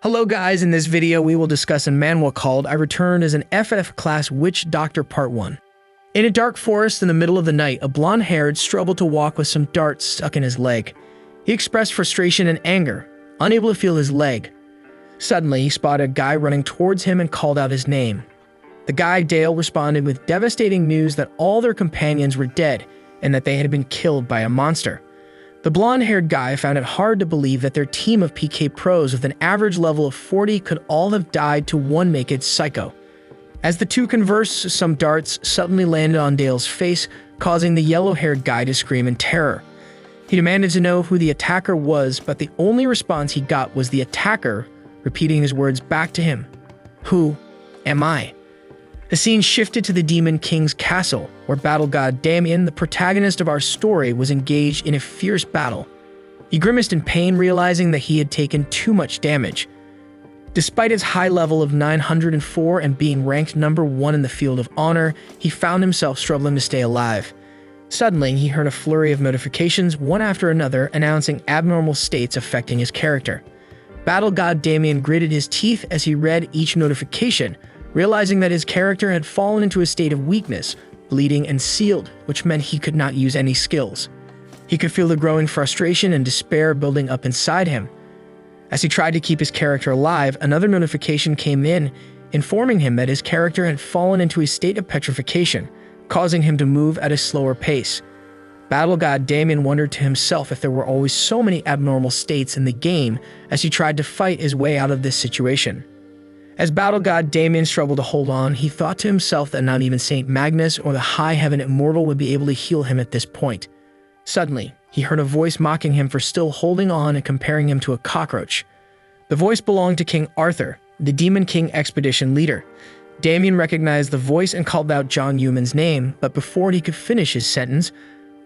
Hello guys, in this video we will discuss a manhwa called I Returned as an SSS-Class Witch Doctor Part 1. In a dark forest in the middle of the night, a blonde-haired struggled to walk with some darts stuck in his leg. He expressed frustration and anger, unable to feel his leg. Suddenly, he spotted a guy running towards him and called out his name. The guy, Dale, responded with devastating news that all their companions were dead and that they had been killed by a monster. The blonde-haired guy found it hard to believe that their team of PK pros with an average level of 40 could all have died to one naked psycho. As the two conversed, some darts suddenly landed on Dale's face, causing the yellow-haired guy to scream in terror. He demanded to know who the attacker was, but the only response he got was the attacker repeating his words back to him. "Who am I?" The scene shifted to the Demon King's castle, where battle god Damien, the protagonist of our story, was engaged in a fierce battle. He grimaced in pain, realizing that he had taken too much damage. Despite his high level of 904 and being ranked number 1 in the field of honor, he found himself struggling to stay alive. Suddenly, he heard a flurry of notifications, one after another, announcing abnormal states affecting his character. Battle god Damien gritted his teeth as he read each notification, realizing that his character had fallen into a state of weakness, bleeding and sealed, which meant he could not use any skills. He could feel the growing frustration and despair building up inside him. As he tried to keep his character alive, another notification came in, informing him that his character had fallen into a state of petrification, causing him to move at a slower pace. Battle god Damien wondered to himself if there were always so many abnormal states in the game as he tried to fight his way out of this situation. As battle god Damien struggled to hold on, he thought to himself that not even Saint Magnus or the High Heaven Immortal would be able to heal him at this point. Suddenly, he heard a voice mocking him for still holding on and comparing him to a cockroach. The voice belonged to King Arthur, the Demon King expedition leader. Damien recognized the voice and called out Ma Jungmin's name, but before he could finish his sentence,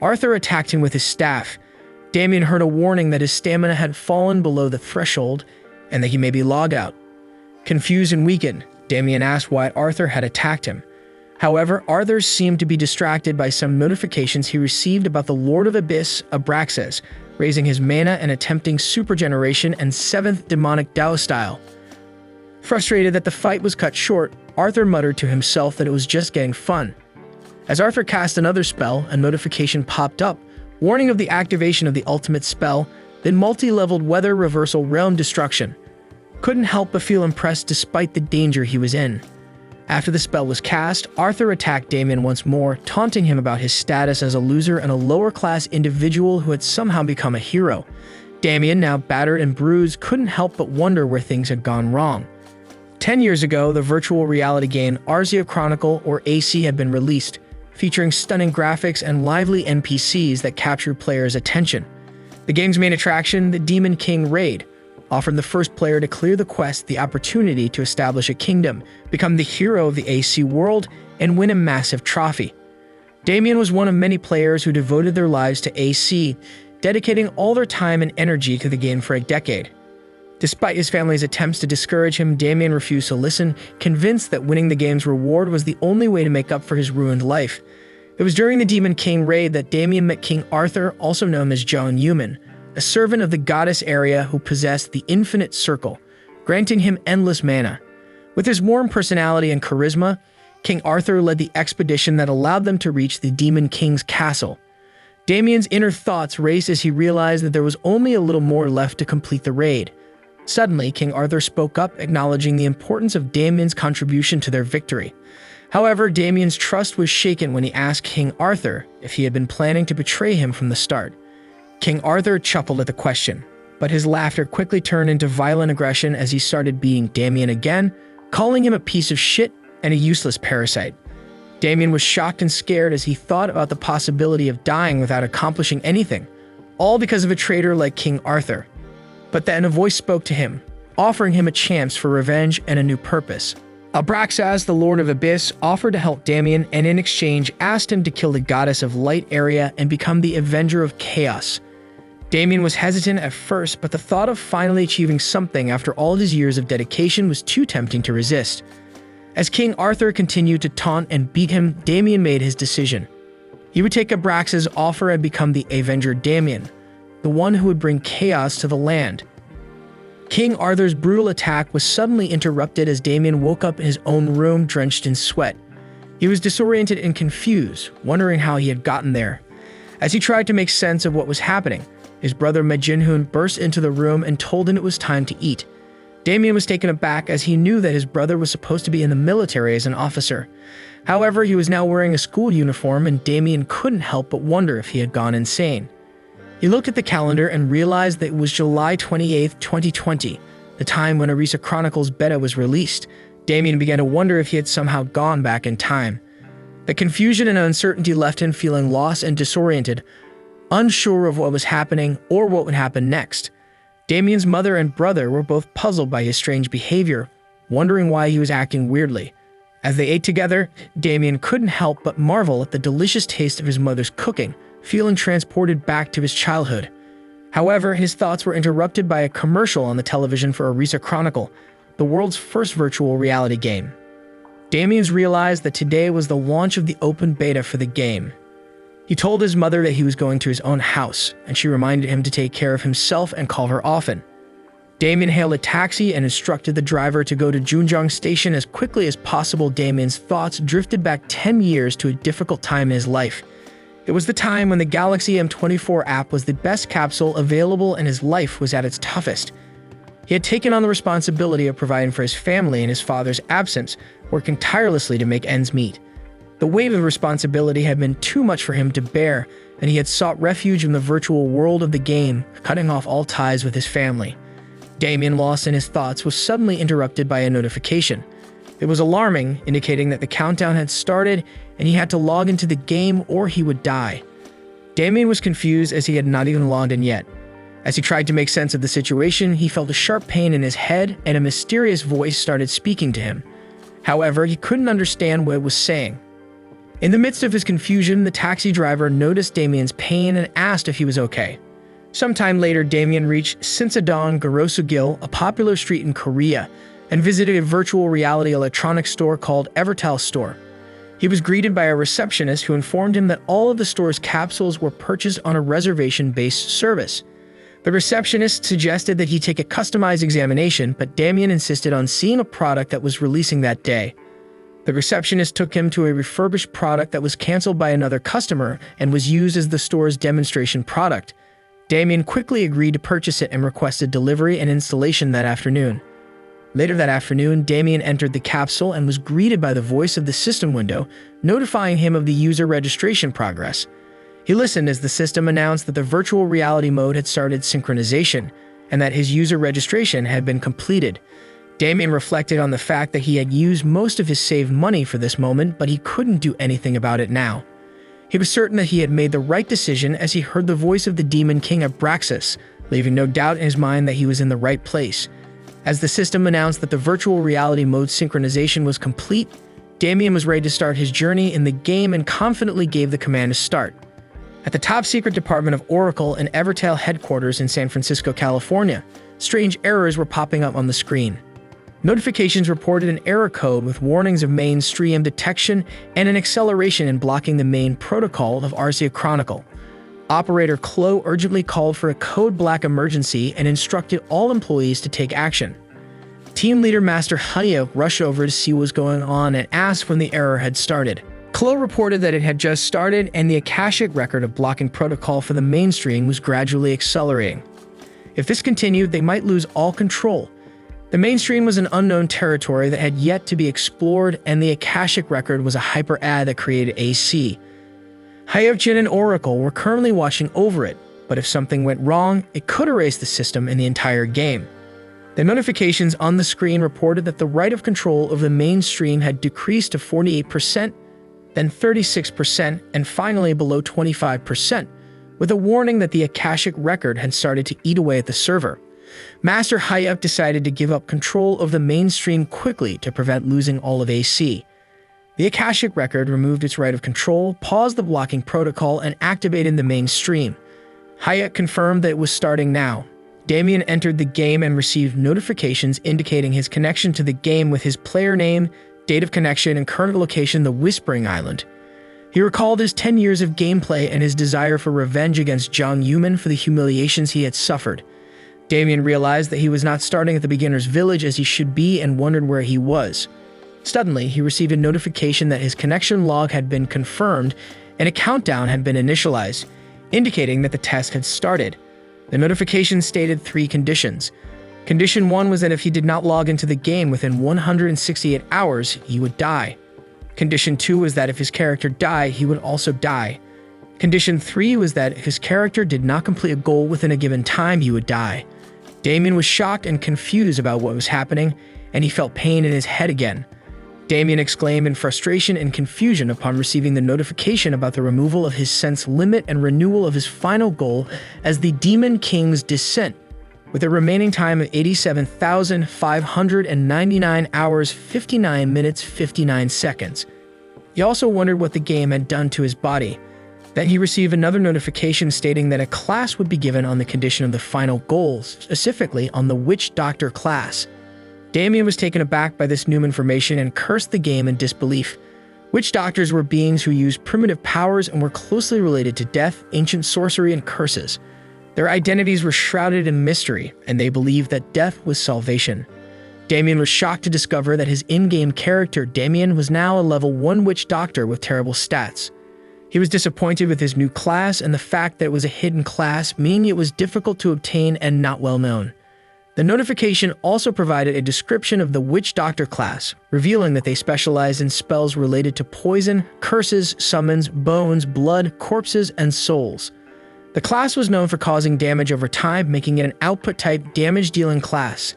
Arthur attacked him with his staff. Damien heard a warning that his stamina had fallen below the threshold and that he may be logged out. Confused and weakened, Damien asked why Arthur had attacked him. However, Arthur seemed to be distracted by some notifications he received about the Lord of Abyss, Abraxas, raising his mana and attempting supergeneration and 7th demonic Dao style. Frustrated that the fight was cut short, Arthur muttered to himself that it was just getting fun. As Arthur cast another spell, a notification popped up, warning of the activation of the ultimate spell, the multi-leveled Weather Reversal Realm Destruction. Couldn't help but feel impressed despite the danger he was in. After the spell was cast, Arthur attacked Damien once more, taunting him about his status as a loser and a lower-class individual who had somehow become a hero. Damien, now battered and bruised, couldn't help but wonder where things had gone wrong. 10 years ago, the virtual reality game Arzia Chronicle, or AC, had been released, featuring stunning graphics and lively NPCs that captured players' attention. The game's main attraction, the Demon King Raid, offered the first player to clear the quest the opportunity to establish a kingdom, become the hero of the AC world, and win a massive trophy. Damien was one of many players who devoted their lives to AC, dedicating all their time and energy to the game for a decade. Despite his family's attempts to discourage him, Damien refused to listen, convinced that winning the game's reward was the only way to make up for his ruined life. It was during the Demon King raid that Damien met King Arthur, also known as Ma Jungmin, a servant of the goddess area who possessed the infinite circle, granting him endless mana. With his warm personality and charisma, King Arthur led the expedition that allowed them to reach the Demon King's castle. Damien's inner thoughts raced as he realized that there was only a little more left to complete the raid. Suddenly, King Arthur spoke up, acknowledging the importance of Damien's contribution to their victory. However, Damien's trust was shaken when he asked King Arthur if he had been planning to betray him from the start. King Arthur chuckled at the question, but his laughter quickly turned into violent aggression as he started beating Damien again, calling him a piece of shit and a useless parasite. Damien was shocked and scared as he thought about the possibility of dying without accomplishing anything, all because of a traitor like King Arthur. But then a voice spoke to him, offering him a chance for revenge and a new purpose. Abraxas, the Lord of Abyss, offered to help Damien and in exchange asked him to kill the Goddess of Light area and become the Avenger of Chaos. Damien was hesitant at first, but the thought of finally achieving something after all his years of dedication was too tempting to resist. As King Arthur continued to taunt and beat him, Damien made his decision. He would take Abraxas' offer and become the Avenger Damien, the one who would bring chaos to the land. King Arthur's brutal attack was suddenly interrupted as Damien woke up in his own room drenched in sweat. He was disoriented and confused, wondering how he had gotten there. As he tried to make sense of what was happening, his brother Ma Jungmin burst into the room and told him it was time to eat. Damien was taken aback as he knew that his brother was supposed to be in the military as an officer. However, he was now wearing a school uniform and Damien couldn't help but wonder if he had gone insane. He looked at the calendar and realized that it was July 28, 2020, the time when Arisa Chronicles beta was released. Damien began to wonder if he had somehow gone back in time. The confusion and uncertainty left him feeling lost and disoriented, unsure of what was happening or what would happen next. Damien's mother and brother were both puzzled by his strange behavior, wondering why he was acting weirdly. As they ate together, Damien couldn't help but marvel at the delicious taste of his mother's cooking, feeling transported back to his childhood. However, his thoughts were interrupted by a commercial on the television for Arisa Chronicle, the world's first virtual reality game. Damien realized that today was the launch of the open beta for the game. He told his mother that he was going to his own house, and she reminded him to take care of himself and call her often. Damien hailed a taxi and instructed the driver to go to Junjiang Station as quickly as possible. Damien's thoughts drifted back 10 years to a difficult time in his life. It was the time when the Galaxy M24 app was the best capsule available and his life was at its toughest. He had taken on the responsibility of providing for his family in his father's absence, working tirelessly to make ends meet. The weight of responsibility had been too much for him to bear, and he had sought refuge in the virtual world of the game, cutting off all ties with his family. Damien, lost in his thoughts, was suddenly interrupted by a notification. It was alarming, indicating that the countdown had started and he had to log into the game or he would die. Damien was confused as he had not even logged in yet. As he tried to make sense of the situation, he felt a sharp pain in his head and a mysterious voice started speaking to him. However, he couldn't understand what it was saying. In the midst of his confusion, the taxi driver noticed Damien's pain and asked if he was okay. Sometime later, Damien reached Sinsadong Garosugil, a popular street in Korea, and visited a virtual reality electronics store called Evertal Store. He was greeted by a receptionist who informed him that all of the store's capsules were purchased on a reservation-based service. The receptionist suggested that he take a customized examination, but Damien insisted on seeing a product that was releasing that day. The receptionist took him to a refurbished product that was canceled by another customer and was used as the store's demonstration product. Damien quickly agreed to purchase it and requested delivery and installation that afternoon. Later that afternoon, Damien entered the capsule and was greeted by the voice of the system window, notifying him of the user registration progress. He listened as the system announced that the virtual reality mode had started synchronization and that his user registration had been completed. Damien reflected on the fact that he had used most of his saved money for this moment, but he couldn't do anything about it now. He was certain that he had made the right decision as he heard the voice of the Demon King Abraxas, leaving no doubt in his mind that he was in the right place. As the system announced that the virtual reality mode synchronization was complete, Damien was ready to start his journey in the game and confidently gave the command to start. At the top-secret department of Oracle in Evertail headquarters in San Francisco, California, strange errors were popping up on the screen. Notifications reported an error code with warnings of mainstream detection and an acceleration in blocking the main protocol of Arisa Chronicle. Operator Chloe urgently called for a code black emergency and instructed all employees to take action. Team leader Master Haya rushed over to see what was going on and asked when the error had started. Chloe reported that it had just started and the Akashic record of blocking protocol for the mainstream was gradually accelerating. If this continued, they might lose all control. The mainstream was an unknown territory that had yet to be explored, and the Akashic record was a hyper-ad that created AC. Hyevjin and Oracle were currently watching over it, but if something went wrong, it could erase the system and the entire game. The notifications on the screen reported that the right of control of the mainstream had decreased to 48%, then 36%, and finally below 25%, with a warning that the Akashic record had started to eat away at the server. Master Hayek decided to give up control of the mainstream quickly to prevent losing all of AC. The Akashic record removed its right of control, paused the blocking protocol, and activated the mainstream. Hayek confirmed that it was starting now. Damien entered the game and received notifications indicating his connection to the game with his player name, date of connection, and current location, the Whispering Island. He recalled his 10 years of gameplay and his desire for revenge against Ma Jungmin for the humiliations he had suffered. Damien realized that he was not starting at the beginner's village as he should be and wondered where he was. Suddenly, he received a notification that his connection log had been confirmed and a countdown had been initialized, indicating that the test had started. The notification stated 3 conditions. Condition 1 was that if he did not log into the game within 168 hours, he would die. Condition 2 was that if his character died, he would also die. Condition 3 was that if his character did not complete a goal within a given time, he would die. Damien was shocked and confused about what was happening, and he felt pain in his head again. Damien exclaimed in frustration and confusion upon receiving the notification about the removal of his sense limit and renewal of his final goal as the Demon King's Descent, with a remaining time of 87,599 hours, 59 minutes, 59 seconds. He also wondered what the game had done to his body. Then he received another notification stating that a class would be given on the condition of the final goal, specifically on the Witch Doctor class. Damien was taken aback by this new information and cursed the game in disbelief. Witch Doctors were beings who used primitive powers and were closely related to death, ancient sorcery, and curses. Their identities were shrouded in mystery, and they believed that death was salvation. Damien was shocked to discover that his in-game character, Damien, was now a level 1 Witch Doctor with terrible stats. He was disappointed with his new class and the fact that it was a hidden class, meaning it was difficult to obtain and not well known. The notification also provided a description of the Witch Doctor class, revealing that they specialized in spells related to poison, curses, summons, bones, blood, corpses, and souls. The class was known for causing damage over time, making it an output-type damage-dealing class.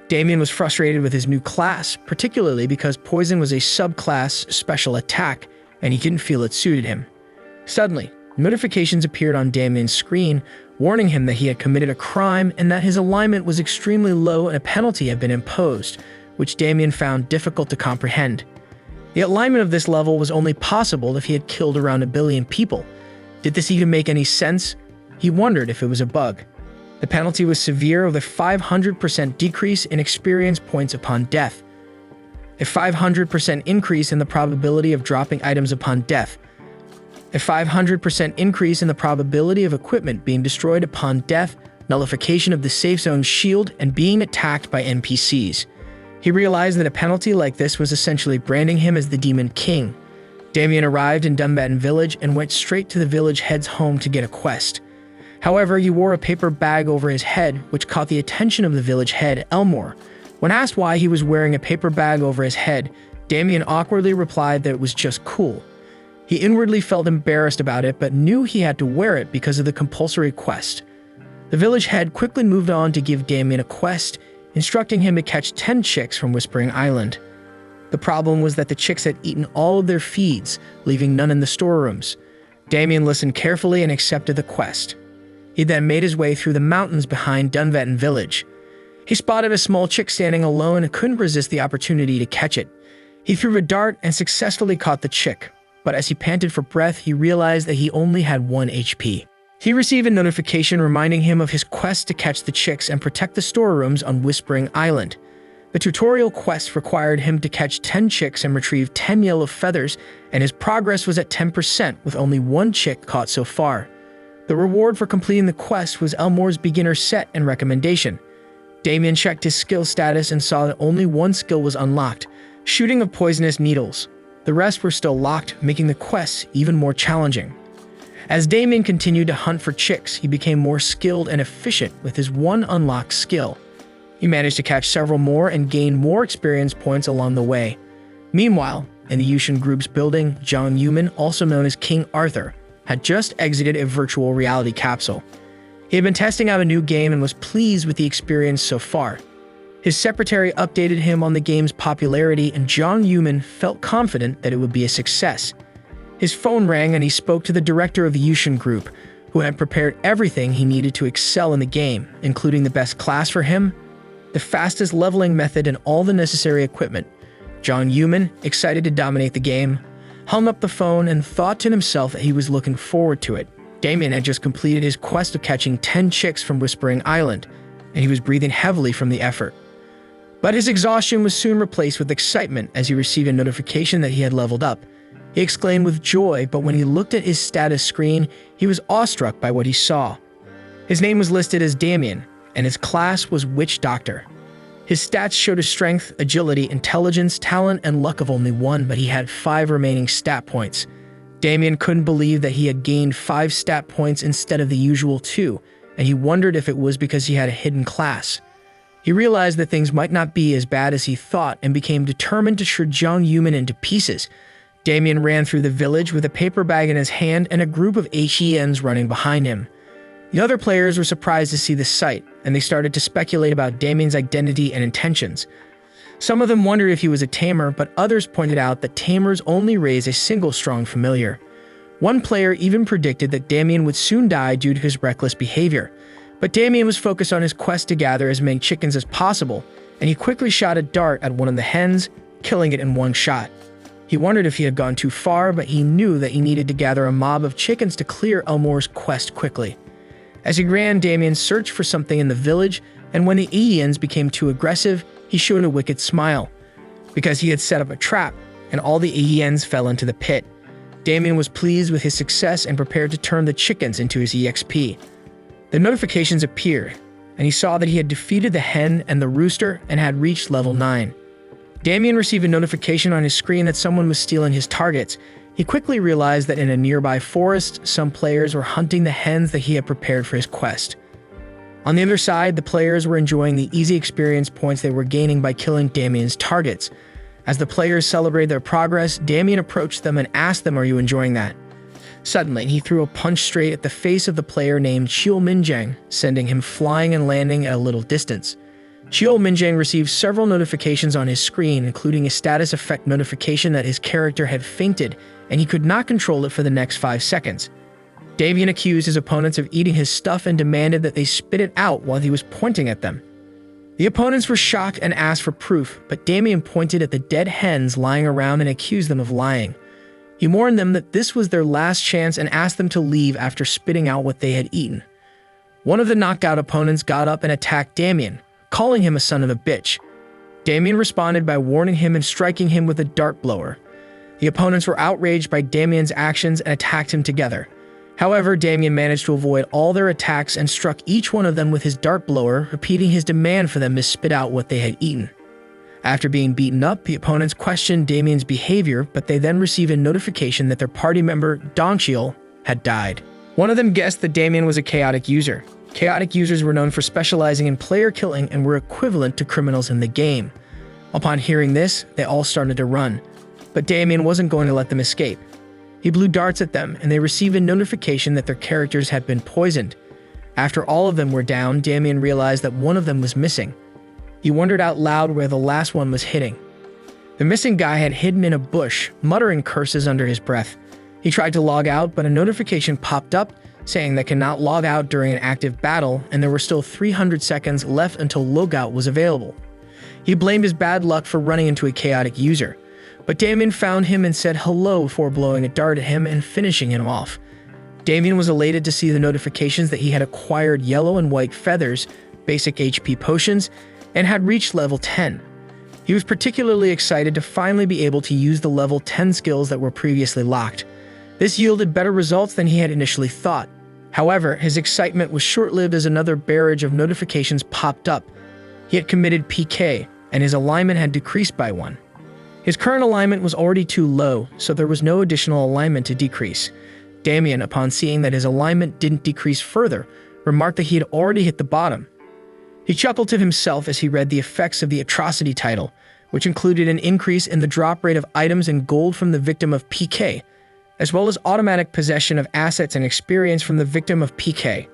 Damien was frustrated with his new class, particularly because poison was a subclass special attack, and he didn't feel it suited him. Suddenly, notifications appeared on Damien's screen, warning him that he had committed a crime and that his alignment was extremely low and a penalty had been imposed, which Damien found difficult to comprehend. The alignment of this level was only possible if he had killed around 1 billion people. Did this even make any sense? He wondered if it was a bug. The penalty was severe, with a 500% decrease in experience points upon death, a 500% increase in the probability of dropping items upon death, a 500% increase in the probability of equipment being destroyed upon death, nullification of the safe zone shield, and being attacked by NPCs. He realized that a penalty like this was essentially branding him as the Demon King. Damien arrived in Dunbatten Village and went straight to the village head's home to get a quest. However, he wore a paper bag over his head, which caught the attention of the village head, Elmore. When asked why he was wearing a paper bag over his head, Damien awkwardly replied that it was just cool. He inwardly felt embarrassed about it, but knew he had to wear it because of the compulsory quest. The village head quickly moved on to give Damien a quest, instructing him to catch 10 chicks from Whispering Island. The problem was that the chicks had eaten all of their feeds, leaving none in the storerooms. Damien listened carefully and accepted the quest. He then made his way through the mountains behind Dunbatten Village. He spotted a small chick standing alone and couldn't resist the opportunity to catch it. He threw a dart and successfully caught the chick, but as he panted for breath, he realized that he only had 1 HP. He received a notification reminding him of his quest to catch the chicks and protect the storerooms on Whispering Island. The tutorial quest required him to catch 10 chicks and retrieve 10 yellow feathers, and his progress was at 10%, with only 1 chick caught so far. The reward for completing the quest was Elmore's beginner set and recommendation. Damien checked his skill status and saw that only 1 skill was unlocked, shooting of poisonous needles. The rest were still locked, making the quest even more challenging. As Damien continued to hunt for chicks, he became more skilled and efficient with his 1 unlocked skill. He managed to catch several more and gain more experience points along the way. Meanwhile, in the Yushin Group's building, Ma Jungmin, also known as King Arthur, had just exited a virtual reality capsule. He had been testing out a new game and was pleased with the experience so far. His secretary updated him on the game's popularity, and Ma Jungmin felt confident that it would be a success. His phone rang and he spoke to the director of the Yushin Group, who had prepared everything he needed to excel in the game, including the best class for him, the fastest leveling method, and all the necessary equipment. Ma Jungmin, excited to dominate the game, hung up the phone and thought to himself that he was looking forward to it. Damien had just completed his quest of catching 10 chicks from Whispering Island, and he was breathing heavily from the effort. But his exhaustion was soon replaced with excitement as he received a notification that he had leveled up. He exclaimed with joy, but when he looked at his status screen, he was awestruck by what he saw. His name was listed as Damien, and his class was Witch Doctor. His stats showed a strength, agility, intelligence, talent, and luck of only 1, but he had 5 remaining stat points. Damien couldn't believe that he had gained 5 stat points instead of the usual 2, and he wondered if it was because he had a hidden class. He realized that things might not be as bad as he thought and became determined to shred Ma Jungmin into pieces. Damien ran through the village with a paper bag in his hand and a group of HENs running behind him. The other players were surprised to see this sight, and they started to speculate about Damien's identity and intentions. Some of them wondered if he was a tamer, but others pointed out that tamers only raise a single strong familiar. One player even predicted that Damien would soon die due to his reckless behavior. But Damien was focused on his quest to gather as many chickens as possible, and he quickly shot a dart at one of the hens, killing it in one shot. He wondered if he had gone too far, but he knew that he needed to gather a mob of chickens to clear Elmore's quest quickly. As he ran, Damien searched for something in the village, and when the EENs became too aggressive, he showed a wicked smile, because he had set up a trap, and all the EENs fell into the pit. Damien was pleased with his success and prepared to turn the chickens into his EXP. The notifications appeared, and he saw that he had defeated the hen and the rooster and had reached level 9. Damien received a notification on his screen that someone was stealing his targets. He quickly realized that in a nearby forest, some players were hunting the hens that he had prepared for his quest. On the other side, the players were enjoying the easy experience points they were gaining by killing Damien's targets. As the players celebrated their progress, Damien approached them and asked them, "Are you enjoying that?" Suddenly, he threw a punch straight at the face of the player named Xiao Minjiang, sending him flying and landing at a little distance. Xiao Minjiang received several notifications on his screen, including a status effect notification that his character had fainted, and he could not control it for the next 5 seconds. Damien accused his opponents of eating his stuff and demanded that they spit it out while he was pointing at them. The opponents were shocked and asked for proof, but Damien pointed at the dead hens lying around and accused them of lying. He warned them that this was their last chance and asked them to leave after spitting out what they had eaten. One of the knockout opponents got up and attacked Damien, calling him a son of a bitch. Damien responded by warning him and striking him with a dart blower. The opponents were outraged by Damien's actions and attacked him together. However, Damien managed to avoid all their attacks and struck each one of them with his dart blower, repeating his demand for them to spit out what they had eaten. After being beaten up, the opponents questioned Damien's behavior, but they then received a notification that their party member, Dongqiu, had died. One of them guessed that Damien was a chaotic user. Chaotic users were known for specializing in player killing and were equivalent to criminals in the game. Upon hearing this, they all started to run. But Damien wasn't going to let them escape. He blew darts at them, and they received a notification that their characters had been poisoned. After all of them were down, Damien realized that one of them was missing. He wondered out loud where the last one was hitting. The missing guy had hidden in a bush, muttering curses under his breath. He tried to log out, but a notification popped up saying that cannot log out during an active battle, and there were still 300 seconds left until logout was available. He blamed his bad luck for running into a chaotic user. But Damien found him and said hello before blowing a dart at him and finishing him off. Damien was elated to see the notifications that he had acquired yellow and white feathers, basic HP potions, and had reached level 10. He was particularly excited to finally be able to use the level 10 skills that were previously locked. This yielded better results than he had initially thought. However, his excitement was short-lived as another barrage of notifications popped up. He had committed PK, and his alignment had decreased by 1. His current alignment was already too low, so there was no additional alignment to decrease. Damien, upon seeing that his alignment didn't decrease further, remarked that he had already hit the bottom. He chuckled to himself as he read the effects of the atrocity title, which included an increase in the drop rate of items and gold from the victim of PK, as well as automatic possession of assets and experience from the victim of PK.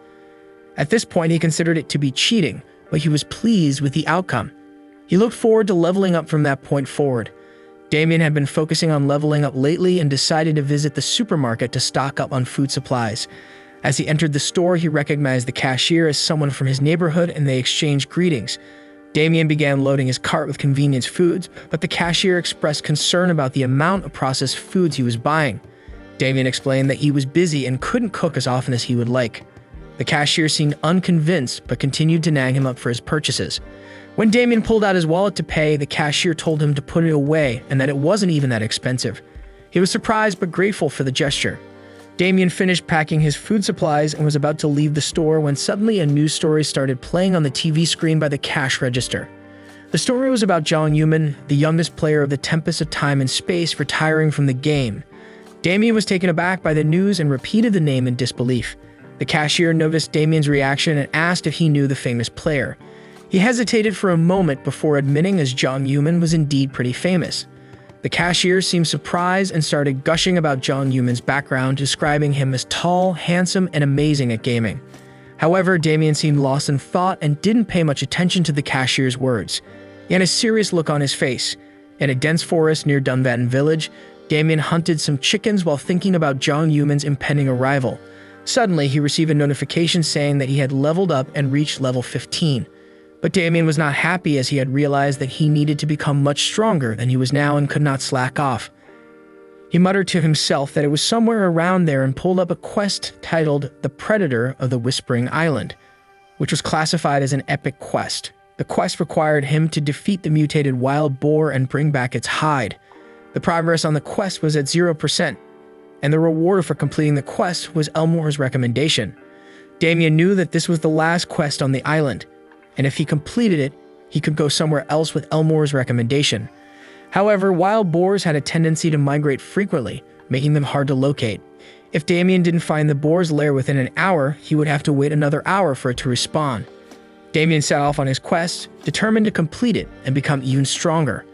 At this point, he considered it to be cheating, but he was pleased with the outcome. He looked forward to leveling up from that point forward. Damien had been focusing on leveling up lately and decided to visit the supermarket to stock up on food supplies. As he entered the store, he recognized the cashier as someone from his neighborhood and they exchanged greetings. Damien began loading his cart with convenience foods, but the cashier expressed concern about the amount of processed foods he was buying. Damien explained that he was busy and couldn't cook as often as he would like. The cashier seemed unconvinced but continued to nag him up for his purchases. When Damien pulled out his wallet to pay, the cashier told him to put it away and that it wasn't even that expensive. He was surprised but grateful for the gesture. Damien finished packing his food supplies and was about to leave the store when suddenly a news story started playing on the TV screen by the cash register. The story was about Ma Jungmin, the youngest player of the Tempest of Time and Space, retiring from the game. Damien was taken aback by the news and repeated the name in disbelief. The cashier noticed Damien's reaction and asked if he knew the famous player. He hesitated for a moment before admitting as Ma Jungmin was indeed pretty famous. The cashier seemed surprised and started gushing about Ma Jungmin's background, describing him as tall, handsome, and amazing at gaming. However, Damien seemed lost in thought and didn't pay much attention to the cashier's words. He had a serious look on his face. In a dense forest near Dunvatten village, Damien hunted some chickens while thinking about Ma Jungmin's impending arrival. Suddenly, he received a notification saying that he had leveled up and reached level 15. But Damien was not happy as he had realized that he needed to become much stronger than he was now and could not slack off. He muttered to himself that it was somewhere around there and pulled up a quest titled The Predator of the Whispering Island, which was classified as an epic quest. The quest required him to defeat the mutated wild boar and bring back its hide. The progress on the quest was at 0%, and the reward for completing the quest was Elmore's recommendation. Damien knew that this was the last quest on the island, and if he completed it, he could go somewhere else with Elmore's recommendation. However, wild boars had a tendency to migrate frequently, making them hard to locate. If Damien didn't find the boar's lair within an hour, he would have to wait another hour for it to respawn. Damien set off on his quest, determined to complete it and become even stronger.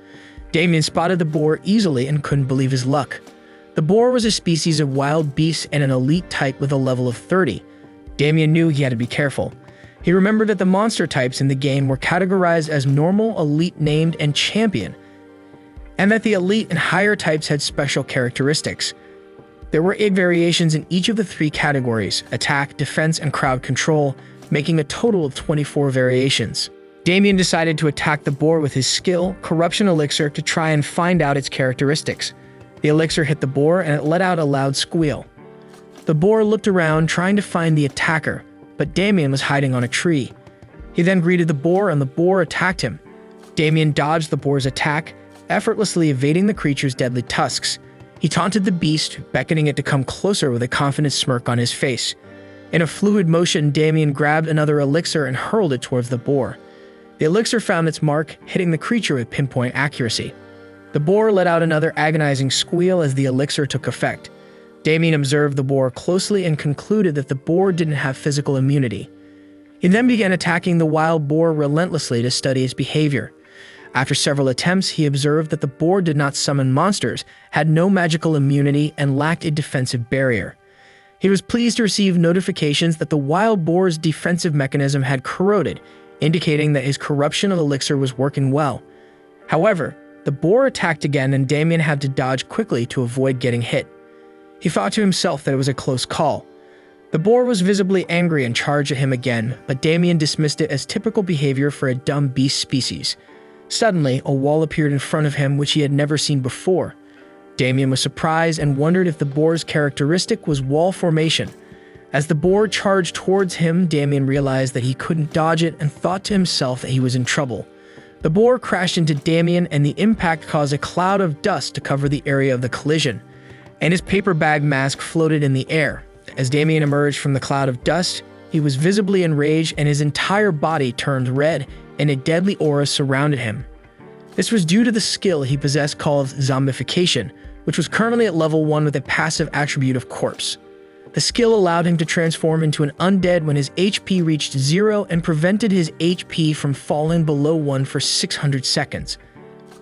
Damien spotted the boar easily and couldn't believe his luck. The boar was a species of wild beast and an elite type with a level of 30. Damien knew he had to be careful. He remembered that the monster types in the game were categorized as normal, elite, named, and champion, and that the elite and higher types had special characteristics. There were 8 variations in each of the 3 categories: attack, defense, and crowd control, making a total of 24 variations. Damien decided to attack the boar with his skill, Corruption Elixir, to try and find out its characteristics. The elixir hit the boar and it let out a loud squeal. The boar looked around trying to find the attacker, but Damien was hiding on a tree. He then greeted the boar and the boar attacked him. Damien dodged the boar's attack, effortlessly evading the creature's deadly tusks. He taunted the beast, beckoning it to come closer with a confident smirk on his face. In a fluid motion, Damien grabbed another elixir and hurled it towards the boar. The elixir found its mark, hitting the creature with pinpoint accuracy. The boar let out another agonizing squeal as the elixir took effect. Damien observed the boar closely and concluded that the boar didn't have physical immunity. He then began attacking the wild boar relentlessly to study its behavior. After several attempts, he observed that the boar did not summon monsters, had no magical immunity, and lacked a defensive barrier. He was pleased to receive notifications that the wild boar's defensive mechanism had corroded, indicating that his corruption of elixir was working well. However, the boar attacked again and Damien had to dodge quickly to avoid getting hit. He thought to himself that it was a close call. The boar was visibly angry and charged at him again, but Damien dismissed it as typical behavior for a dumb beast species. Suddenly, a wall appeared in front of him which he had never seen before. Damien was surprised and wondered if the boar's characteristic was wall formation. As the boar charged towards him, Damien realized that he couldn't dodge it and thought to himself that he was in trouble. The boar crashed into Damien and the impact caused a cloud of dust to cover the area of the collision, and his paper bag mask floated in the air. As Damien emerged from the cloud of dust, he was visibly enraged and his entire body turned red and a deadly aura surrounded him. This was due to the skill he possessed called Zombification, which was currently at level 1 with a passive attribute of Corpse. The skill allowed him to transform into an undead when his HP reached 0 and prevented his HP from falling below 1 for 600 seconds.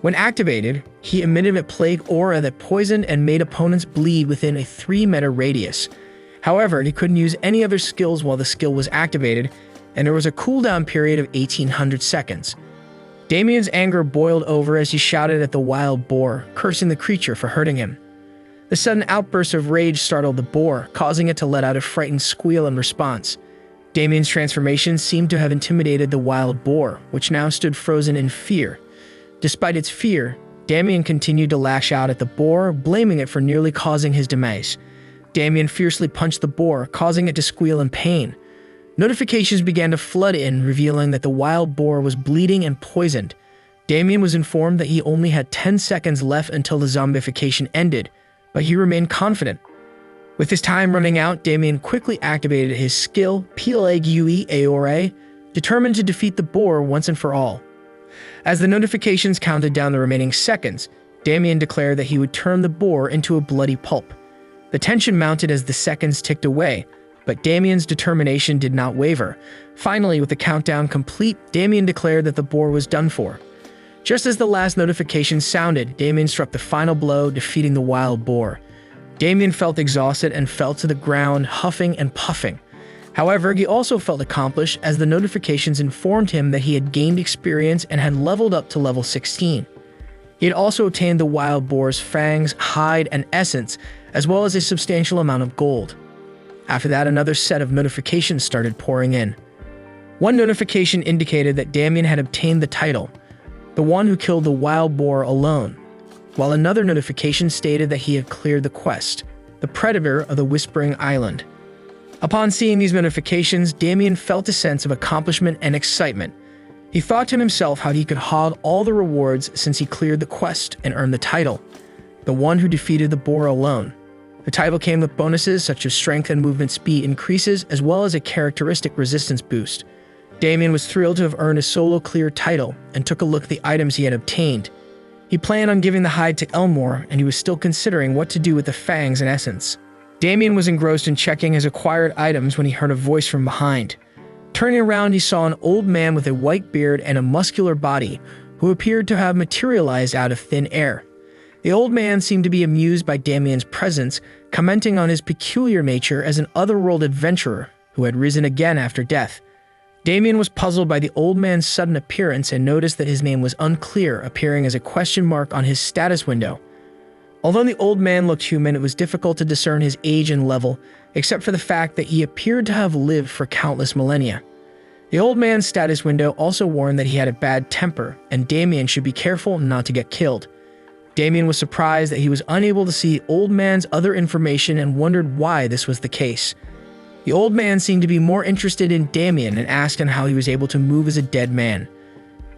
When activated, he emitted a plague aura that poisoned and made opponents bleed within a 3-meter radius. However, he couldn't use any other skills while the skill was activated, and there was a cooldown period of 1800 seconds. Damien's anger boiled over as he shouted at the wild boar, cursing the creature for hurting him. The sudden outburst of rage startled the boar, causing it to let out a frightened squeal in response. Damien's transformation seemed to have intimidated the wild boar, which now stood frozen in fear. Despite its fear, Damien continued to lash out at the boar, blaming it for nearly causing his demise. Damien fiercely punched the boar, causing it to squeal in pain. Notifications began to flood in, revealing that the wild boar was bleeding and poisoned. Damien was informed that he only had 10 seconds left until the zombification ended, but he remained confident. With his time running out, Damien quickly activated his skill, Pelag-Ue Aore, determined to defeat the boar once and for all. As the notifications counted down the remaining seconds, Damien declared that he would turn the boar into a bloody pulp. The tension mounted as the seconds ticked away, but Damien's determination did not waver. Finally, with the countdown complete, Damien declared that the boar was done for. Just as the last notification sounded, Damien struck the final blow, defeating the wild boar. Damien felt exhausted and fell to the ground, huffing and puffing. However, he also felt accomplished as the notifications informed him that he had gained experience and had leveled up to level 16. He had also obtained the wild boar's fangs, hide, and essence, as well as a substantial amount of gold. After that, another set of notifications started pouring in. One notification indicated that Damien had obtained the title, the one who killed the wild boar alone, while another notification stated that he had cleared the quest, the predator of the Whispering Island. Upon seeing these notifications, Damien felt a sense of accomplishment and excitement. He thought to himself how he could hog all the rewards since he cleared the quest and earned the title, the one who defeated the boar alone. The title came with bonuses such as strength and movement speed increases, as well as a characteristic resistance boost. Damien was thrilled to have earned a solo clear title and took a look at the items he had obtained. He planned on giving the hide to Elmore, and he was still considering what to do with the fangs and essence. Damien was engrossed in checking his acquired items when he heard a voice from behind. Turning around, he saw an old man with a white beard and a muscular body who appeared to have materialized out of thin air. The old man seemed to be amused by Damien's presence, commenting on his peculiar nature as an otherworld adventurer who had risen again after death. Damien was puzzled by the old man's sudden appearance and noticed that his name was unclear, appearing as a question mark on his status window. Although the old man looked human, it was difficult to discern his age and level, except for the fact that he appeared to have lived for countless millennia. The old man's status window also warned that he had a bad temper, and Damien should be careful not to get killed. Damien was surprised that he was unable to see the old man's other information and wondered why this was the case. The old man seemed to be more interested in Damien and asked him how he was able to move as a dead man.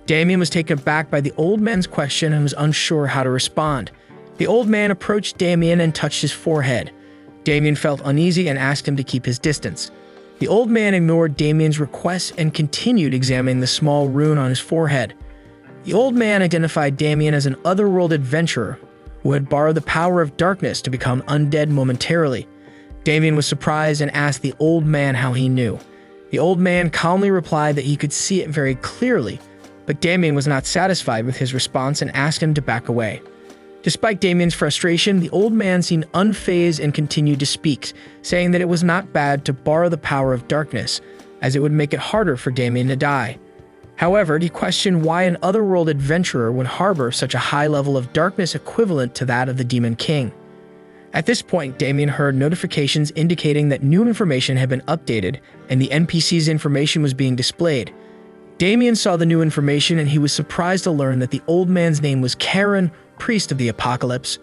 Damien was taken aback by the old man's question and was unsure how to respond. The old man approached Damien and touched his forehead. Damien felt uneasy and asked him to keep his distance. The old man ignored Damien's request and continued examining the small rune on his forehead. The old man identified Damien as an otherworld adventurer who had borrowed the power of darkness to become undead momentarily. Damien was surprised and asked the old man how he knew. The old man calmly replied that he could see it very clearly, but Damien was not satisfied with his response and asked him to back away. Despite Damien's frustration, the old man seemed unfazed and continued to speak, saying that it was not bad to borrow the power of darkness, as it would make it harder for Damien to die. However, he questioned why an otherworld adventurer would harbor such a high level of darkness equivalent to that of the Demon King. At this point, Damien heard notifications indicating that new information had been updated and the NPC's information was being displayed. Damien saw the new information and he was surprised to learn that the old man's name was Karen, Priest of the Apocalypse.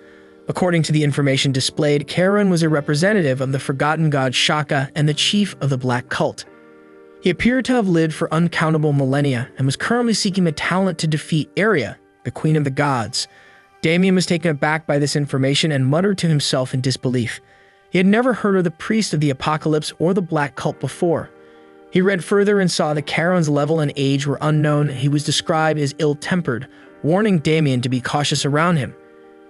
According to the information displayed, Karen was a representative of the forgotten god Shaka and the chief of the Black Cult. He appeared to have lived for uncountable millennia and was currently seeking the talent to defeat Aria, the Queen of the Gods. Damien was taken aback by this information and muttered to himself in disbelief. He had never heard of the Priest of the Apocalypse or the Black Cult before. He read further and saw that Karen's level and age were unknown and he was described as ill-tempered, warning Damien to be cautious around him.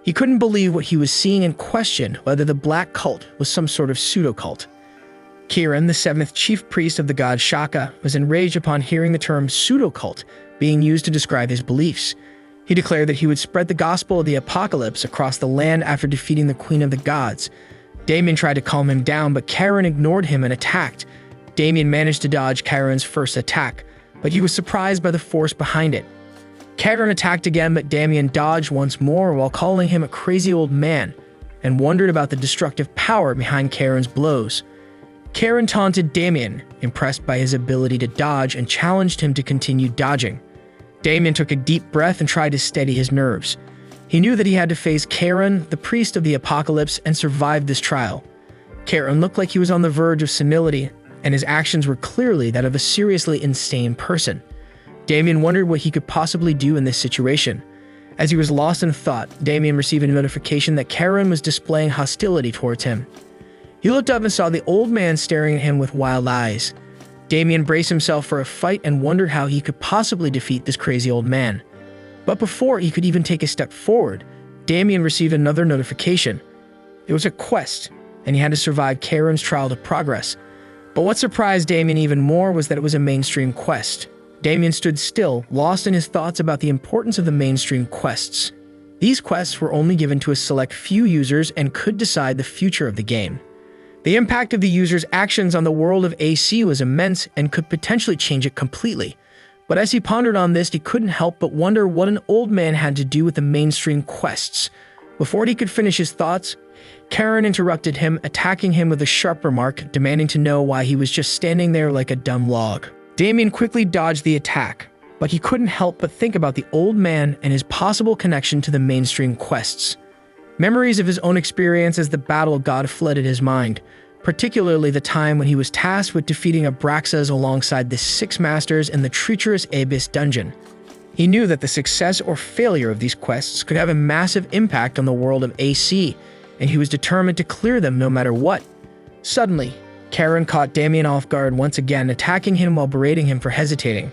He couldn't believe what he was seeing and questioned whether the Black Cult was some sort of pseudo-cult. Kiran, the seventh chief priest of the god Shaka, was enraged upon hearing the term pseudo-cult being used to describe his beliefs. He declared that he would spread the gospel of the apocalypse across the land after defeating the Queen of the Gods. Damien tried to calm him down, but Karen ignored him and attacked. Damien managed to dodge Karen's first attack, but he was surprised by the force behind it. Karen attacked again, but Damien dodged once more while calling him a crazy old man, and wondered about the destructive power behind Karen's blows. Karen taunted Damien, impressed by his ability to dodge, and challenged him to continue dodging. Damien took a deep breath and tried to steady his nerves. He knew that he had to face Karen, the priest of the apocalypse, and survive this trial. Karen looked like he was on the verge of senility, and his actions were clearly that of a seriously insane person. Damien wondered what he could possibly do in this situation. As he was lost in thought, Damien received a notification that Karen was displaying hostility towards him. He looked up and saw the old man staring at him with wild eyes. Damien braced himself for a fight and wondered how he could possibly defeat this crazy old man. But before he could even take a step forward, Damien received another notification. It was a quest, and he had to survive Karen's trial to progress. But what surprised Damien even more was that it was a mainstream quest. Damien stood still, lost in his thoughts about the importance of the mainstream quests. These quests were only given to a select few users and could decide the future of the game. The impact of the user's actions on the world of AC was immense and could potentially change it completely. But as he pondered on this, he couldn't help but wonder what an old man had to do with the mainstream quests. Before he could finish his thoughts, Karen interrupted him, attacking him with a sharp remark, demanding to know why he was just standing there like a dumb log. Damien quickly dodged the attack, but he couldn't help but think about the old man and his possible connection to the mainstream quests. Memories of his own experience as the battle god flooded his mind, particularly the time when he was tasked with defeating Abraxas alongside the Six Masters in the treacherous Abyss dungeon. He knew that the success or failure of these quests could have a massive impact on the world of AC, and he was determined to clear them no matter what. Suddenly, Karen caught Damien off guard once again, attacking him while berating him for hesitating.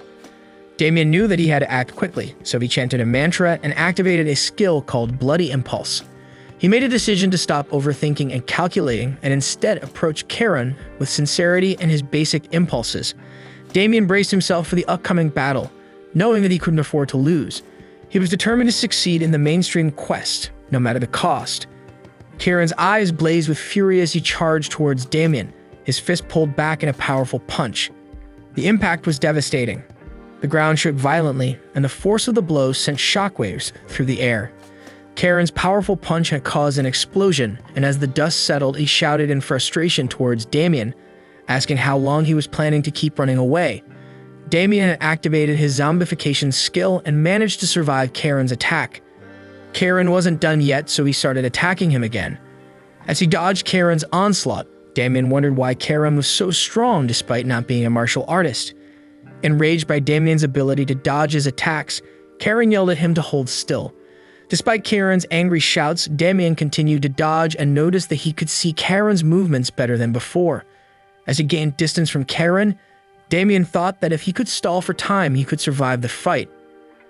Damien knew that he had to act quickly, so he chanted a mantra and activated a skill called Bloody Impulse. He made a decision to stop overthinking and calculating and instead approach Karen with sincerity and his basic impulses. Damien braced himself for the upcoming battle, knowing that he couldn't afford to lose. He was determined to succeed in the mainstream quest, no matter the cost. Karen's eyes blazed with fury as he charged towards Damien, his fist pulled back in a powerful punch. The impact was devastating. The ground shook violently, and the force of the blow sent shockwaves through the air. Karen's powerful punch had caused an explosion, and as the dust settled, he shouted in frustration towards Damien, asking how long he was planning to keep running away. Damien had activated his zombification skill and managed to survive Karen's attack. Karen wasn't done yet, so he started attacking him again. As he dodged Karen's onslaught, Damien wondered why Karen was so strong despite not being a martial artist. Enraged by Damien's ability to dodge his attacks, Karen yelled at him to hold still. Despite Karen's angry shouts, Damien continued to dodge and noticed that he could see Karen's movements better than before. As he gained distance from Karen, Damien thought that if he could stall for time, he could survive the fight.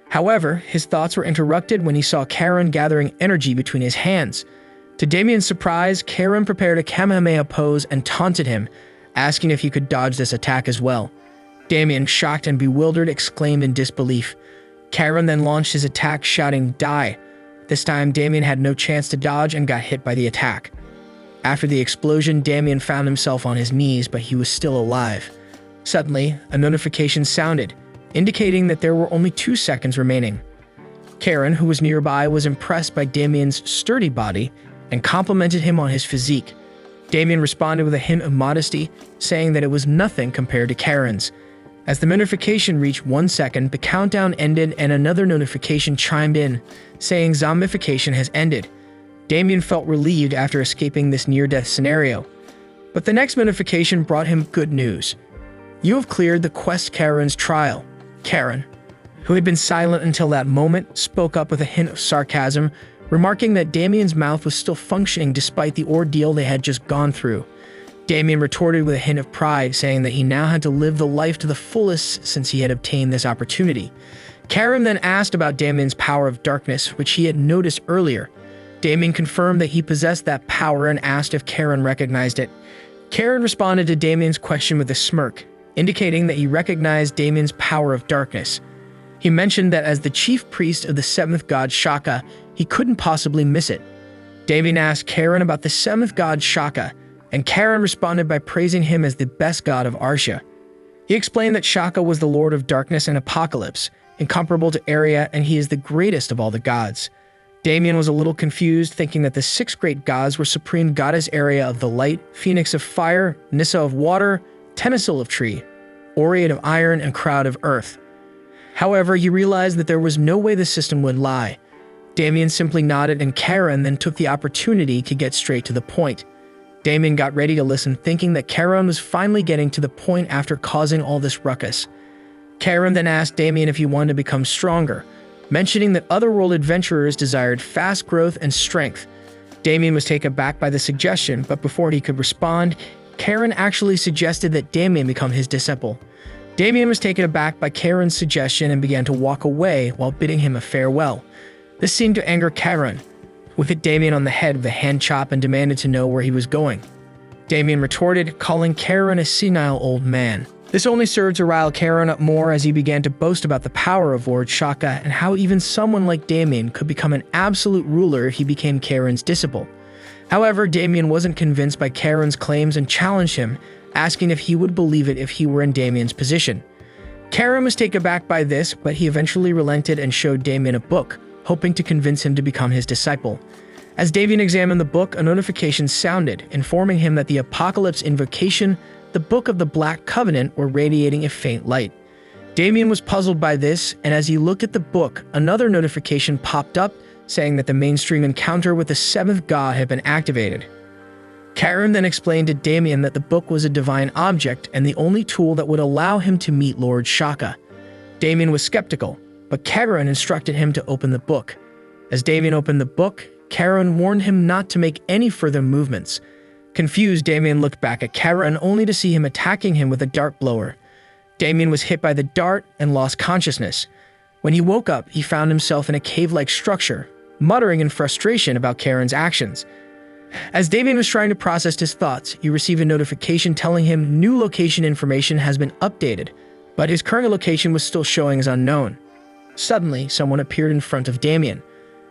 However, his thoughts were interrupted when he saw Karen gathering energy between his hands. To Damien's surprise, Karen prepared a Kamehameha pose and taunted him, asking if he could dodge this attack as well. Damien, shocked and bewildered, exclaimed in disbelief. Karen then launched his attack, shouting, "Die!" This time, Damien had no chance to dodge and got hit by the attack. After the explosion, Damien found himself on his knees, but he was still alive. Suddenly, a notification sounded, indicating that there were only 2 seconds remaining. Karen, who was nearby, was impressed by Damien's sturdy body and complimented him on his physique. Damien responded with a hint of modesty, saying that it was nothing compared to Karen's. As the notification reached 1 second, the countdown ended and another notification chimed in, saying zombification has ended. Damien felt relieved after escaping this near-death scenario. But the next notification brought him good news. You have cleared the quest Karen's trial. Karen, who had been silent until that moment, spoke up with a hint of sarcasm, remarking that Damien's mouth was still functioning despite the ordeal they had just gone through. Damien retorted with a hint of pride, saying that he now had to live the life to the fullest since he had obtained this opportunity. Karen then asked about Damien's power of darkness, which he had noticed earlier. Damien confirmed that he possessed that power and asked if Karen recognized it. Karen responded to Damien's question with a smirk, indicating that he recognized Damien's power of darkness. He mentioned that as the chief priest of the 7th god Shaka, he couldn't possibly miss it. Damien asked Karen about the 7th god Shaka, and Karen responded by praising him as the best god of Arsha. He explained that Shaka was the lord of darkness and apocalypse, incomparable to Arya, and he is the greatest of all the gods. Damien was a little confused, thinking that the 6 great gods were supreme goddess Arya of the light, Phoenix of fire, Nissa of water, Tenasil of tree, Oread of iron, and Crowd of earth. However, he realized that there was no way the system would lie. Damien simply nodded, and Karen then took the opportunity to get straight to the point. Damien got ready to listen, thinking that Karen was finally getting to the point after causing all this ruckus. Karen then asked Damien if he wanted to become stronger, mentioning that otherworld adventurers desired fast growth and strength. Damien was taken aback by the suggestion, but before he could respond, Karen actually suggested that Damien become his disciple. Damien was taken aback by Karen's suggestion and began to walk away while bidding him a farewell. This seemed to anger Karen, who hit Damien on the head with a hand chop and demanded to know where he was going. Damien retorted, calling Karen a senile old man. This only served to rile Karen up more as he began to boast about the power of Lord Shaka and how even someone like Damien could become an absolute ruler if he became Karen's disciple. However, Damien wasn't convinced by Karen's claims and challenged him, asking if he would believe it if he were in Damien's position. Karen was taken aback by this, but he eventually relented and showed Damien a book, hoping to convince him to become his disciple. As Damien examined the book, a notification sounded, informing him that the Apocalypse Invocation, the Book of the Black Covenant, were radiating a faint light. Damien was puzzled by this, and as he looked at the book, another notification popped up, saying that the mainstream encounter with the seventh god had been activated. Karen then explained to Damien that the book was a divine object and the only tool that would allow him to meet Lord Shaka. Damien was skeptical, but Karen instructed him to open the book. As Damien opened the book, Karen warned him not to make any further movements. Confused, Damien looked back at Karen only to see him attacking him with a dart blower. Damien was hit by the dart and lost consciousness. When he woke up, he found himself in a cave-like structure, muttering in frustration about Karen's actions. As Damien was trying to process his thoughts, he received a notification telling him new location information has been updated, but his current location was still showing as unknown. Suddenly, someone appeared in front of Damien.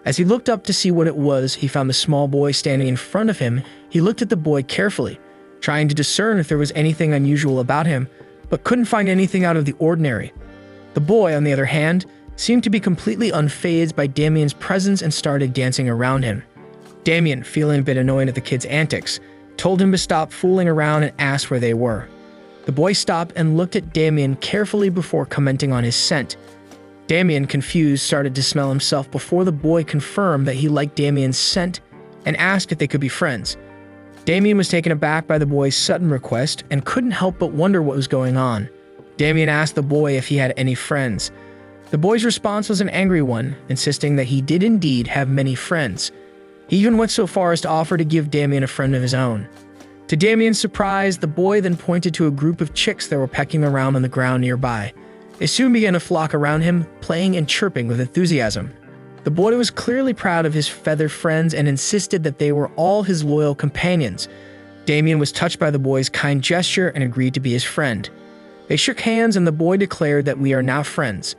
As he looked up to see what it was, he found the small boy standing in front of him. He looked at the boy carefully, trying to discern if there was anything unusual about him, but couldn't find anything out of the ordinary. The boy, on the other hand, seemed to be completely unfazed by Damien's presence and started dancing around him. Damien, feeling a bit annoyed at the kid's antics, told him to stop fooling around and asked where they were. The boy stopped and looked at Damien carefully before commenting on his scent. Damien, confused, started to smell himself before the boy confirmed that he liked Damien's scent and asked if they could be friends. Damien was taken aback by the boy's sudden request and couldn't help but wonder what was going on. Damien asked the boy if he had any friends. The boy's response was an angry one, insisting that he did indeed have many friends. He even went so far as to offer to give Damien a friend of his own. To Damien's surprise, the boy then pointed to a group of chicks that were pecking around on the ground nearby. They soon began to flock around him, playing and chirping with enthusiasm. The boy was clearly proud of his feather friends and insisted that they were all his loyal companions. Damien was touched by the boy's kind gesture and agreed to be his friend. They shook hands and the boy declared that we are now friends.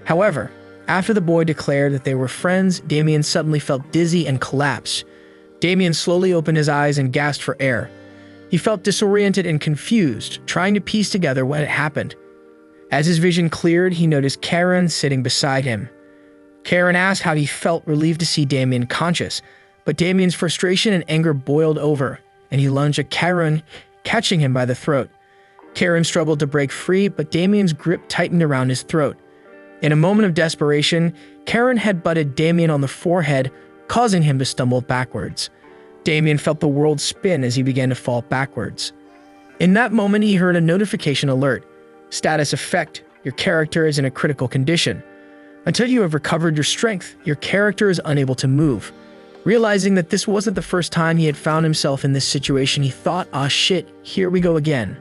However, after the boy declared that they were friends, Damien suddenly felt dizzy and collapsed. Damien slowly opened his eyes and gasped for air. He felt disoriented and confused, trying to piece together what had happened. As his vision cleared, he noticed Karen sitting beside him. Karen asked how he felt, relieved to see Damien conscious, but Damien's frustration and anger boiled over, and he lunged at Karen, catching him by the throat. Karen struggled to break free, but Damien's grip tightened around his throat. In a moment of desperation, Karen headbutted Damien on the forehead, causing him to stumble backwards. Damien felt the world spin as he began to fall backwards. In that moment, he heard a notification alert. Status effect: your character is in a critical condition. Until you have recovered your strength, your character is unable to move. Realizing that this wasn't the first time he had found himself in this situation, he thought, "Ah shit, here we go again."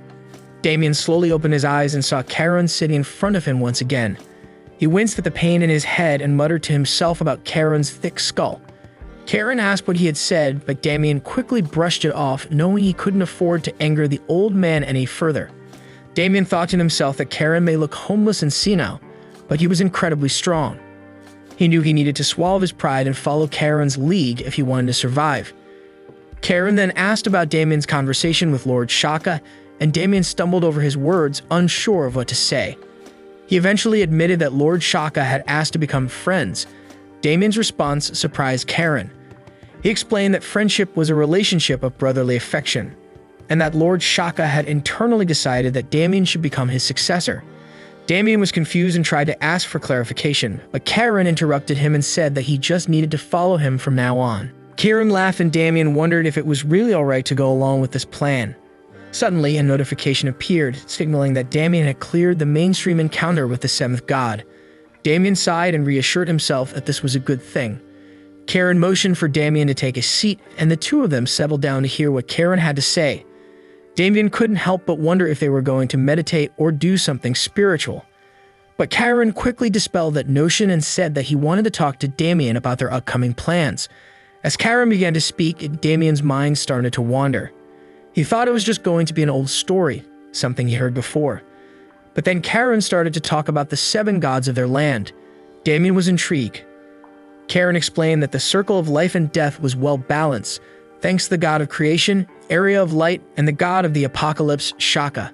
Damien slowly opened his eyes and saw Karen sitting in front of him once again. He winced at the pain in his head and muttered to himself about Karen's thick skull. Karen asked what he had said, but Damien quickly brushed it off, knowing he couldn't afford to anger the old man any further. Damien thought to himself that Karen may look homeless and senile, but he was incredibly strong. He knew he needed to swallow his pride and follow Karen's lead if he wanted to survive. Karen then asked about Damien's conversation with Lord Shaka, and Damien stumbled over his words, unsure of what to say. He eventually admitted that Lord Shaka had asked to become friends. Damien's response surprised Karen. He explained that friendship was a relationship of brotherly affection, and that Lord Shaka had internally decided that Damien should become his successor. Damien was confused and tried to ask for clarification, but Karen interrupted him and said that he just needed to follow him from now on. Karen laughed and Damien wondered if it was really alright to go along with this plan. Suddenly, a notification appeared, signaling that Damien had cleared the mainstream encounter with the seventh god. Damien sighed and reassured himself that this was a good thing. Karen motioned for Damien to take a seat, and the two of them settled down to hear what Karen had to say. Damien couldn't help but wonder if they were going to meditate or do something spiritual. But Karen quickly dispelled that notion and said that he wanted to talk to Damien about their upcoming plans. As Karen began to speak, Damien's mind started to wander. He thought it was just going to be an old story, something he heard before. But then Karen started to talk about the 7 gods of their land. Damien was intrigued. Karen explained that the circle of life and death was well balanced, thanks to the god of creation, Area of Light, and the god of the apocalypse, Shaka.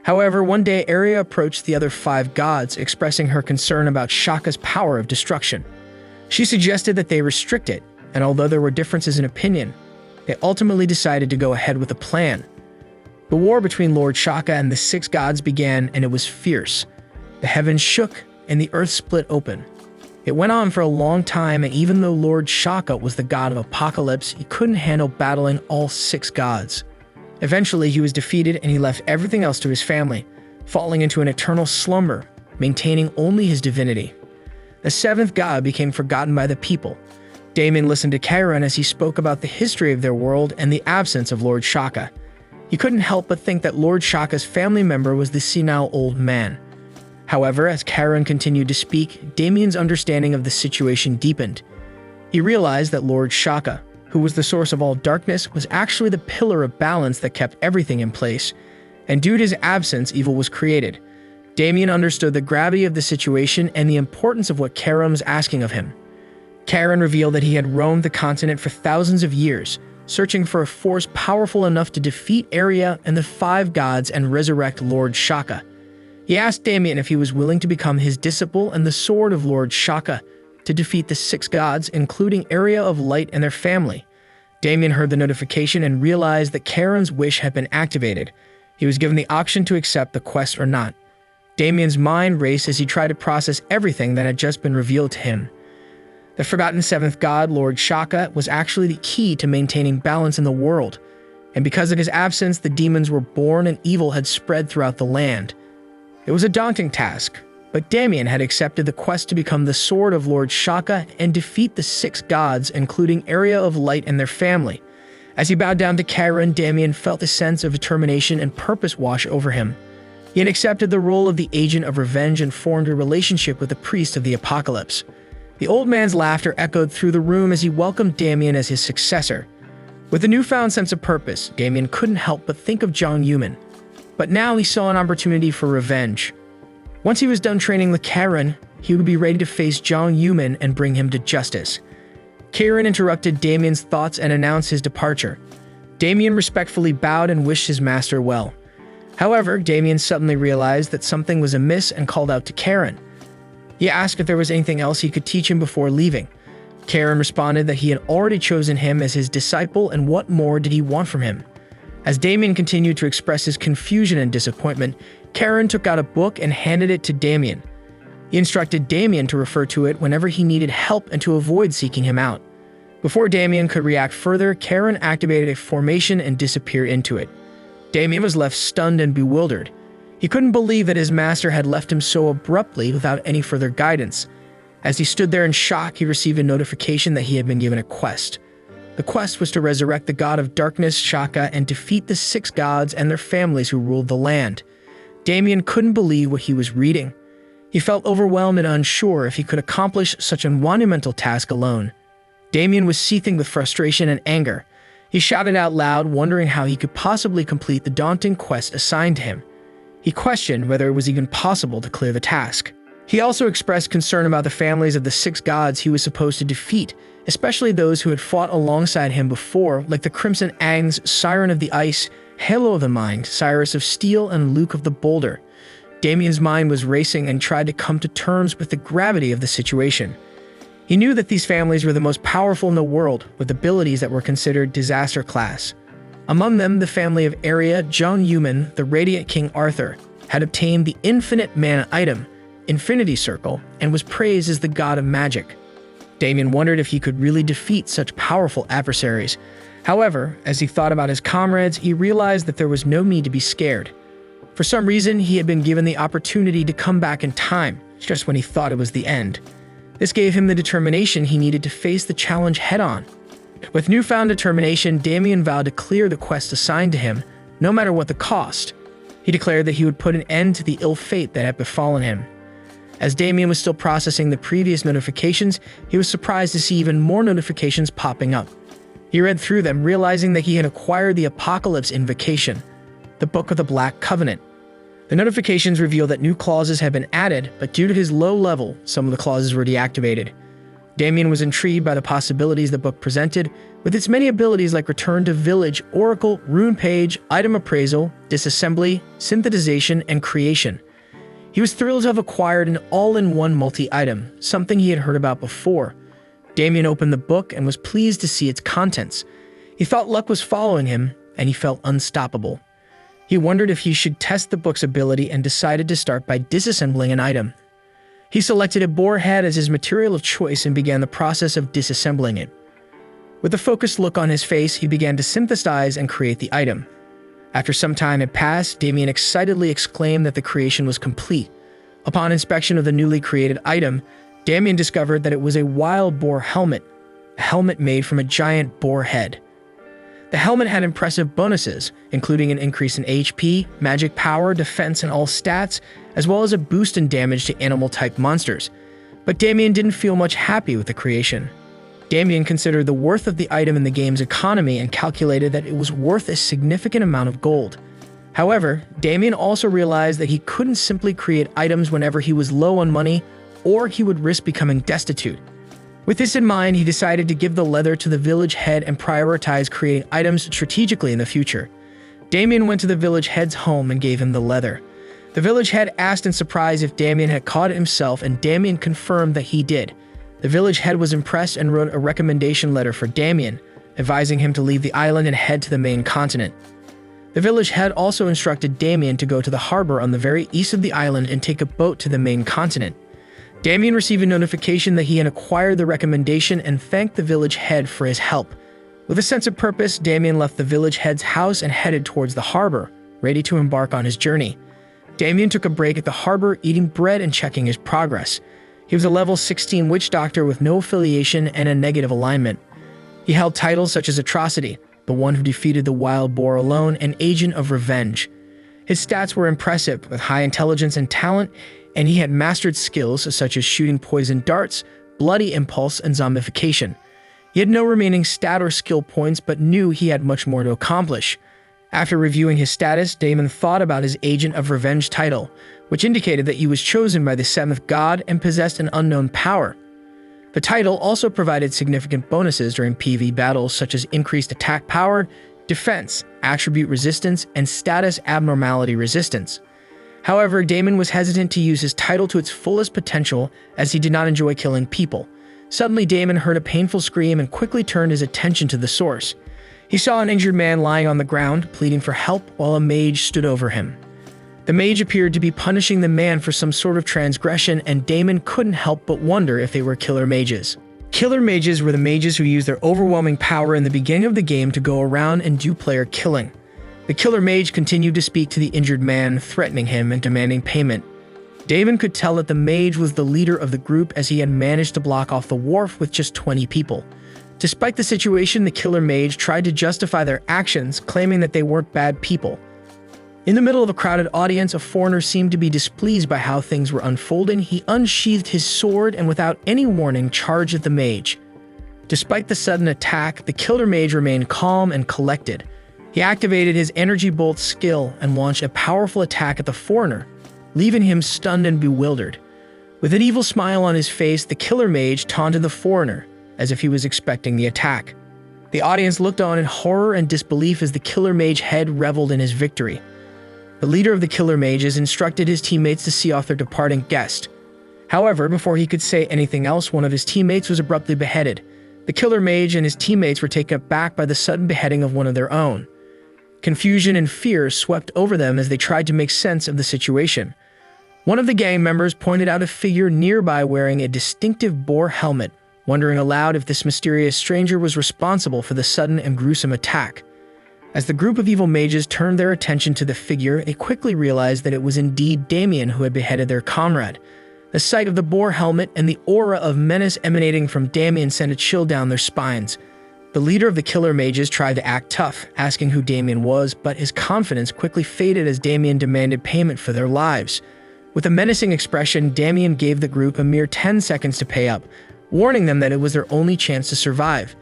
However, one day Area approached the other 5 gods, expressing her concern about Shaka's power of destruction. She suggested that they restrict it, and although there were differences in opinion, they ultimately decided to go ahead with a plan. The war between Lord Shaka and the 6 gods began, and it was fierce. The heavens shook, and the earth split open. It went on for a long time, and even though Lord Shaka was the god of apocalypse, he couldn't handle battling all 6 gods. Eventually, he was defeated, and he left everything else to his family, falling into an eternal slumber, maintaining only his divinity. The 7th god became forgotten by the people. Damien listened to Karen as he spoke about the history of their world and the absence of Lord Shaka. He couldn't help but think that Lord Shaka's family member was the senile old man. However, as Karen continued to speak, Damien's understanding of the situation deepened. He realized that Lord Shaka, who was the source of all darkness, was actually the pillar of balance that kept everything in place, and due to his absence, evil was created. Damien understood the gravity of the situation and the importance of what Karen was asking of him. Karen revealed that he had roamed the continent for thousands of years, searching for a force powerful enough to defeat Area and the 5 gods and resurrect Lord Shaka. He asked Damien if he was willing to become his disciple and the sword of Lord Shaka to defeat the 6 gods, including Area of Light and their family. Damien heard the notification and realized that Karen's wish had been activated. He was given the option to accept the quest or not. Damien's mind raced as he tried to process everything that had just been revealed to him. The forgotten 7th god, Lord Shaka, was actually the key to maintaining balance in the world, and because of his absence, the demons were born and evil had spread throughout the land. It was a daunting task, but Damien had accepted the quest to become the sword of Lord Shaka and defeat the 6 gods, including Area of Light and their family. As he bowed down to Karen, Damien felt a sense of determination and purpose wash over him. He had accepted the role of the agent of revenge and formed a relationship with the priest of the apocalypse. The old man's laughter echoed through the room as he welcomed Damien as his successor. With a newfound sense of purpose, Damien couldn't help but think of Ma Jungmin. But now he saw an opportunity for revenge. Once he was done training with Karen, he would be ready to face Ma Jungmin and bring him to justice. Karen interrupted Damien's thoughts and announced his departure. Damien respectfully bowed and wished his master well. However, Damien suddenly realized that something was amiss and called out to Karen. He asked if there was anything else he could teach him before leaving. Karen responded that he had already chosen him as his disciple, and what more did he want from him? As Damien continued to express his confusion and disappointment, Karen took out a book and handed it to Damien. He instructed Damien to refer to it whenever he needed help and to avoid seeking him out. Before Damien could react further, Karen activated a formation and disappeared into it. Damien was left stunned and bewildered. He couldn't believe that his master had left him so abruptly without any further guidance. As he stood there in shock, he received a notification that he had been given a quest. The quest was to resurrect the god of darkness, Shaka, and defeat the 6 gods and their families who ruled the land. Damien couldn't believe what he was reading. He felt overwhelmed and unsure if he could accomplish such a monumental task alone. Damien was seething with frustration and anger. He shouted out loud, wondering how he could possibly complete the daunting quest assigned to him. He questioned whether it was even possible to clear the task. He also expressed concern about the families of the 6 gods he was supposed to defeat, especially those who had fought alongside him before, like the Crimson Agnes, Siren of the Ice, Halo of the Mind, Cyrus of Steel, and Luke of the Boulder. Damien's mind was racing and tried to come to terms with the gravity of the situation. He knew that these families were the most powerful in the world, with abilities that were considered disaster class. Among them, the family of Area, Ma Jungmin, the Radiant King Arthur, had obtained the infinite mana item, Infinity Circle, and was praised as the god of magic. Damien wondered if he could really defeat such powerful adversaries. However, as he thought about his comrades, he realized that there was no need to be scared. For some reason, he had been given the opportunity to come back in time, just when he thought it was the end. This gave him the determination he needed to face the challenge head-on. With newfound determination, Damien vowed to clear the quest assigned to him, no matter what the cost. He declared that he would put an end to the ill fate that had befallen him. As Damien was still processing the previous notifications, he was surprised to see even more notifications popping up. He read through them, realizing that he had acquired the Apocalypse Invocation, the Book of the Black Covenant. The notifications revealed that new clauses had been added, but due to his low level, some of the clauses were deactivated. Damien was intrigued by the possibilities the book presented, with its many abilities like Return to Village, Oracle, Rune Page, Item Appraisal, Disassembly, Synthesization, and Creation. He was thrilled to have acquired an all-in-one multi-item, something he had heard about before. Damien opened the book and was pleased to see its contents. He thought luck was following him, and he felt unstoppable. He wondered if he should test the book's ability and decided to start by disassembling an item. He selected a boar head as his material of choice and began the process of disassembling it. With a focused look on his face, he began to synthesize and create the item. After some time had passed, Damien excitedly exclaimed that the creation was complete. Upon inspection of the newly created item, Damien discovered that it was a wild boar helmet, a helmet made from a giant boar head. The helmet had impressive bonuses, including an increase in HP, magic power, defense, and all stats, as well as a boost in damage to animal-type monsters. But Damien didn't feel much happy with the creation. Damien considered the worth of the item in the game's economy and calculated that it was worth a significant amount of gold. However, Damien also realized that he couldn't simply create items whenever he was low on money, or he would risk becoming destitute. With this in mind, he decided to give the leather to the village head and prioritize creating items strategically in the future. Damien went to the village head's home and gave him the leather. The village head asked in surprise if Damien had caught it himself, and Damien confirmed that he did. The village head was impressed and wrote a recommendation letter for Damien, advising him to leave the island and head to the main continent. The village head also instructed Damien to go to the harbor on the very east of the island and take a boat to the main continent. Damien received a notification that he had acquired the recommendation and thanked the village head for his help. With a sense of purpose, Damien left the village head's house and headed towards the harbor, ready to embark on his journey. Damien took a break at the harbor, eating bread and checking his progress. He was a level 16 witch doctor with no affiliation and a negative alignment. He held titles such as Atrocity, the one who defeated the wild boar alone, and Agent of Revenge. His stats were impressive, with high intelligence and talent, and he had mastered skills such as shooting poison darts, bloody impulse, and zombification. He had no remaining stat or skill points, but knew he had much more to accomplish. After reviewing his status, Damien thought about his Agent of Revenge title, which indicated that he was chosen by the seventh god and possessed an unknown power. The title also provided significant bonuses during PvE battles, such as increased attack power, defense, attribute resistance, and status abnormality resistance. However, Damien was hesitant to use his title to its fullest potential, as he did not enjoy killing people. Suddenly, Damien heard a painful scream and quickly turned his attention to the source. He saw an injured man lying on the ground, pleading for help, while a mage stood over him. The mage appeared to be punishing the man for some sort of transgression, and Damien couldn't help but wonder if they were killer mages. Killer mages were the mages who used their overwhelming power in the beginning of the game to go around and do player killing. The killer mage continued to speak to the injured man, threatening him and demanding payment. Damien could tell that the mage was the leader of the group, as he had managed to block off the wharf with just 20 people. Despite the situation, the killer mage tried to justify their actions, claiming that they weren't bad people. In the middle of a crowded audience, a foreigner seemed to be displeased by how things were unfolding. He unsheathed his sword and without any warning charged at the mage. Despite the sudden attack, the killer mage remained calm and collected. He activated his energy bolt skill and launched a powerful attack at the foreigner, leaving him stunned and bewildered. With an evil smile on his face, the killer mage taunted the foreigner, as if he was expecting the attack. The audience looked on in horror and disbelief as the killer mage head reveled in his victory. The leader of the killer mages instructed his teammates to see off their departing guest. However, before he could say anything else, one of his teammates was abruptly beheaded. The killer mage and his teammates were taken aback by the sudden beheading of one of their own. Confusion and fear swept over them as they tried to make sense of the situation. One of the gang members pointed out a figure nearby wearing a distinctive boar helmet, wondering aloud if this mysterious stranger was responsible for the sudden and gruesome attack. As the group of evil mages turned their attention to the figure, they quickly realized that it was indeed Damien who had beheaded their comrade. The sight of the boar helmet and the aura of menace emanating from Damien sent a chill down their spines. The leader of the killer mages tried to act tough, asking who Damien was, but his confidence quickly faded as Damien demanded payment for their lives. With a menacing expression, Damien gave the group a mere 10 seconds to pay up, warning them that it was their only chance to survive.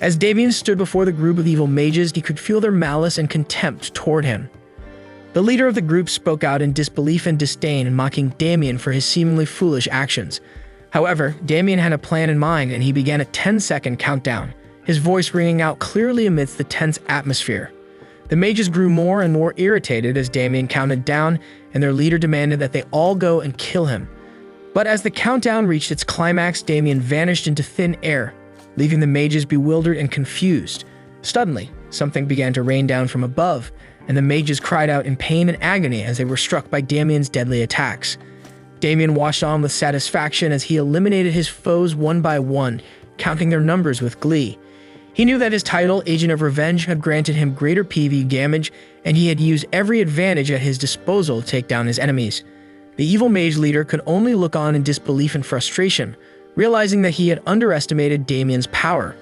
As Damien stood before the group of evil mages, he could feel their malice and contempt toward him. The leader of the group spoke out in disbelief and disdain, mocking Damien for his seemingly foolish actions. However, Damien had a plan in mind, and he began a 10-second countdown, his voice ringing out clearly amidst the tense atmosphere. The mages grew more and more irritated as Damien counted down, and their leader demanded that they all go and kill him. But as the countdown reached its climax, Damien vanished into thin air, leaving the mages bewildered and confused. Suddenly, something began to rain down from above, and the mages cried out in pain and agony as they were struck by Damien's deadly attacks. Damien watched on with satisfaction as he eliminated his foes one by one, counting their numbers with glee. He knew that his title, Agent of Revenge, had granted him greater PV damage, and he had used every advantage at his disposal to take down his enemies. The evil mage leader could only look on in disbelief and frustration, realizing that he had underestimated Damien's power.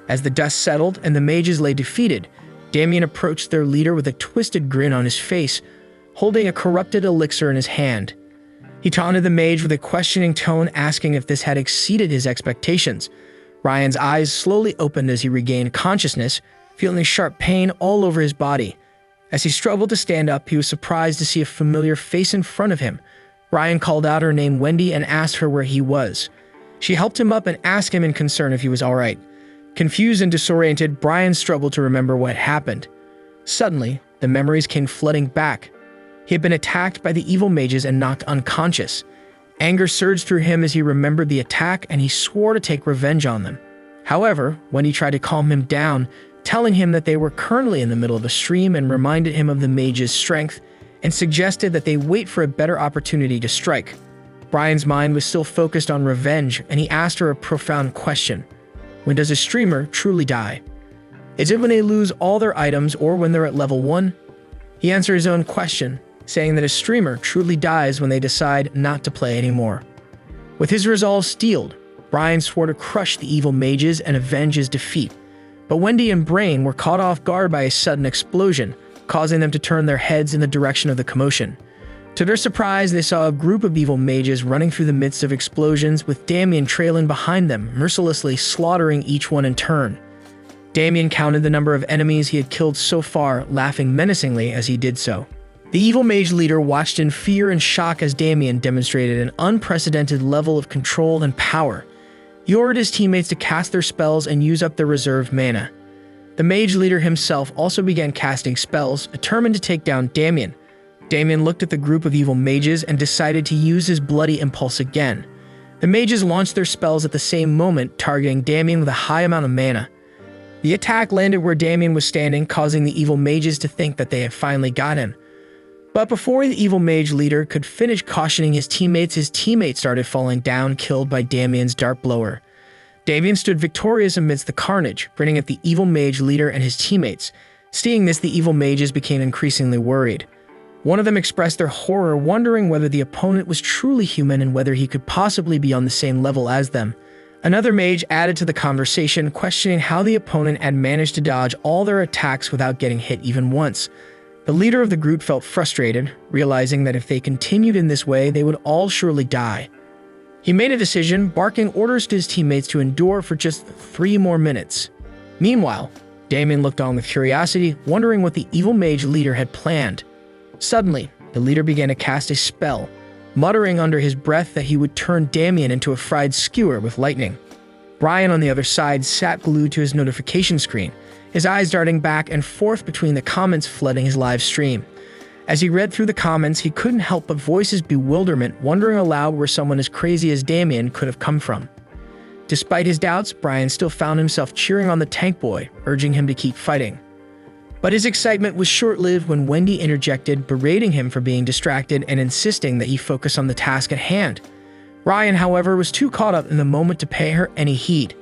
As the dust settled and the mages lay defeated, Damien approached their leader with a twisted grin on his face, holding a corrupted elixir in his hand. He taunted the mage with a questioning tone, asking if this had exceeded his expectations. Ryan's eyes slowly opened as he regained consciousness, feeling sharp pain all over his body. As he struggled to stand up, he was surprised to see a familiar face in front of him. Ryan called out her name Wendy and asked her where he was. She helped him up and asked him in concern if he was all right. Confused and disoriented, Brian struggled to remember what happened. Suddenly, the memories came flooding back. He had been attacked by the evil mages and knocked unconscious. Anger surged through him as he remembered the attack, and he swore to take revenge on them. However, Wendy tried to calm him down, telling him that they were currently in the middle of a stream, and reminded him of the mages' strength, and suggested that they wait for a better opportunity to strike. Brian's mind was still focused on revenge, and he asked her a profound question. When does a streamer truly die? Is it when they lose all their items or when they're at level 1? He answered his own question, saying that a streamer truly dies when they decide not to play anymore. With his resolve steeled, Brian swore to crush the evil mages and avenge his defeat. But Wendy and Brain were caught off guard by a sudden explosion, causing them to turn their heads in the direction of the commotion. To their surprise, they saw a group of evil mages running through the midst of explosions, with Damien trailing behind them, mercilessly slaughtering each one in turn. Damien counted the number of enemies he had killed so far, laughing menacingly as he did so. The evil mage leader watched in fear and shock as Damien demonstrated an unprecedented level of control and power. He ordered his teammates to cast their spells and use up their reserved mana. The mage leader himself also began casting spells, determined to take down Damien. Damien looked at the group of evil mages and decided to use his bloody impulse again. The mages launched their spells at the same moment, targeting Damien with a high amount of mana. The attack landed where Damien was standing, causing the evil mages to think that they had finally got him. But before the evil mage leader could finish cautioning his teammates started falling down, killed by Damien's dart blower. Damien stood victorious amidst the carnage, grinning at the evil mage leader and his teammates. Seeing this, the evil mages became increasingly worried. One of them expressed their horror, wondering whether the opponent was truly human and whether he could possibly be on the same level as them. Another mage added to the conversation, questioning how the opponent had managed to dodge all their attacks without getting hit even once. The leader of the group felt frustrated, realizing that if they continued in this way, they would all surely die. He made a decision, barking orders to his teammates to endure for just 3 more minutes. Meanwhile, Damien looked on with curiosity, wondering what the evil mage leader had planned. Suddenly, the leader began to cast a spell, muttering under his breath that he would turn Damien into a fried skewer with lightning. Brian, on the other side, sat glued to his notification screen, his eyes darting back and forth between the comments flooding his live stream. As he read through the comments, he couldn't help but voice his bewilderment, wondering aloud where someone as crazy as Damien could have come from. Despite his doubts, Brian still found himself cheering on the tank boy, urging him to keep fighting. But his excitement was short-lived when Wendy interjected, berating him for being distracted and insisting that he focus on the task at hand. Ryan, however, was too caught up in the moment to pay her any heed.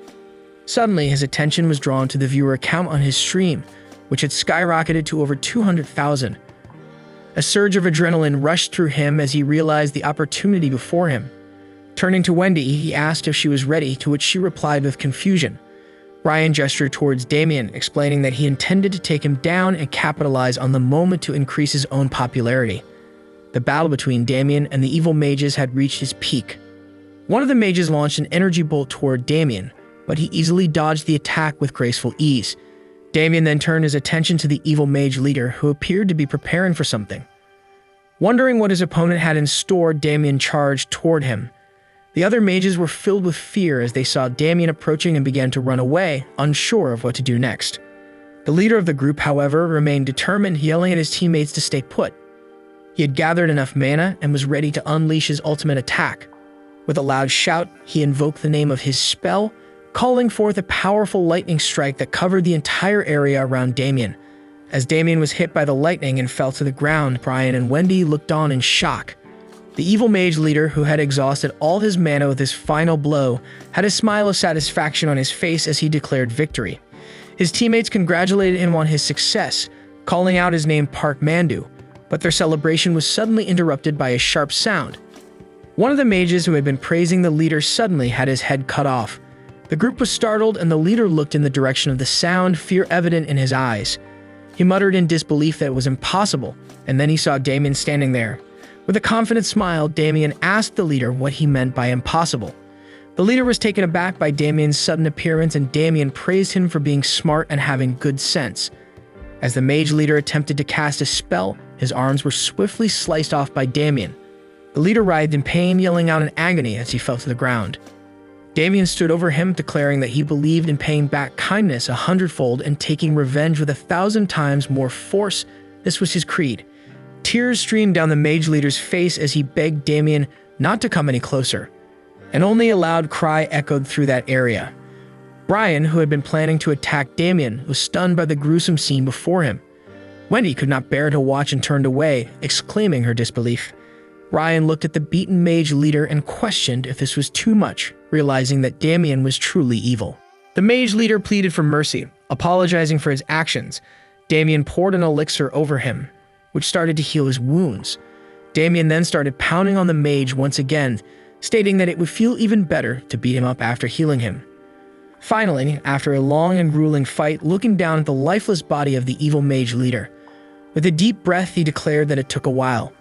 Suddenly, his attention was drawn to the viewer count on his stream, which had skyrocketed to over 200,000. A surge of adrenaline rushed through him as he realized the opportunity before him. Turning to Wendy, he asked if she was ready, to which she replied with confusion. Brian gestured towards Damien, explaining that he intended to take him down and capitalize on the moment to increase his own popularity. The battle between Damien and the evil mages had reached its peak. One of the mages launched an energy bolt toward Damien, but he easily dodged the attack with graceful ease. Damien then turned his attention to the evil mage leader, who appeared to be preparing for something. Wondering what his opponent had in store, Damien charged toward him. The other mages were filled with fear as they saw Damien approaching and began to run away, unsure of what to do next. The leader of the group, however, remained determined, yelling at his teammates to stay put. He had gathered enough mana and was ready to unleash his ultimate attack. With a loud shout, he invoked the name of his spell, calling forth a powerful lightning strike that covered the entire area around Damien. As Damien was hit by the lightning and fell to the ground, Brian and Wendy looked on in shock. The evil mage leader, who had exhausted all his mana with his final blow, had a smile of satisfaction on his face as he declared victory. His teammates congratulated him on his success, calling out his name Park Mandu, but their celebration was suddenly interrupted by a sharp sound. One of the mages who had been praising the leader suddenly had his head cut off. The group was startled, and the leader looked in the direction of the sound, fear evident in his eyes. He muttered in disbelief that it was impossible, and then he saw Damien standing there. With a confident smile, Damien asked the leader what he meant by impossible. The leader was taken aback by Damien's sudden appearance, and Damien praised him for being smart and having good sense. As the mage leader attempted to cast a spell, his arms were swiftly sliced off by Damien. The leader writhed in pain, yelling out in agony as he fell to the ground. Damien stood over him, declaring that he believed in paying back kindness 100-fold and taking revenge with 1,000 times more force. This was his creed. Tears streamed down the mage leader's face as he begged Damien not to come any closer, and only a loud cry echoed through that area. Brian, who had been planning to attack Damien, was stunned by the gruesome scene before him. Wendy could not bear to watch and turned away, exclaiming her disbelief. Brian looked at the beaten mage leader and questioned if this was too much, realizing that Damien was truly evil. The mage leader pleaded for mercy, apologizing for his actions. Damien poured an elixir over him, which started to heal his wounds. Damien then started pounding on the mage once again, stating that it would feel even better to beat him up after healing him. Finally, after a long and grueling fight, looking down at the lifeless body of the evil mage leader, with a deep breath, he declared that it took a while.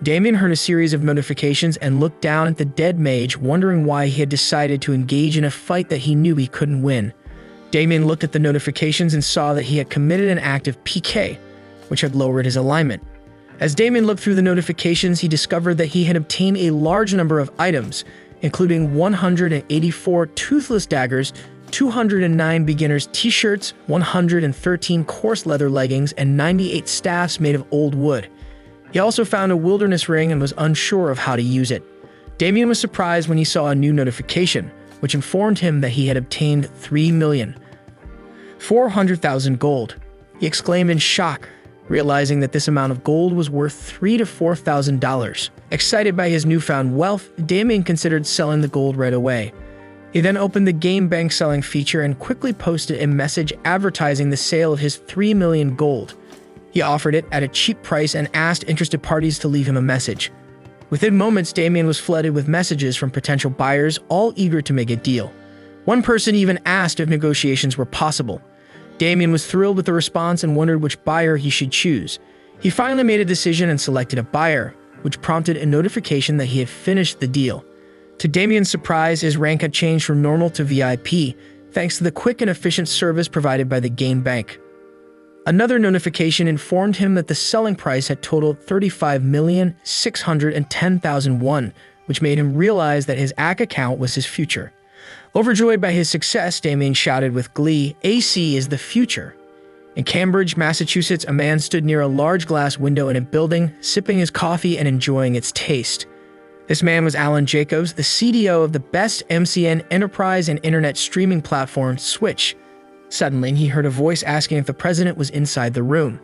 Damien heard a series of notifications and looked down at the dead mage, wondering why he had decided to engage in a fight that he knew he couldn't win. Damien looked at the notifications and saw that he had committed an act of PK, which had lowered his alignment. As Damien looked through the notifications, he discovered that he had obtained a large number of items, including 184 toothless daggers, 209 beginners t-shirts, 113 coarse leather leggings, and 98 staffs made of old wood. He also found a wilderness ring and was unsure of how to use it. Damien was surprised when he saw a new notification, which informed him that he had obtained 3,400,000 gold. He exclaimed in shock, realizing that this amount of gold was worth $3,000 to $4,000. Excited by his newfound wealth, Damien considered selling the gold right away. He then opened the game bank selling feature and quickly posted a message advertising the sale of his 3 million gold. He offered it at a cheap price and asked interested parties to leave him a message. Within moments, Damien was flooded with messages from potential buyers, all eager to make a deal. One person even asked if negotiations were possible. Damien was thrilled with the response and wondered which buyer he should choose. He finally made a decision and selected a buyer, which prompted a notification that he had finished the deal. To Damien's surprise, his rank had changed from normal to VIP, thanks to the quick and efficient service provided by the game bank. Another notification informed him that the selling price had totaled 35,610,000 won, which made him realize that his ACK account was his future. Overjoyed by his success, Damien shouted with glee, "AC is the future." In Cambridge, Massachusetts, a man stood near a large glass window in a building, sipping his coffee and enjoying its taste. This man was Alan Jacobs, the CDO of the best MCN enterprise and internet streaming platform, Switch. Suddenly, he heard a voice asking if the president was inside the room.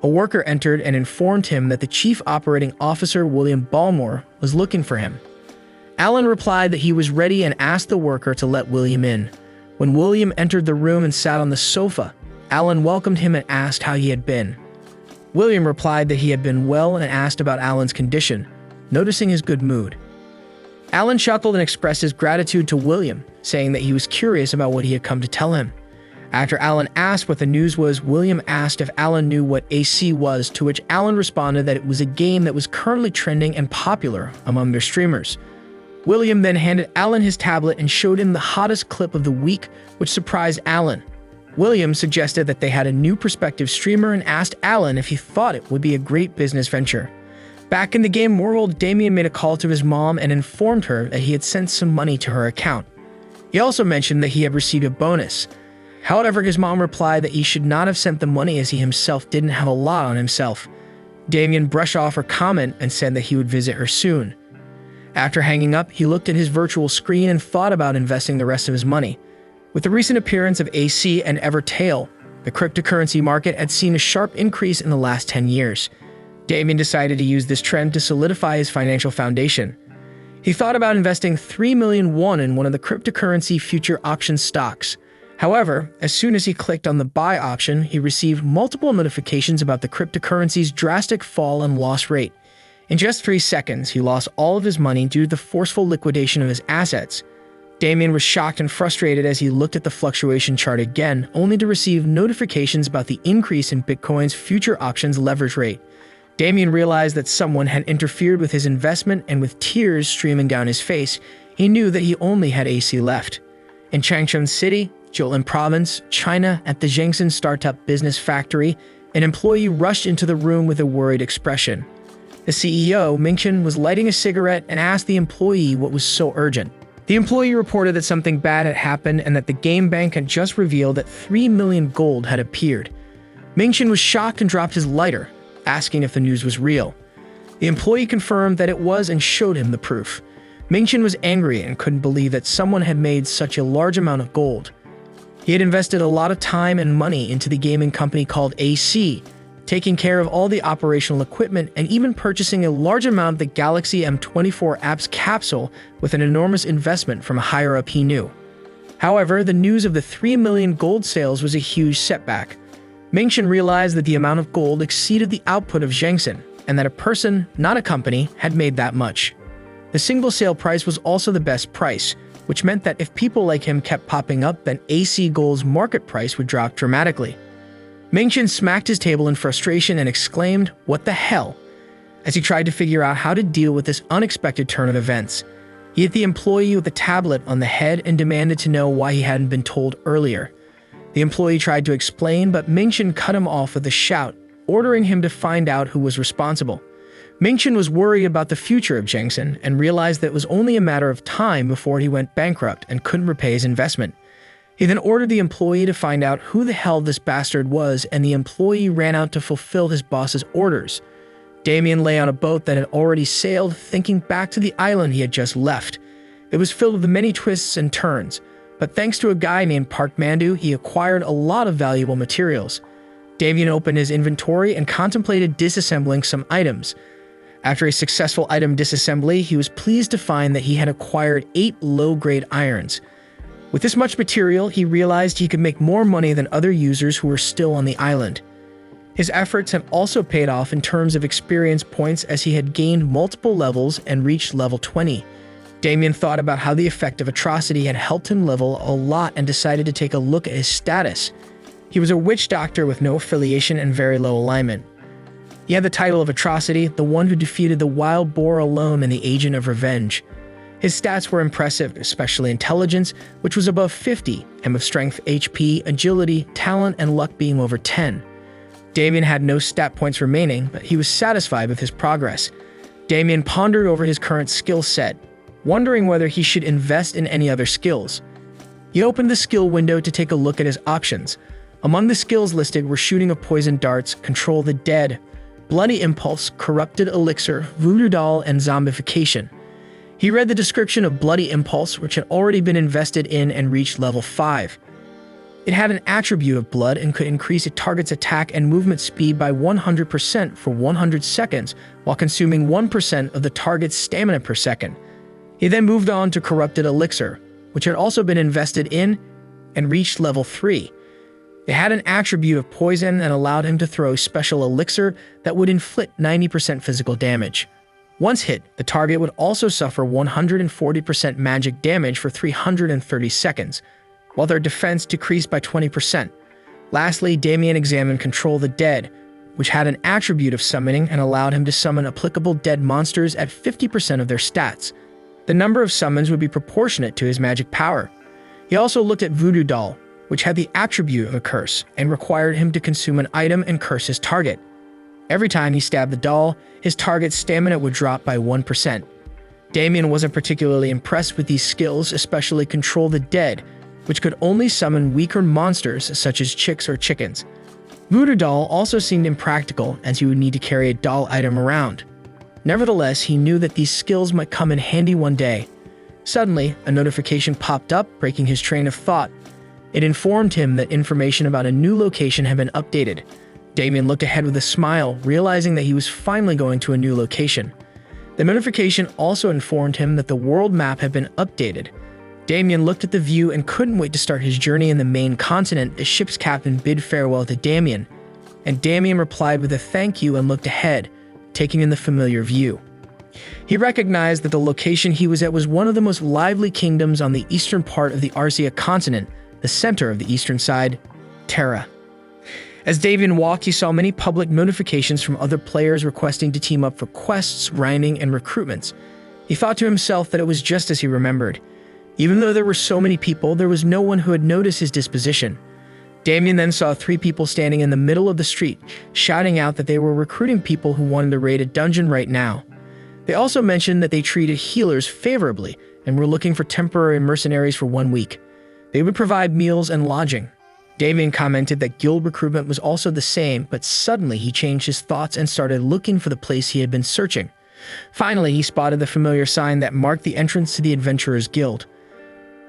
A worker entered and informed him that the chief operating officer, William Ballmore, was looking for him. Alan replied that he was ready and asked the worker to let William in. When William entered the room and sat on the sofa, Alan welcomed him and asked how he had been. William replied that he had been well and asked about Alan's condition, noticing his good mood. Alan chuckled and expressed his gratitude to William, saying that he was curious about what he had come to tell him. After Alan asked what the news was, William asked if Alan knew what AC was, to which Alan responded that it was a game that was currently trending and popular among their streamers. William then handed Alan his tablet and showed him the hottest clip of the week, which surprised Alan. William suggested that they had a new prospective streamer and asked Alan if he thought it would be a great business venture. Back in the game world, Damien made a call to his mom and informed her that he had sent some money to her account. He also mentioned that he had received a bonus. However, his mom replied that he should not have sent the money as he himself didn't have a lot on himself. Damien brushed off her comment and said that he would visit her soon. After hanging up, he looked at his virtual screen and thought about investing the rest of his money. With the recent appearance of AC and Evertail, the cryptocurrency market had seen a sharp increase in the last 10 years. Damien decided to use this trend to solidify his financial foundation. He thought about investing 3 million won in one of the cryptocurrency future auction stocks. However, as soon as he clicked on the buy option, he received multiple notifications about the cryptocurrency's drastic fall and loss rate. In just 3 seconds, he lost all of his money due to the forceful liquidation of his assets. Damien was shocked and frustrated as he looked at the fluctuation chart again, only to receive notifications about the increase in Bitcoin's future options leverage rate. Damien realized that someone had interfered with his investment, and with tears streaming down his face, he knew that he only had AC left. In Changchun City, Jilin Province, China, at the Zhengzhen Startup Business Factory, an employee rushed into the room with a worried expression. The CEO, Mingchen, was lighting a cigarette and asked the employee what was so urgent. The employee reported that something bad had happened and that the game bank had just revealed that 3 million gold had appeared. Mingchen was shocked and dropped his lighter, asking if the news was real. The employee confirmed that it was and showed him the proof. Mingchen was angry and couldn't believe that someone had made such a large amount of gold. He had invested a lot of time and money into the gaming company called AC, taking care of all the operational equipment and even purchasing a large amount of the Galaxy M24 app's capsule with an enormous investment from a higher-up he knew. However, the news of the 3 million gold sales was a huge setback. Mingchen realized that the amount of gold exceeded the output of Zhengzhen, and that a person, not a company, had made that much. The single sale price was also the best price, which meant that if people like him kept popping up, then AC Gold's market price would drop dramatically. Mingchen smacked his table in frustration and exclaimed, "What the hell?" as he tried to figure out how to deal with this unexpected turn of events. He hit the employee with a tablet on the head and demanded to know why he hadn't been told earlier. The employee tried to explain, but Mingchen cut him off with a shout, ordering him to find out who was responsible. Mingchen was worried about the future of Zhengzhen and realized that it was only a matter of time before he went bankrupt and couldn't repay his investment. He then ordered the employee to find out who the hell this bastard was, and the employee ran out to fulfill his boss's orders. Damien lay on a boat that had already sailed, thinking back to the island he had just left. It was filled with many twists and turns, but thanks to a guy named Park Mandu, he acquired a lot of valuable materials. Damien opened his inventory and contemplated disassembling some items. After a successful item disassembly, he was pleased to find that he had acquired 8 low-grade irons. With this much material, he realized he could make more money than other users who were still on the island. His efforts had also paid off in terms of experience points, as he had gained multiple levels and reached level 20. Damien thought about how the effect of atrocity had helped him level a lot and decided to take a look at his status. He was a witch doctor with no affiliation and very low alignment. He had the title of Atrocity, the one who defeated the wild boar alone and the agent of revenge. His stats were impressive, especially intelligence, which was above 50, and with strength, HP, agility, talent, and luck being over 10. Damien had no stat points remaining, but he was satisfied with his progress. Damien pondered over his current skill set, wondering whether he should invest in any other skills. He opened the skill window to take a look at his options. Among the skills listed were shooting of poison darts, control the dead, bloody impulse, corrupted elixir, voodoo doll, and zombification. He read the description of Bloody Impulse, which had already been invested in and reached level 5. It had an attribute of blood and could increase a target's attack and movement speed by 100% for 100 seconds, while consuming 1% of the target's stamina per second. He then moved on to Corrupted Elixir, which had also been invested in and reached level 3. It had an attribute of poison and allowed him to throw special elixir that would inflict 90% physical damage. Once hit, the target would also suffer 140% magic damage for 330 seconds, while their defense decreased by 20%. Lastly, Damien examined Control the Dead, which had an attribute of summoning and allowed him to summon applicable dead monsters at 50% of their stats. The number of summons would be proportionate to his magic power. He also looked at Voodoo Doll, which had the attribute of a curse and required him to consume an item and curse his target. Every time he stabbed the doll, his target's stamina would drop by 1%. Damien wasn't particularly impressed with these skills, especially Control the Dead, which could only summon weaker monsters such as chicks or chickens. Voodoo Doll also seemed impractical, as he would need to carry a doll item around. Nevertheless, he knew that these skills might come in handy one day. Suddenly, a notification popped up, breaking his train of thought. It informed him that information about a new location had been updated. Damien looked ahead with a smile, realizing that he was finally going to a new location. The notification also informed him that the world map had been updated. Damien looked at the view and couldn't wait to start his journey in the main continent as ship's captain bid farewell to Damien. And Damien replied with a thank you and looked ahead, taking in the familiar view. He recognized that the location he was at was one of the most lively kingdoms on the eastern part of the Arsia continent, the center of the eastern side, Terra. As Damien walked, he saw many public notifications from other players requesting to team up for quests, grinding, and recruitments. He thought to himself that it was just as he remembered. Even though there were so many people, there was no one who had noticed his disposition. Damien then saw 3 people standing in the middle of the street, shouting out that they were recruiting people who wanted to raid a dungeon right now. They also mentioned that they treated healers favorably and were looking for temporary mercenaries for 1 week. They would provide meals and lodging. Damien commented that guild recruitment was also the same, but suddenly he changed his thoughts and started looking for the place he had been searching. Finally, he spotted the familiar sign that marked the entrance to the Adventurers Guild.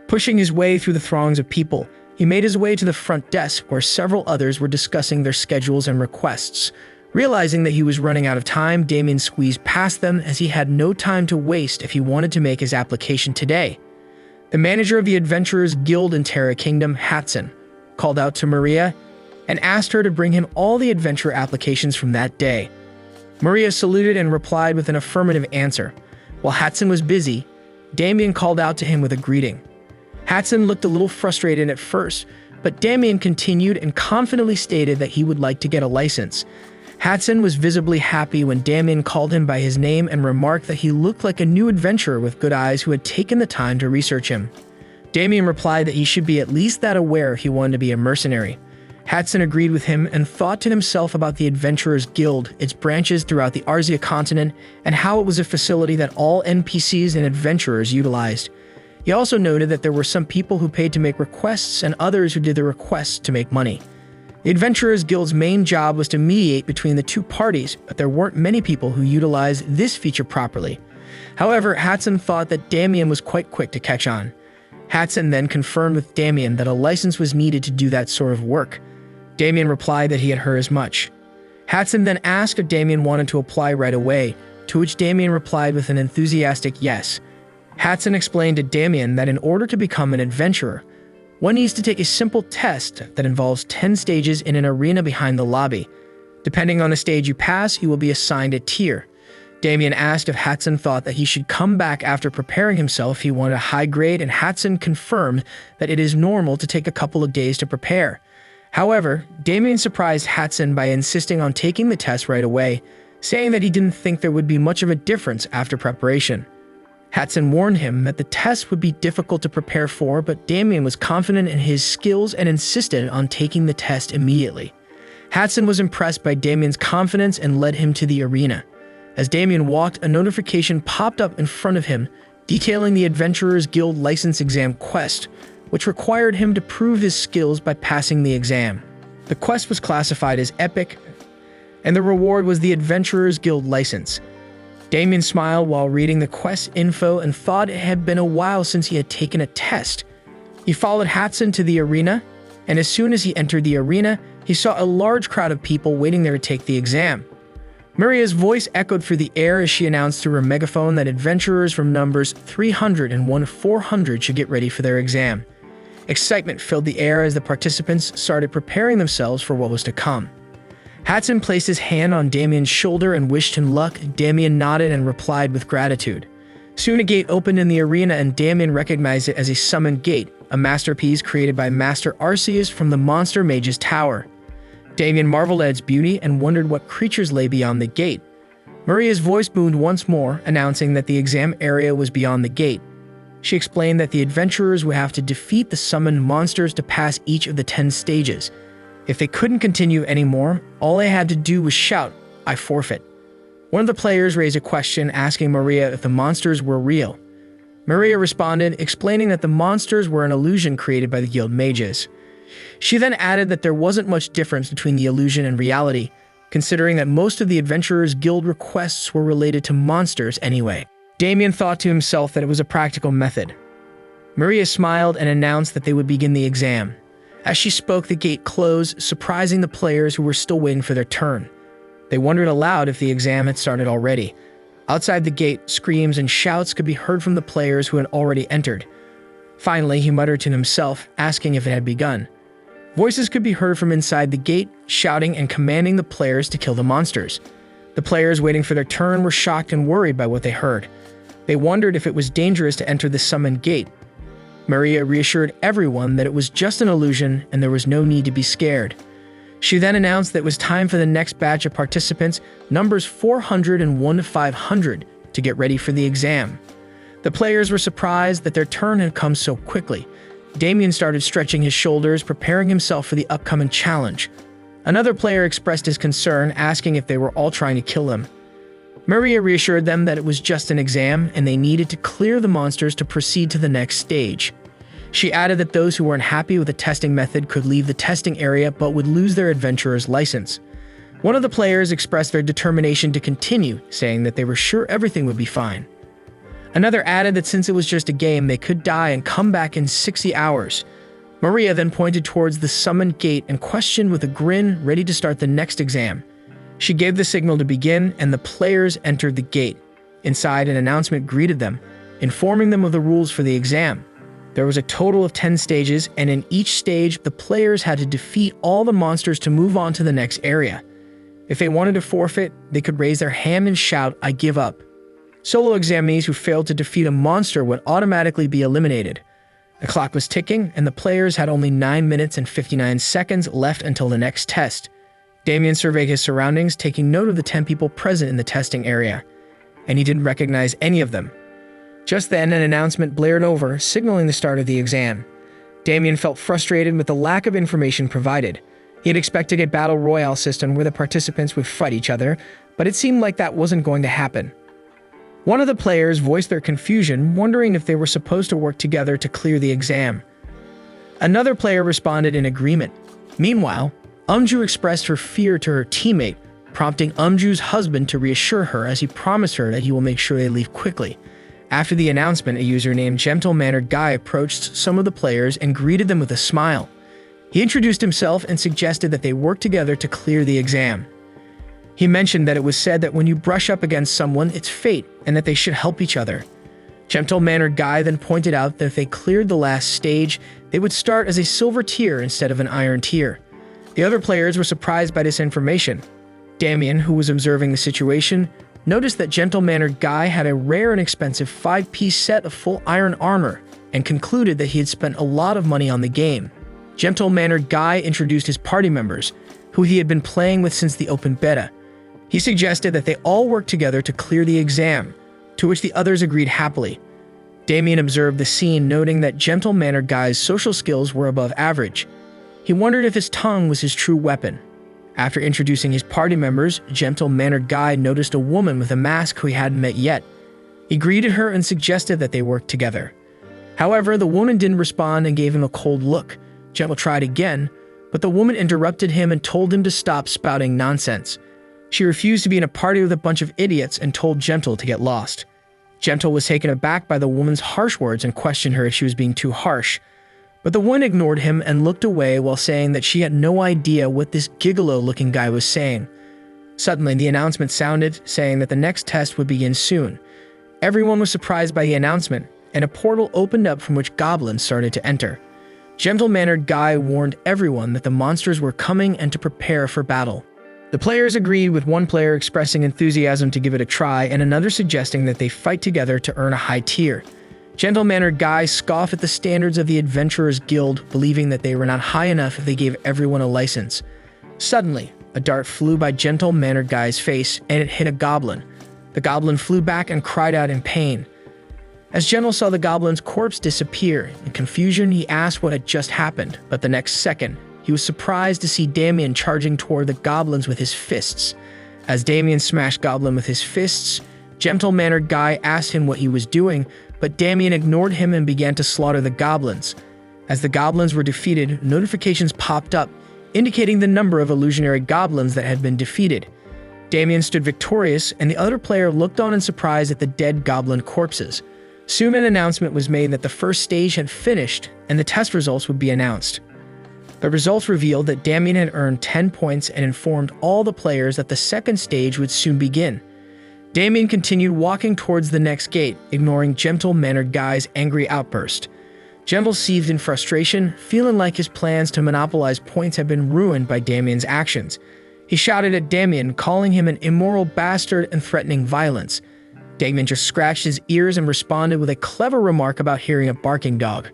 Pushing his way through the throngs of people, he made his way to the front desk where several others were discussing their schedules and requests. Realizing that he was running out of time, Damien squeezed past them as he had no time to waste if he wanted to make his application today. The manager of the Adventurers Guild in Terra Kingdom, Hatson, called out to Maria and asked her to bring him all the adventure applications from that day. Maria saluted and replied with an affirmative answer. While Hatson was busy, Damien called out to him with a greeting. Hatson looked a little frustrated at first, but Damien continued and confidently stated that he would like to get a license. Hatson was visibly happy when Damien called him by his name and remarked that he looked like a new adventurer with good eyes who had taken the time to research him. Damien replied that he should be at least that aware if he wanted to be a mercenary. Hatson agreed with him and thought to himself about the Adventurers Guild, its branches throughout the Arsia continent, and how it was a facility that all NPCs and adventurers utilized. He also noted that there were some people who paid to make requests and others who did the requests to make money. The Adventurers Guild's main job was to mediate between the 2 parties, but there weren't many people who utilized this feature properly. However, Hatson thought that Damien was quite quick to catch on. Hatson then confirmed with Damien that a license was needed to do that sort of work. Damien replied that he had heard as much. Hatson then asked if Damien wanted to apply right away, to which Damien replied with an enthusiastic yes. Hatson explained to Damien that in order to become an adventurer, one needs to take a simple test that involves 10 stages in an arena behind the lobby. Depending on the stage you pass, you will be assigned a tier. Damien asked if Hatson thought that he should come back after preparing himself if he wanted a high grade, and Hatson confirmed that it is normal to take a couple of days to prepare. However, Damien surprised Hatson by insisting on taking the test right away, saying that he didn't think there would be much of a difference after preparation. Hatson warned him that the test would be difficult to prepare for, but Damien was confident in his skills and insisted on taking the test immediately. Hatson was impressed by Damien's confidence and led him to the arena. As Damien walked, a notification popped up in front of him, detailing the Adventurers Guild License Exam quest, which required him to prove his skills by passing the exam. The quest was classified as epic, and the reward was the Adventurers Guild license. Damien smiled while reading the quest info and thought it had been a while since he had taken a test. He followed Hatson to the arena, and as soon as he entered the arena, he saw a large crowd of people waiting there to take the exam. Maria's voice echoed through the air as she announced through her megaphone that adventurers from numbers 300 and 400 should get ready for their exam. Excitement filled the air as the participants started preparing themselves for what was to come. Hatson placed his hand on Damien's shoulder and wished him luck. Damien nodded and replied with gratitude. Soon a gate opened in the arena and Damien recognized it as a summoned gate, a masterpiece created by Master Arceus from the Monster Mage's Tower. Damien marveled at its beauty and wondered what creatures lay beyond the gate. Maria's voice boomed once more, announcing that the exam area was beyond the gate. She explained that the adventurers would have to defeat the summoned monsters to pass each of the 10 stages. If they couldn't continue anymore, all they had to do was shout, "I forfeit." One of the players raised a question asking Maria if the monsters were real. Maria responded, explaining that the monsters were an illusion created by the guild mages. She then added that there wasn't much difference between the illusion and reality, considering that most of the adventurers' guild requests were related to monsters anyway. Damien thought to himself that it was a practical method. Maria smiled and announced that they would begin the exam. As she spoke, the gate closed, surprising the players who were still waiting for their turn. They wondered aloud if the exam had started already. Outside the gate, screams and shouts could be heard from the players who had already entered. Finally, he muttered to himself, asking if it had begun. Voices could be heard from inside the gate, shouting and commanding the players to kill the monsters. The players waiting for their turn were shocked and worried by what they heard. They wondered if it was dangerous to enter the summoned gate. Maria reassured everyone that it was just an illusion and there was no need to be scared. She then announced that it was time for the next batch of participants, numbers 401 to 500, to get ready for the exam. The players were surprised that their turn had come so quickly. Damien started stretching his shoulders, preparing himself for the upcoming challenge. Another player expressed his concern, asking if they were all trying to kill him. Maria reassured them that it was just an exam and they needed to clear the monsters to proceed to the next stage. She added that those who weren't happy with the testing method could leave the testing area but would lose their adventurer's license. One of the players expressed their determination to continue, saying that they were sure everything would be fine. Another added that since it was just a game, they could die and come back in 60 hours. Maria then pointed towards the summoned gate and questioned with a grin, ready to start the next exam. She gave the signal to begin, and the players entered the gate. Inside, an announcement greeted them, informing them of the rules for the exam. There was a total of 10 stages, and in each stage, the players had to defeat all the monsters to move on to the next area. If they wanted to forfeit, they could raise their hand and shout, "I give up." Solo examinees who failed to defeat a monster would automatically be eliminated. The clock was ticking, and the players had only 9 minutes and 59 seconds left until the next test. Damien surveyed his surroundings, taking note of the 10 people present in the testing area, and he didn't recognize any of them. Just then, an announcement blared over, signaling the start of the exam. Damien felt frustrated with the lack of information provided. He had expected a battle royale system where the participants would fight each other, but it seemed like that wasn't going to happen. One of the players voiced their confusion, wondering if they were supposed to work together to clear the exam. Another player responded in agreement. Meanwhile, Umju expressed her fear to her teammate, prompting Umju's husband to reassure her as he promised her that he will make sure they leave quickly. After the announcement, a user named Gentle-Mannered Guy approached some of the players and greeted them with a smile. He introduced himself and suggested that they work together to clear the exam. He mentioned that it was said that when you brush up against someone, it's fate, and that they should help each other. Gentle-Mannered Guy then pointed out that if they cleared the last stage, they would start as a silver tier instead of an iron tier. The other players were surprised by this information. Damien, who was observing the situation, noticed that Gentle-Mannered Guy had a rare and expensive 5-piece set of full iron armor, and concluded that he had spent a lot of money on the game. Gentle-Mannered Guy introduced his party members, who he had been playing with since the open beta. He suggested that they all work together to clear the exam, to which the others agreed happily. Damien observed the scene, noting that Gentle-Mannered Guy's social skills were above average. He wondered if his tongue was his true weapon. After introducing his party members, Gentle-Mannered Guy noticed a woman with a mask who he hadn't met yet. He greeted her and suggested that they work together. However, the woman didn't respond and gave him a cold look. Gentle tried again, but the woman interrupted him and told him to stop spouting nonsense. She refused to be in a party with a bunch of idiots and told Gentle to get lost. Gentle was taken aback by the woman's harsh words and questioned her if she was being too harsh. But the woman ignored him and looked away while saying that she had no idea what this gigolo-looking guy was saying. Suddenly, the announcement sounded, saying that the next test would begin soon. Everyone was surprised by the announcement, and a portal opened up from which goblins started to enter. Gentle-mannered Guy warned everyone that the monsters were coming and to prepare for battle. The players agreed, with one player expressing enthusiasm to give it a try and another suggesting that they fight together to earn a high tier. Gentle-mannered Guy scoffed at the standards of the Adventurers Guild, believing that they were not high enough if they gave everyone a license. Suddenly, a dart flew by Gentle-mannered Guy's face and it hit a goblin. The goblin flew back and cried out in pain. As Gentle saw the goblin's corpse disappear, in confusion he asked what had just happened, but the next second, he was surprised to see Damien charging toward the goblins with his fists. As Damien smashed Goblin with his fists, Gentle-mannered Guy asked him what he was doing, but Damien ignored him and began to slaughter the goblins. As the goblins were defeated, notifications popped up, indicating the number of illusionary goblins that had been defeated. Damien stood victorious, and the other player looked on in surprise at the dead goblin corpses. Soon an announcement was made that the first stage had finished, and the test results would be announced. The results revealed that Damien had earned 10 points and informed all the players that the second stage would soon begin. Damien continued walking towards the next gate, ignoring Gentle-mannered Guy's angry outburst. Gentle seethed in frustration, feeling like his plans to monopolize points had been ruined by Damien's actions. He shouted at Damien, calling him an immoral bastard and threatening violence. Damien just scratched his ears and responded with a clever remark about hearing a barking dog.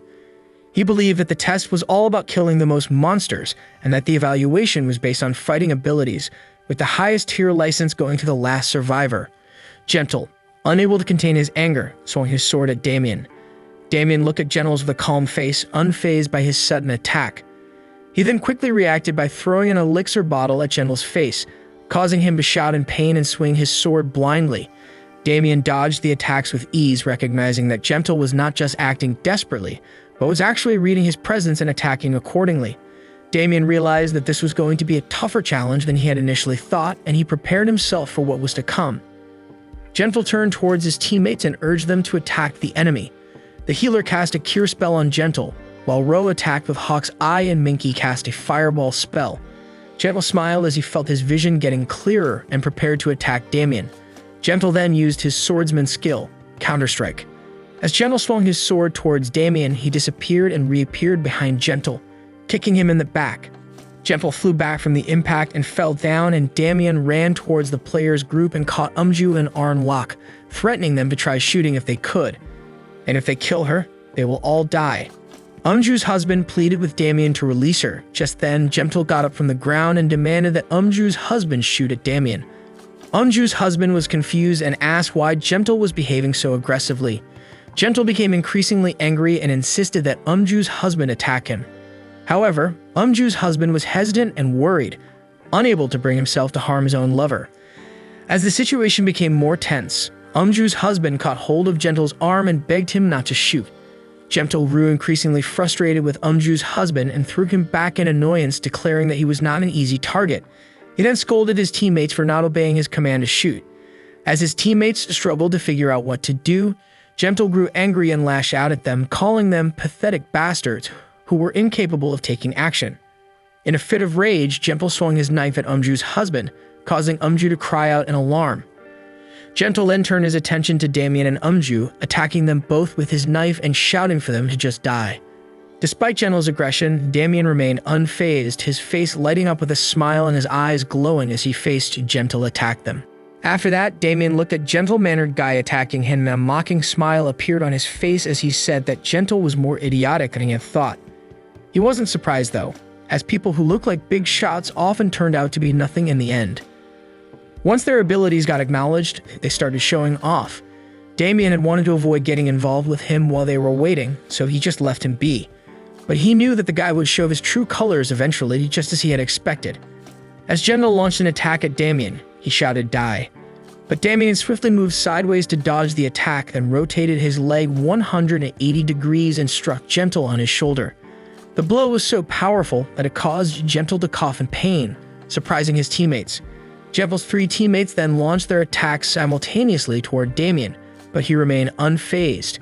He believed that the test was all about killing the most monsters, and that the evaluation was based on fighting abilities, with the highest tier license going to the last survivor. Gentle, unable to contain his anger, swung his sword at Damien. Damien looked at Gentle with a calm face, unfazed by his sudden attack. He then quickly reacted by throwing an elixir bottle at Gentle's face, causing him to shout in pain and swing his sword blindly. Damien dodged the attacks with ease, recognizing that Gentle was not just acting desperately, but was actually reading his presence and attacking accordingly. Damien realized that this was going to be a tougher challenge than he had initially thought, and he prepared himself for what was to come. Gentle turned towards his teammates and urged them to attack the enemy. The healer cast a cure spell on Gentle, while Ro attacked with Hawk's Eye and Minky cast a fireball spell. Gentle smiled as he felt his vision getting clearer and prepared to attack Damien. Gentle then used his swordsman skill, Counterstrike. As Gentle swung his sword towards Damien, he disappeared and reappeared behind Gentle, kicking him in the back. Gentle flew back from the impact and fell down, and Damien ran towards the players' group and caught Umju and Arn lock, threatening them to try shooting if they could. And if they kill her, they will all die. Umju's husband pleaded with Damien to release her. Just then, Gentle got up from the ground and demanded that Umju's husband shoot at Damien. Umju's husband was confused and asked why Gentle was behaving so aggressively. Gentle became increasingly angry and insisted that Umju's husband attack him. However, Umju's husband was hesitant and worried, unable to bring himself to harm his own lover. As the situation became more tense, Umju's husband caught hold of Gentle's arm and begged him not to shoot. Gentle grew increasingly frustrated with Umju's husband and threw him back in annoyance, declaring that he was not an easy target. He then scolded his teammates for not obeying his command to shoot. As his teammates struggled to figure out what to do, Gentle grew angry and lashed out at them, calling them pathetic bastards who were incapable of taking action. In a fit of rage, Gentle swung his knife at Umju's husband, causing Umju to cry out in alarm. Gentle then turned his attention to Damien and Umju, attacking them both with his knife and shouting for them to just die. Despite Gentle's aggression, Damien remained unfazed, his face lighting up with a smile and his eyes glowing as he faced Gentle attack them. After that, Damien looked at Gentle-mannered Guy attacking him, and a mocking smile appeared on his face as he said that Gentle was more idiotic than he had thought. He wasn't surprised though, as people who look like big shots often turned out to be nothing in the end. Once their abilities got acknowledged, they started showing off. Damien had wanted to avoid getting involved with him while they were waiting, so he just left him be. But he knew that the guy would show his true colors eventually, just as he had expected. As Gentle launched an attack at Damien, he shouted "Die." But Damien swiftly moved sideways to dodge the attack, then rotated his leg 180 degrees and struck Gentle on his shoulder. The blow was so powerful that it caused Gentle to cough in pain, surprising his teammates. Gentle's three teammates then launched their attacks simultaneously toward Damien, but he remained unfazed.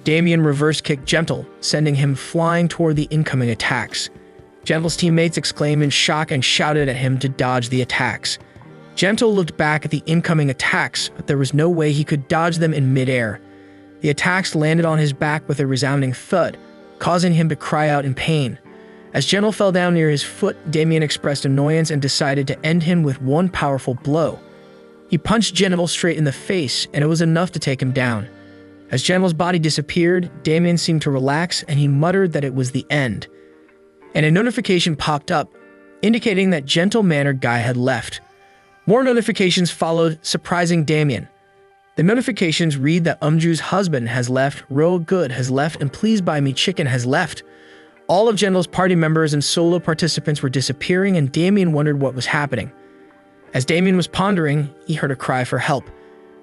Damien reverse-kicked Gentle, sending him flying toward the incoming attacks. Gentle's teammates exclaimed in shock and shouted at him to dodge the attacks. Gentle looked back at the incoming attacks, but there was no way he could dodge them in midair. The attacks landed on his back with a resounding thud, causing him to cry out in pain. As Gentle fell down near his foot, Damien expressed annoyance and decided to end him with one powerful blow. He punched Gentle straight in the face, and it was enough to take him down. As Gentle's body disappeared, Damien seemed to relax, and he muttered that it was the end. And a notification popped up, indicating that gentle-mannered guy had left. More notifications followed, surprising Damien. The notifications read that Umju's husband has left, Real Good has left, and Please Buy Me Chicken has left. All of Gentle's party members and solo participants were disappearing, and Damien wondered what was happening. As Damien was pondering, he heard a cry for help.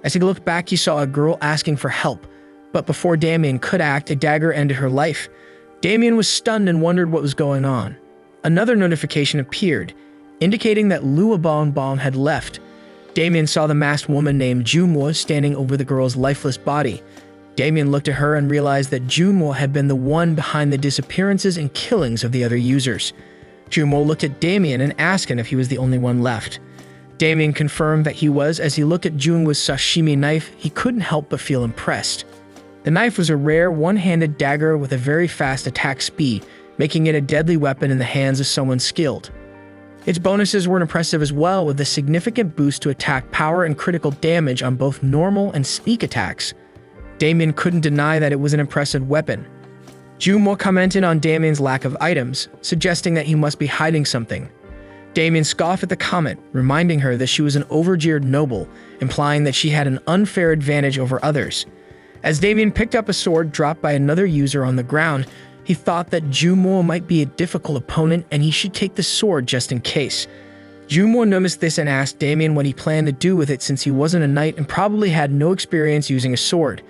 As he looked back, he saw a girl asking for help. But before Damien could act, a dagger ended her life. Damien was stunned and wondered what was going on. Another notification appeared, indicating that Lua Bonbon had left. Damien saw the masked woman named Junwo standing over the girl's lifeless body. Damien looked at her and realized that Junwo had been the one behind the disappearances and killings of the other users. Junwo looked at Damien and asked him if he was the only one left. Damien confirmed that he was. As he looked at Junwo's sashimi knife, he couldn't help but feel impressed. The knife was a rare, one-handed dagger with a very fast attack speed, making it a deadly weapon in the hands of someone skilled. Its bonuses were impressive as well, with a significant boost to attack power and critical damage on both normal and sneak attacks. Damien couldn't deny that it was an impressive weapon. Junwo commented on Damien's lack of items, suggesting that he must be hiding something. Damien scoffed at the comment, reminding her that she was an overjeered noble, implying that she had an unfair advantage over others. As Damien picked up a sword dropped by another user on the ground, he thought that Junwo might be a difficult opponent and he should take the sword just in case. Junwo noticed this and asked Damien what he planned to do with it, since he wasn't a knight and probably had no experience using a sword.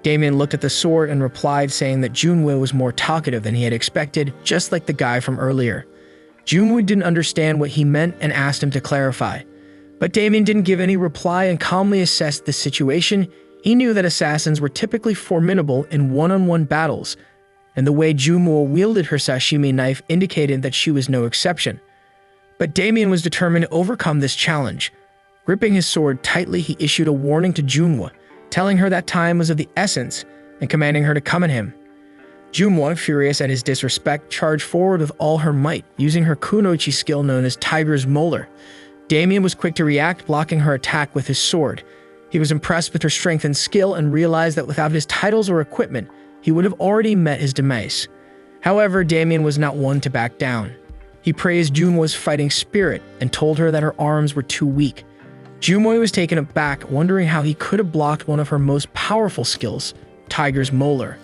Damien looked at the sword and replied, saying that Junwo was more talkative than he had expected, just like the guy from earlier. Junwo didn't understand what he meant and asked him to clarify. But Damien didn't give any reply and calmly assessed the situation. He knew that assassins were typically formidable in one-on-one battles, and the way Junwo wielded her sashimi knife indicated that she was no exception. But Damien was determined to overcome this challenge. Gripping his sword tightly, he issued a warning to Junwo, telling her that time was of the essence and commanding her to come at him. Junwo, furious at his disrespect, charged forward with all her might, using her kunoichi skill known as Tiger's Molar. Damien was quick to react, blocking her attack with his sword. He was impressed with her strength and skill and realized that without his titles or equipment, he would have already met his demise. However, Damien was not one to back down. He praised Junwo's fighting spirit and told her that her arms were too weak. Junwo was taken aback, wondering how he could have blocked one of her most powerful skills, Tiger's Molar.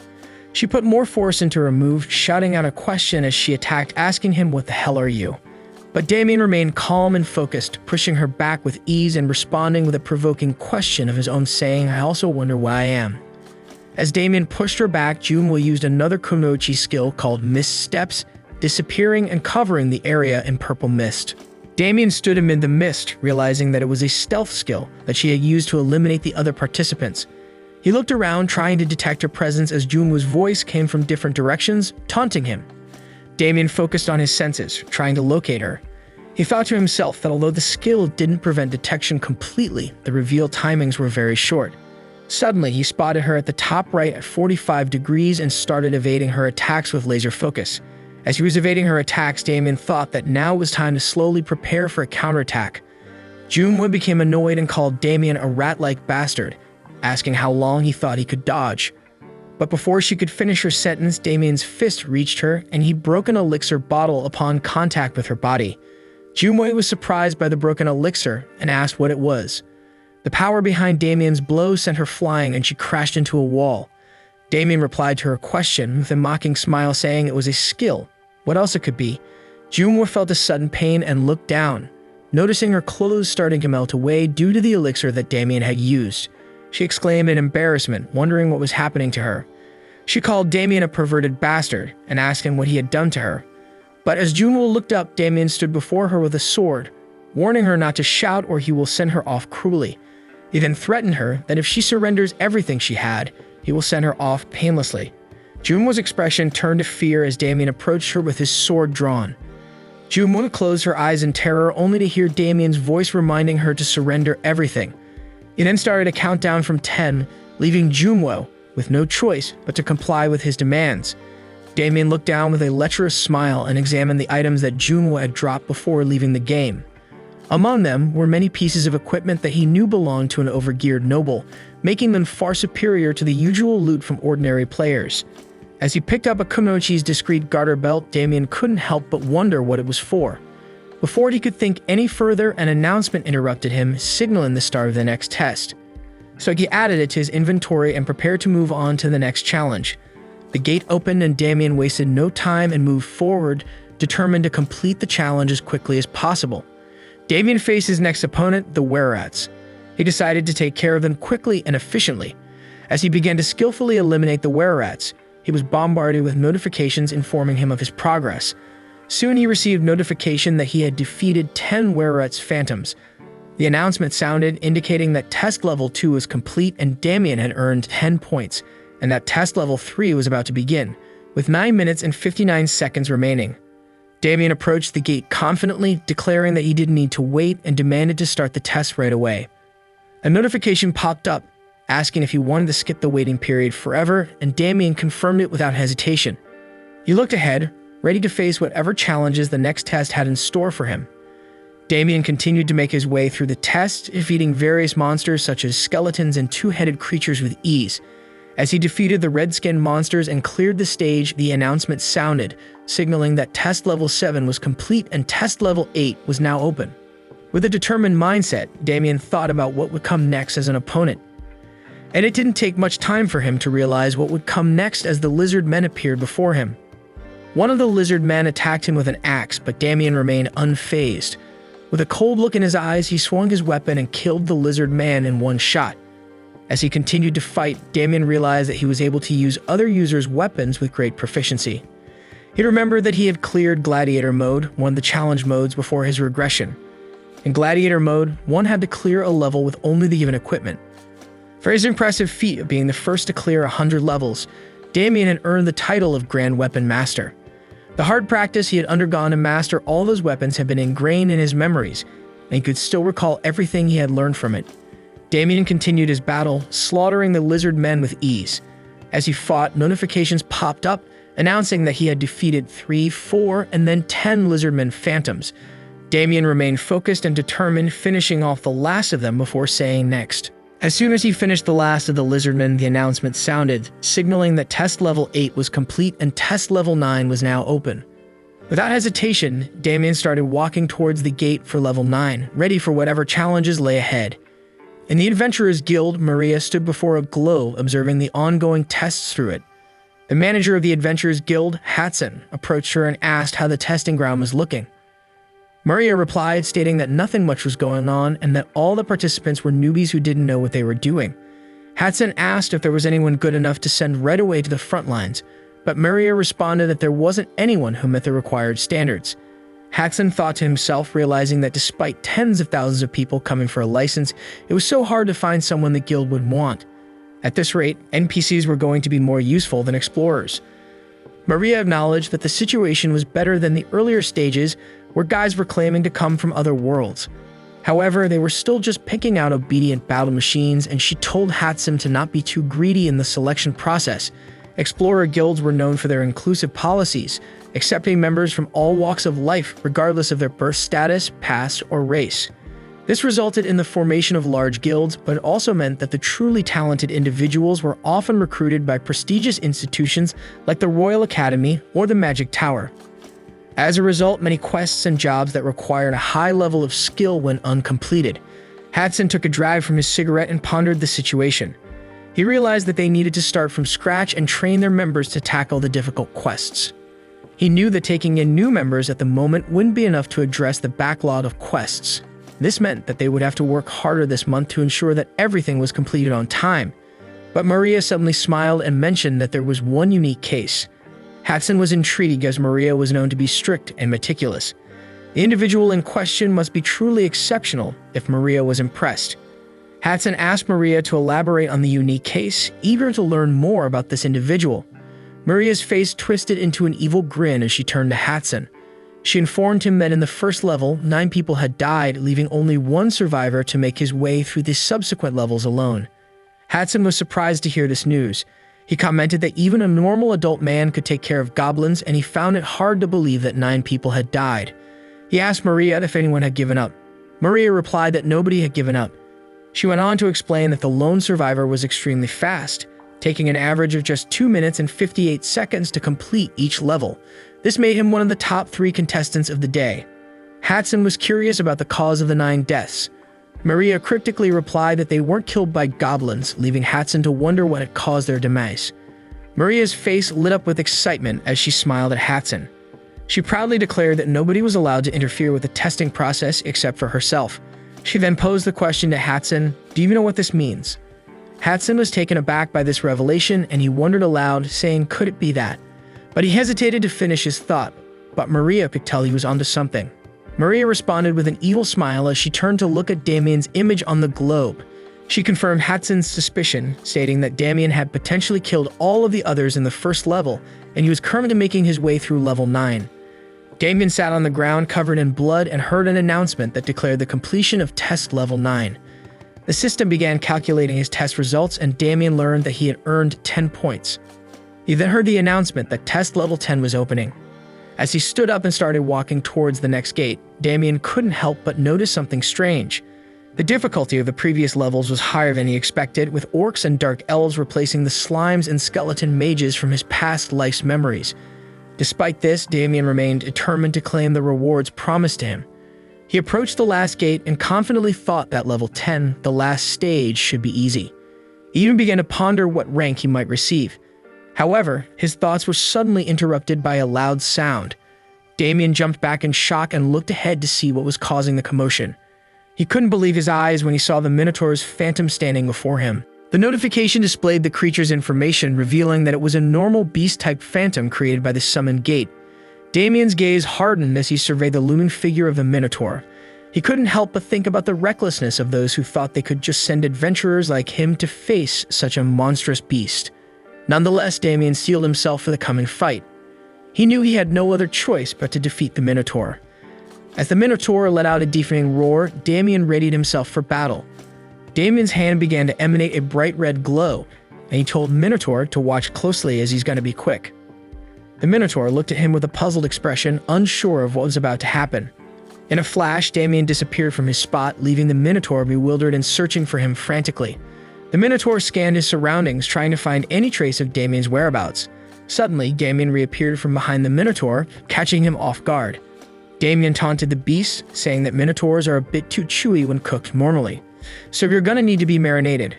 She put more force into her move, shouting out a question as she attacked, asking him, "What the hell are you?" But Damien remained calm and focused, pushing her back with ease and responding with a provoking question of his own, saying, "I also wonder why I am." As Damien pushed her back, Junwo used another kunoichi skill called Missteps, disappearing and covering the area in purple mist. Damien stood amid the mist, realizing that it was a stealth skill that she had used to eliminate the other participants. He looked around, trying to detect her presence as Junwo's voice came from different directions, taunting him. Damien focused on his senses, trying to locate her. He thought to himself that although the skill didn't prevent detection completely, the reveal timings were very short. Suddenly, he spotted her at the top right at 45 degrees and started evading her attacks with laser focus. As he was evading her attacks, Damien thought that now was time to slowly prepare for a counterattack. Junwo became annoyed and called Damien a rat-like bastard, asking how long he thought he could dodge. But before she could finish her sentence, Damien's fist reached her, and he broke an elixir bottle upon contact with her body. Junwo was surprised by the broken elixir and asked what it was. The power behind Damien's blow sent her flying, and she crashed into a wall. Damien replied to her question with a mocking smile, saying it was a skill. What else it could be? Junwo felt a sudden pain and looked down, noticing her clothes starting to melt away due to the elixir that Damien had used. She exclaimed in embarrassment, wondering what was happening to her. She called Damien a perverted bastard and asked him what he had done to her. But as Junwo looked up, Damien stood before her with a sword, warning her not to shout or he will send her off cruelly. He then threatened her that if she surrenders everything she had, he will send her off painlessly. Junwo's expression turned to fear as Damien approached her with his sword drawn. Junwo closed her eyes in terror, only to hear Damien's voice reminding her to surrender everything. He then started a countdown from 10, leaving Junwo with no choice but to comply with his demands. Damien looked down with a lecherous smile and examined the items that Junhwa had dropped before leaving the game. Among them were many pieces of equipment that he knew belonged to an overgeared noble, making them far superior to the usual loot from ordinary players. As he picked up a Kunoichi's discreet garter belt, Damien couldn't help but wonder what it was for. Before he could think any further, an announcement interrupted him, signaling the start of the next test. So he added it to his inventory and prepared to move on to the next challenge. The gate opened and Damien wasted no time and moved forward, determined to complete the challenge as quickly as possible. Damien faced his next opponent, the were-rats. He decided to take care of them quickly and efficiently. As he began to skillfully eliminate the were-rats, he was bombarded with notifications informing him of his progress. Soon he received notification that he had defeated 10 were-rats phantoms. The announcement sounded, indicating that test level 2 was complete and Damien had earned 10 points, and that test level 3 was about to begin, with 9 minutes and 59 seconds remaining. Damien approached the gate confidently, declaring that he didn't need to wait and demanded to start the test right away. A notification popped up, asking if he wanted to skip the waiting period forever, and Damien confirmed it without hesitation. He looked ahead, ready to face whatever challenges the next test had in store for him. Damien continued to make his way through the test, defeating various monsters such as skeletons and two-headed creatures with ease. As he defeated the red-skinned monsters and cleared the stage, the announcement sounded, signaling that test level 7 was complete and test level 8 was now open. With a determined mindset, Damien thought about what would come next as an opponent. And it didn't take much time for him to realize what would come next as the lizard men appeared before him. One of the lizard men attacked him with an axe, but Damien remained unfazed. With a cold look in his eyes, he swung his weapon and killed the lizard man in one shot. As he continued to fight, Damien realized that he was able to use other users' weapons with great proficiency. He remembered that he had cleared Gladiator mode, one of the challenge modes, before his regression. In Gladiator mode, one had to clear a level with only the given equipment. For his impressive feat of being the first to clear 100 levels, Damien had earned the title of Grand Weapon Master. The hard practice he had undergone to master all those weapons had been ingrained in his memories, and he could still recall everything he had learned from it. Damien continued his battle, slaughtering the lizard men with ease. As he fought, notifications popped up, announcing that he had defeated 3, 4, and then 10 lizardmen phantoms. Damien remained focused and determined, finishing off the last of them before saying next. As soon as he finished the last of the lizardmen, the announcement sounded, signaling that test level 8 was complete and test level 9 was now open. Without hesitation, Damien started walking towards the gate for level 9, ready for whatever challenges lay ahead. In the Adventurers Guild, Maria stood before a globe observing the ongoing tests through it. The manager of the Adventurers Guild, Hatsun, approached her and asked how the testing ground was looking. Maria replied, stating that nothing much was going on and that all the participants were newbies who didn't know what they were doing. Hatsun asked if there was anyone good enough to send right away to the front lines, but Maria responded that there wasn't anyone who met the required standards. Hatsun thought to himself, realizing that despite tens of thousands of people coming for a license, it was so hard to find someone the guild would want. At this rate, NPCs were going to be more useful than explorers. Maria acknowledged that the situation was better than the earlier stages where guys were claiming to come from other worlds. However, they were still just picking out obedient battle machines, and she told Hatsun to not be too greedy in the selection process. Explorer guilds were known for their inclusive policies, accepting members from all walks of life regardless of their birth status, past, or race. This resulted in the formation of large guilds, but it also meant that the truly talented individuals were often recruited by prestigious institutions like the Royal Academy or the Magic Tower. As a result, many quests and jobs that required a high level of skill went uncompleted. Hatsun took a drag from his cigarette and pondered the situation. He realized that they needed to start from scratch and train their members to tackle the difficult quests. He knew that taking in new members at the moment wouldn't be enough to address the backlog of quests. This meant that they would have to work harder this month to ensure that everything was completed on time. But Maria suddenly smiled and mentioned that there was one unique case. Hatsun was intrigued as Maria was known to be strict and meticulous. The individual in question must be truly exceptional if Maria was impressed. Hatsun asked Maria to elaborate on the unique case, eager to learn more about this individual. Maria's face twisted into an evil grin as she turned to Hatsun. She informed him that in the first level, 9 people had died, leaving only one survivor to make his way through the subsequent levels alone. Hatsun was surprised to hear this news. He commented that even a normal adult man could take care of goblins, and he found it hard to believe that 9 people had died. He asked Maria if anyone had given up. Maria replied that nobody had given up. She went on to explain that the lone survivor was extremely fast, taking an average of just 2 minutes and 58 seconds to complete each level. This made him one of the top 3 contestants of the day. Hatson was curious about the cause of the 9 deaths. Maria cryptically replied that they weren't killed by goblins, leaving Hatson to wonder what had caused their demise. Maria's face lit up with excitement as she smiled at Hatson. She proudly declared that nobody was allowed to interfere with the testing process except for herself. She then posed the question to Hatson, "Do you know what this means?" Hatson was taken aback by this revelation, and he wondered aloud, saying, "Could it be that?" But he hesitated to finish his thought, but Maria could tell he was onto something. Maria responded with an evil smile as she turned to look at Damien's image on the globe. She confirmed Hatson's suspicion, stating that Damien had potentially killed all of the others in the first level, and he was currently making his way through level 9. Damien sat on the ground covered in blood and heard an announcement that declared the completion of test level 9. The system began calculating his test results, and Damien learned that he had earned 10 points. He then heard the announcement that test level 10 was opening. As he stood up and started walking towards the next gate, Damien couldn't help but notice something strange. The difficulty of the previous levels was higher than he expected, with orcs and dark elves replacing the slimes and skeleton mages from his past life's memories. Despite this, Damien remained determined to claim the rewards promised to him. He approached the last gate and confidently thought that level 10, the last stage, should be easy. He even began to ponder what rank he might receive. However, his thoughts were suddenly interrupted by a loud sound. Damien jumped back in shock and looked ahead to see what was causing the commotion. He couldn't believe his eyes when he saw the Minotaur's phantom standing before him. The notification displayed the creature's information, revealing that it was a normal beast-type phantom created by the summoned gate. Damien's gaze hardened as he surveyed the looming figure of the Minotaur. He couldn't help but think about the recklessness of those who thought they could just send adventurers like him to face such a monstrous beast. Nonetheless, Damien steeled himself for the coming fight. He knew he had no other choice but to defeat the Minotaur. As the Minotaur let out a deafening roar, Damien readied himself for battle. Damien's hand began to emanate a bright red glow, and he told Minotaur to watch closely as he's going to be quick. The Minotaur looked at him with a puzzled expression, unsure of what was about to happen. In a flash, Damien disappeared from his spot, leaving the Minotaur bewildered and searching for him frantically. The Minotaur scanned his surroundings, trying to find any trace of Damien's whereabouts. Suddenly, Damien reappeared from behind the Minotaur, catching him off guard. Damien taunted the beast, saying that Minotaurs are a bit too chewy when cooked normally, so you're gonna need to be marinated.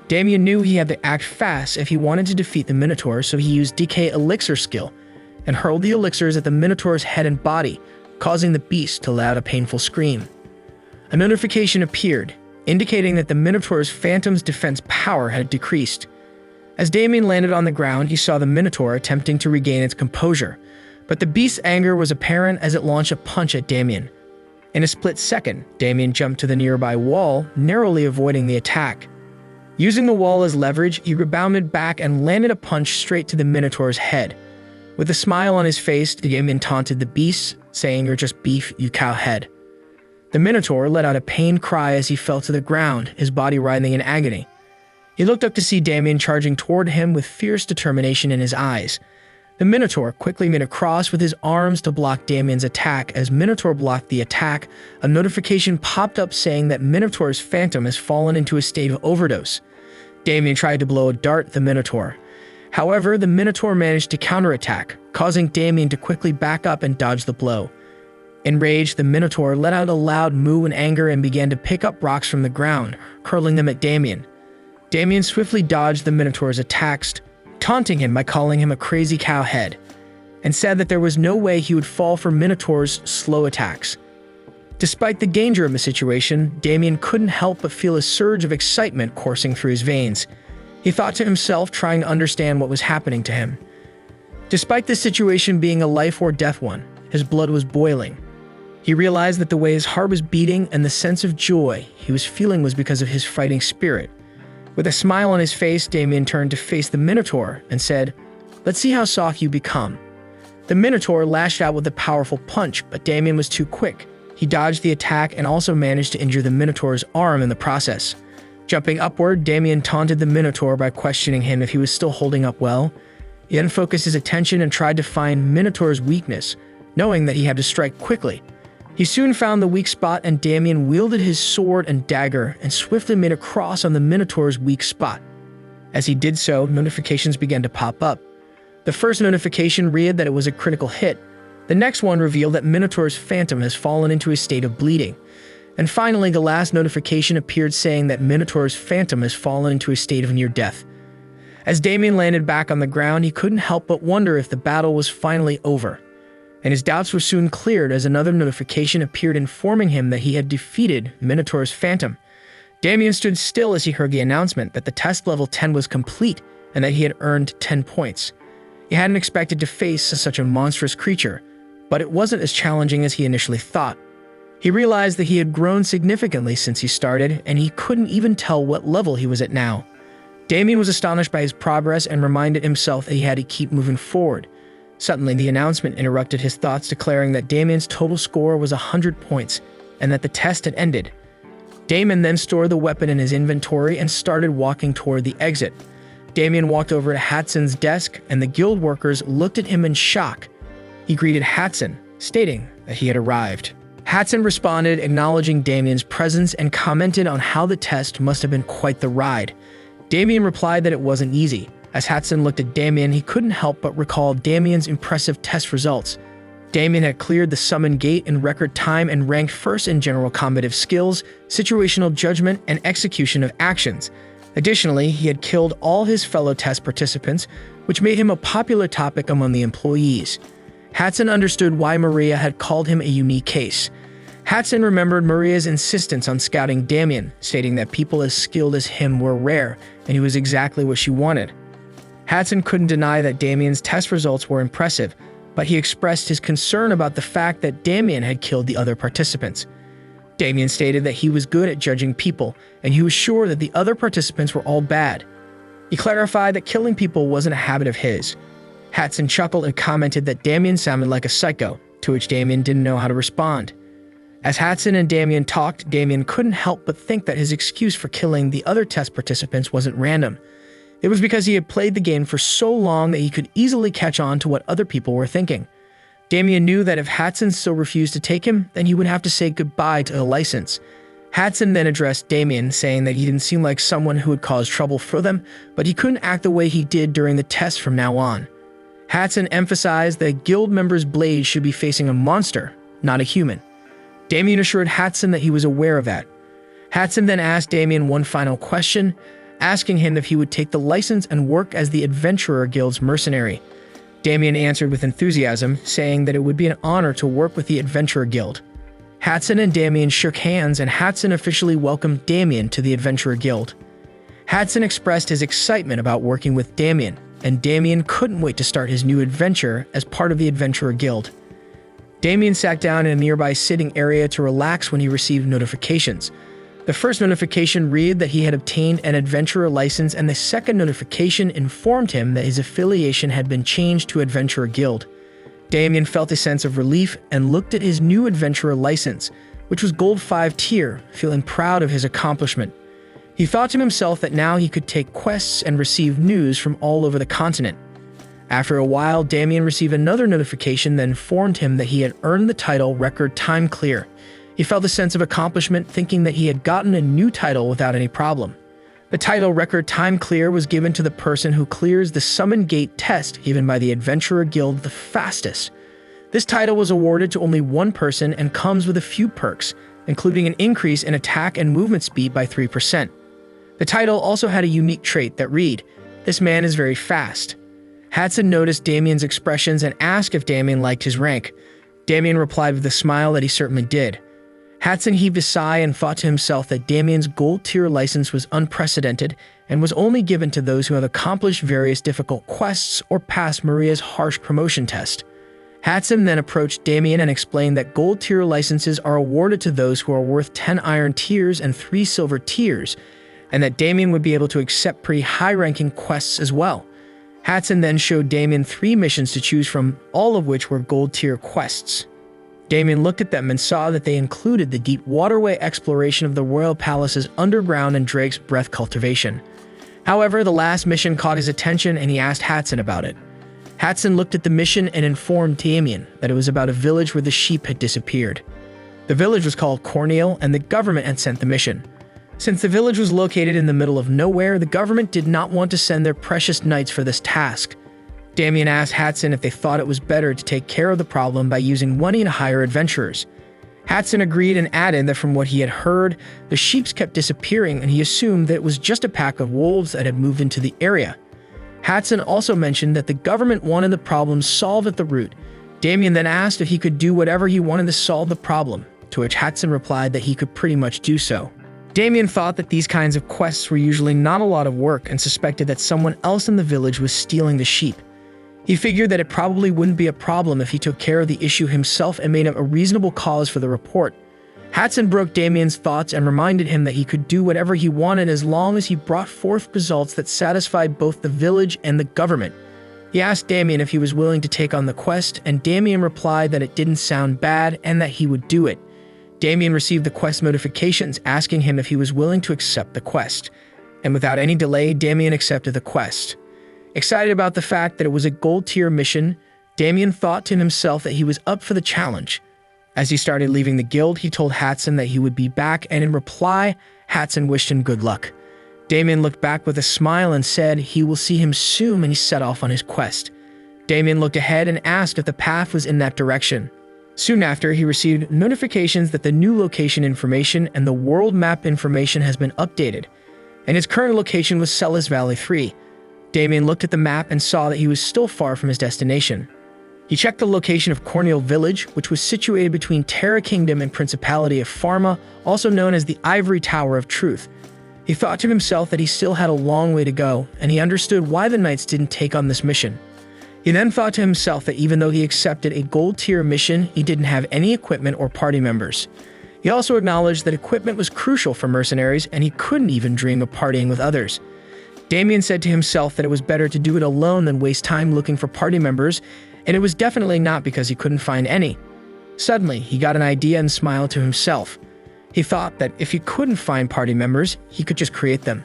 Damien knew he had to act fast if he wanted to defeat the Minotaur, so he used DK Elixir skill and hurled the elixirs at the Minotaur's head and body, causing the beast to let out a painful scream. A notification appeared, indicating that the Minotaur's phantom's defense power had decreased. As Damien landed on the ground, he saw the Minotaur attempting to regain its composure, but the beast's anger was apparent as it launched a punch at Damien. In a split second, Damien jumped to the nearby wall, narrowly avoiding the attack. Using the wall as leverage, he rebounded back and landed a punch straight to the Minotaur's head. With a smile on his face, Damien taunted the beast, saying, "You're just beef, you cowhead." The Minotaur let out a pained cry as he fell to the ground, his body writhing in agony. He looked up to see Damien charging toward him with fierce determination in his eyes. The Minotaur quickly made a cross with his arms to block Damien's attack. As Minotaur blocked the attack, a notification popped up saying that Minotaur's phantom has fallen into a state of overdose. Damien tried to blow a dart at the Minotaur. However, the Minotaur managed to counterattack, causing Damien to quickly back up and dodge the blow. Enraged, the Minotaur let out a loud moo in anger and began to pick up rocks from the ground, hurling them at Damien. Damien swiftly dodged the Minotaur's attacks, taunting him by calling him a crazy cowhead, and said that there was no way he would fall for Minotaur's slow attacks. Despite the danger of the situation, Damien couldn't help but feel a surge of excitement coursing through his veins. He thought to himself, trying to understand what was happening to him. Despite this situation being a life or death one, his blood was boiling. He realized that the way his heart was beating and the sense of joy he was feeling was because of his fighting spirit. With a smile on his face, Damien turned to face the Minotaur and said, "Let's see how soft you become." The Minotaur lashed out with a powerful punch, but Damien was too quick. He dodged the attack and also managed to injure the Minotaur's arm in the process. Jumping upward, Damien taunted the Minotaur by questioning him if he was still holding up well. He then focused his attention and tried to find Minotaur's weakness, knowing that he had to strike quickly. He soon found the weak spot, and Damien wielded his sword and dagger and swiftly made a cross on the Minotaur's weak spot. As he did so, notifications began to pop up. The first notification read that it was a critical hit. The next one revealed that Minotaur's phantom has fallen into a state of bleeding. And finally, the last notification appeared saying that Minotaur's phantom has fallen into a state of near death. As Damien landed back on the ground, he couldn't help but wonder if the battle was finally over. And his doubts were soon cleared as another notification appeared informing him that he had defeated Minotaur's phantom. Damien stood still as he heard the announcement that the test level 10 was complete and that he had earned 10 points. He hadn't expected to face such a monstrous creature, but it wasn't as challenging as he initially thought. He realized that he had grown significantly since he started, and he couldn't even tell what level he was at now. Damien was astonished by his progress and reminded himself that he had to keep moving forward. Suddenly, the announcement interrupted his thoughts, declaring that Damien's total score was 100 points and that the test had ended. Damien then stored the weapon in his inventory and started walking toward the exit. Damien walked over to Hatson's desk, and the guild workers looked at him in shock. He greeted Hatson, stating that he had arrived. Hatson responded, acknowledging Damien's presence, and commented on how the test must have been quite the ride. Damien replied that it wasn't easy. As Hatson looked at Damien, he couldn't help but recall Damien's impressive test results. Damien had cleared the summon gate in record time and ranked first in general combative skills, situational judgment, and execution of actions. Additionally, he had killed all his fellow test participants, which made him a popular topic among the employees. Hatson understood why Maria had called him a unique case. Hatson remembered Maria's insistence on scouting Damien, stating that people as skilled as him were rare, and he was exactly what she wanted. Hatson couldn't deny that Damien's test results were impressive, but he expressed his concern about the fact that Damien had killed the other participants. Damien stated that he was good at judging people, and he was sure that the other participants were all bad. He clarified that killing people wasn't a habit of his. Hatson chuckled and commented that Damien sounded like a psycho, to which Damien didn't know how to respond. As Hatson and Damien talked, Damien couldn't help but think that his excuse for killing the other test participants wasn't random. It was because he had played the game for so long that he could easily catch on to what other people were thinking. Damien knew that if Hatson still refused to take him, then he would have to say goodbye to the license. Hatson then addressed Damien, saying that he didn't seem like someone who would cause trouble for them, but he couldn't act the way he did during the test from now on. Hatson emphasized that guild members' blades should be facing a monster, not a human. Damien assured Hatson that he was aware of that. Hatson then asked Damien one final question, asking him if he would take the license and work as the Adventurer Guild's mercenary. Damien answered with enthusiasm, saying that it would be an honor to work with the Adventurer Guild. Hatson and Damien shook hands, and Hatson officially welcomed Damien to the Adventurer Guild. Hatson expressed his excitement about working with Damien, and Damien couldn't wait to start his new adventure as part of the Adventurer Guild. Damien sat down in a nearby sitting area to relax when he received notifications. The first notification read that he had obtained an adventurer license, and the second notification informed him that his affiliation had been changed to Adventurer Guild. Damien felt a sense of relief and looked at his new adventurer license, which was Gold 5 tier, feeling proud of his accomplishment. He thought to himself that now he could take quests and receive news from all over the continent. After a while, Damien received another notification that informed him that he had earned the title Record Time Clear. He felt a sense of accomplishment, thinking that he had gotten a new title without any problem. The title Record Time Clear was given to the person who clears the Summon Gate test given by the Adventurer Guild the fastest. This title was awarded to only one person and comes with a few perks, including an increase in attack and movement speed by 3%. The title also had a unique trait that read, "This man is very fast." Hatson noticed Damien's expressions and asked if Damien liked his rank. Damien replied with a smile that he certainly did. Hatson heaved a sigh and thought to himself that Damien's gold tier license was unprecedented and was only given to those who have accomplished various difficult quests or passed Maria's harsh promotion test. Hatson then approached Damien and explained that gold tier licenses are awarded to those who are worth 10 iron tiers and 3 silver tiers, and that Damien would be able to accept pretty high-ranking quests as well. Hatson then showed Damien 3 missions to choose from, all of which were gold tier quests. Damien looked at them and saw that they included the deep waterway exploration of the royal palace's underground and Drake's breath cultivation. However, the last mission caught his attention and he asked Hatson about it. Hatson looked at the mission and informed Damien that it was about a village where the sheep had disappeared. The village was called Cornel and the government had sent the mission. Since the village was located in the middle of nowhere, the government did not want to send their precious knights for this task. Damien asked Hatson if they thought it was better to take care of the problem by using money to hire adventurers. Hatson agreed and added that from what he had heard, the sheep kept disappearing and he assumed that it was just a pack of wolves that had moved into the area. Hatson also mentioned that the government wanted the problem solved at the root. Damien then asked if he could do whatever he wanted to solve the problem, to which Hatson replied that he could pretty much do so. Damien thought that these kinds of quests were usually not a lot of work and suspected that someone else in the village was stealing the sheep. He figured that it probably wouldn't be a problem if he took care of the issue himself and made up a reasonable cause for the report. Hatson broke Damien's thoughts and reminded him that he could do whatever he wanted as long as he brought forth results that satisfied both the village and the government. He asked Damien if he was willing to take on the quest, and Damien replied that it didn't sound bad and that he would do it. Damien received the quest notifications asking him if he was willing to accept the quest, and without any delay, Damien accepted the quest. Excited about the fact that it was a gold-tier mission, Damien thought to himself that he was up for the challenge. As he started leaving the guild, he told Hatson that he would be back, and in reply, Hatson wished him good luck. Damien looked back with a smile and said he will see him soon, and he set off on his quest. Damien looked ahead and asked if the path was in that direction. Soon after, he received notifications that the new location information and the world map information has been updated, and his current location was Sellis Valley 3. Damien looked at the map and saw that he was still far from his destination. He checked the location of Cornel Village, which was situated between Terra Kingdom and Principality of Pharma, also known as the Ivory Tower of Truth. He thought to himself that he still had a long way to go, and he understood why the knights didn't take on this mission. He then thought to himself that even though he accepted a gold-tier mission, he didn't have any equipment or party members. He also acknowledged that equipment was crucial for mercenaries, and he couldn't even dream of partying with others. Damien said to himself that it was better to do it alone than waste time looking for party members, and it was definitely not because he couldn't find any. Suddenly, he got an idea and smiled to himself. He thought that if he couldn't find party members, he could just create them.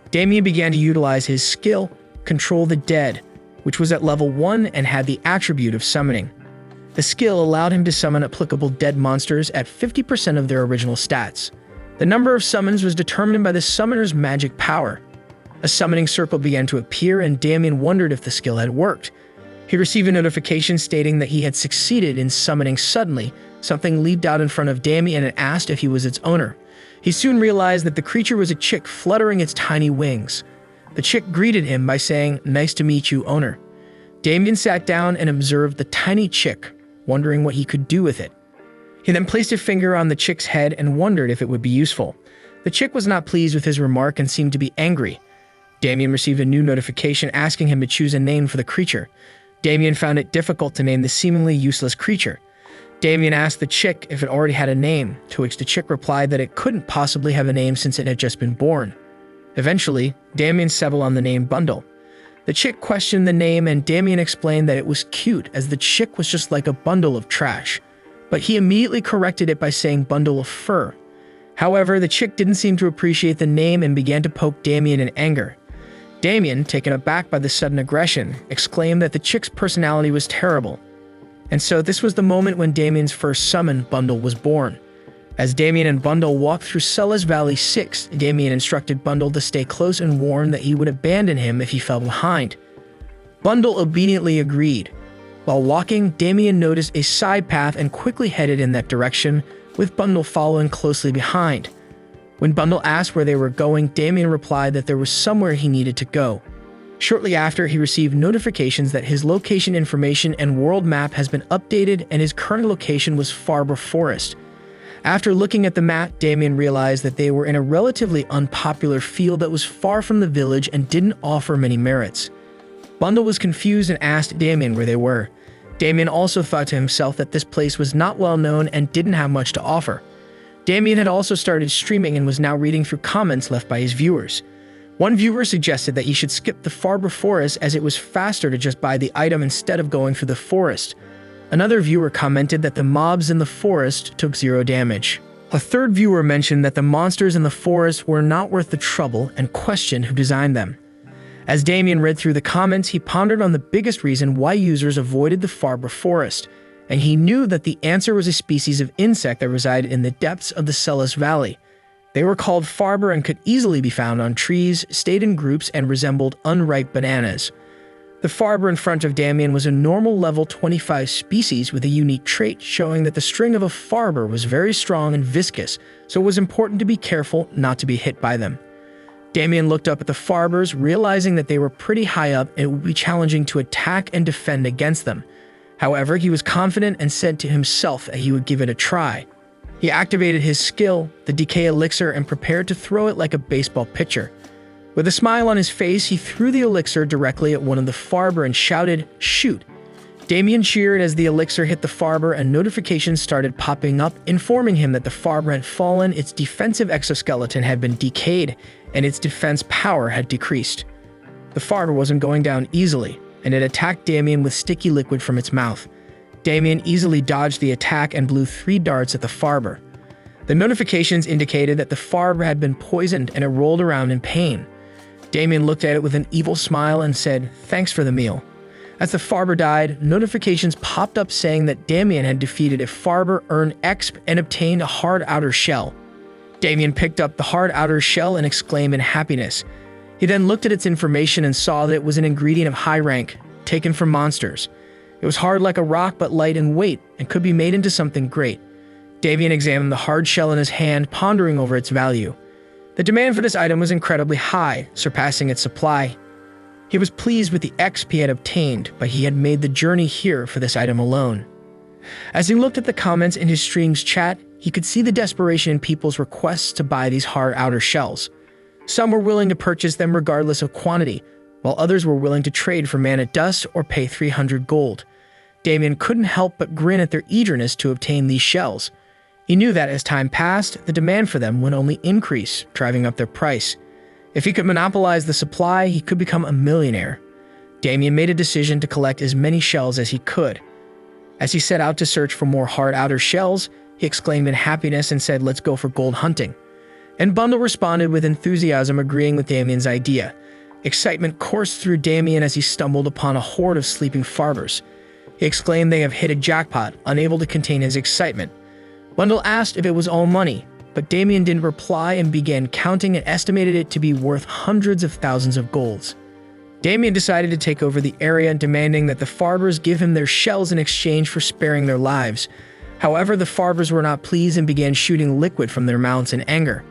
Damien began to utilize his skill, Control the Dead, which was at level 1 and had the attribute of summoning. The skill allowed him to summon applicable dead monsters at 50% of their original stats. The number of summons was determined by the summoner's magic power. A summoning circle began to appear, and Damien wondered if the skill had worked. He received a notification stating that he had succeeded in summoning. Suddenly, something leaped out in front of Damien and asked if he was its owner. He soon realized that the creature was a chick fluttering its tiny wings. The chick greeted him by saying, "Nice to meet you, owner." Damien sat down and observed the tiny chick, wondering what he could do with it. He then placed a finger on the chick's head and wondered if it would be useful. The chick was not pleased with his remark and seemed to be angry. Damien received a new notification asking him to choose a name for the creature. Damien found it difficult to name the seemingly useless creature. Damien asked the chick if it already had a name, to which the chick replied that it couldn't possibly have a name since it had just been born. Eventually, Damien settled on the name Bundle. The chick questioned the name, and Damien explained that it was cute as the chick was just like a bundle of trash. But he immediately corrected it by saying bundle of fur. However, the chick didn't seem to appreciate the name and began to poke Damien in anger. Damien, taken aback by the sudden aggression, exclaimed that the chick's personality was terrible. And so this was the moment when Damien's first summon, Bundle, was born. As Damien and Bundle walked through Sellis Valley 6, Damien instructed Bundle to stay close and warned that he would abandon him if he fell behind. Bundle obediently agreed. While walking, Damien noticed a side path and quickly headed in that direction, with Bundle following closely behind. When Bundle asked where they were going, Damien replied that there was somewhere he needed to go. Shortly after, he received notifications that his location information and world map has been updated and his current location was Farber Forest. After looking at the map, Damien realized that they were in a relatively unpopular field that was far from the village and didn't offer many merits. Bundle was confused and asked Damien where they were. Damien also thought to himself that this place was not well known and didn't have much to offer. Damien had also started streaming and was now reading through comments left by his viewers. One viewer suggested that he should skip the Farber Forest as it was faster to just buy the item instead of going through the forest. Another viewer commented that the mobs in the forest took 0 damage. A third viewer mentioned that the monsters in the forest were not worth the trouble and questioned who designed them. As Damien read through the comments, he pondered on the biggest reason why users avoided the Farbra forest, and he knew that the answer was a species of insect that resided in the depths of the Celis Valley. They were called Farbra and could easily be found on trees, stayed in groups, and resembled unripe bananas. The Farbra in front of Damien was a normal level 25 species with a unique trait showing that the string of a Farbra was very strong and viscous, so it was important to be careful not to be hit by them. Damien looked up at the Farbras, realizing that they were pretty high up and it would be challenging to attack and defend against them. However, he was confident and said to himself that he would give it a try. He activated his skill, the Decay Elixir, and prepared to throw it like a baseball pitcher. With a smile on his face, he threw the elixir directly at one of the Farbra and shouted, "Shoot!" Damien cheered as the elixir hit the Farbra and notifications started popping up, informing him that the Farbra had fallen, its defensive exoskeleton had been decayed, and its defense power had decreased. The Farbra wasn't going down easily, and it attacked Damien with sticky liquid from its mouth. Damien easily dodged the attack and blew 3 darts at the Farbra. The notifications indicated that the Farbra had been poisoned and it rolled around in pain. Damien looked at it with an evil smile and said, "Thanks for the meal." As the Farbra died, notifications popped up saying that Damien had defeated a Farbra, earned exp, and obtained a hard outer shell. Damien picked up the hard outer shell and exclaimed in happiness. He then looked at its information and saw that it was an ingredient of high rank, taken from monsters. It was hard like a rock but light in weight and could be made into something great. Damien examined the hard shell in his hand, pondering over its value. The demand for this item was incredibly high, surpassing its supply. He was pleased with the XP he had obtained, but he had made the journey here for this item alone. As he looked at the comments in his stream's chat, he could see the desperation in people's requests to buy these hard outer shells. Some were willing to purchase them regardless of quantity, while others were willing to trade for mana dust or pay 300 gold. Damien couldn't help but grin at their eagerness to obtain these shells. He knew that as time passed, the demand for them would only increase, driving up their price. If he could monopolize the supply, he could become a millionaire. Damien made a decision to collect as many shells as he could. As he set out to search for more hard outer shells, he exclaimed in happiness and said, "Let's go for gold hunting." And Bundle responded with enthusiasm, agreeing with Damien's idea. Excitement coursed through Damien as he stumbled upon a horde of sleeping Farbras. He exclaimed they have hit a jackpot, unable to contain his excitement. Bundle asked if it was all money, but Damien didn't reply and began counting and estimated it to be worth hundreds of thousands of golds. Damien decided to take over the area, demanding that the Farbras give him their shells in exchange for sparing their lives. However, the Farbras were not pleased and began shooting liquid from their mouths in anger.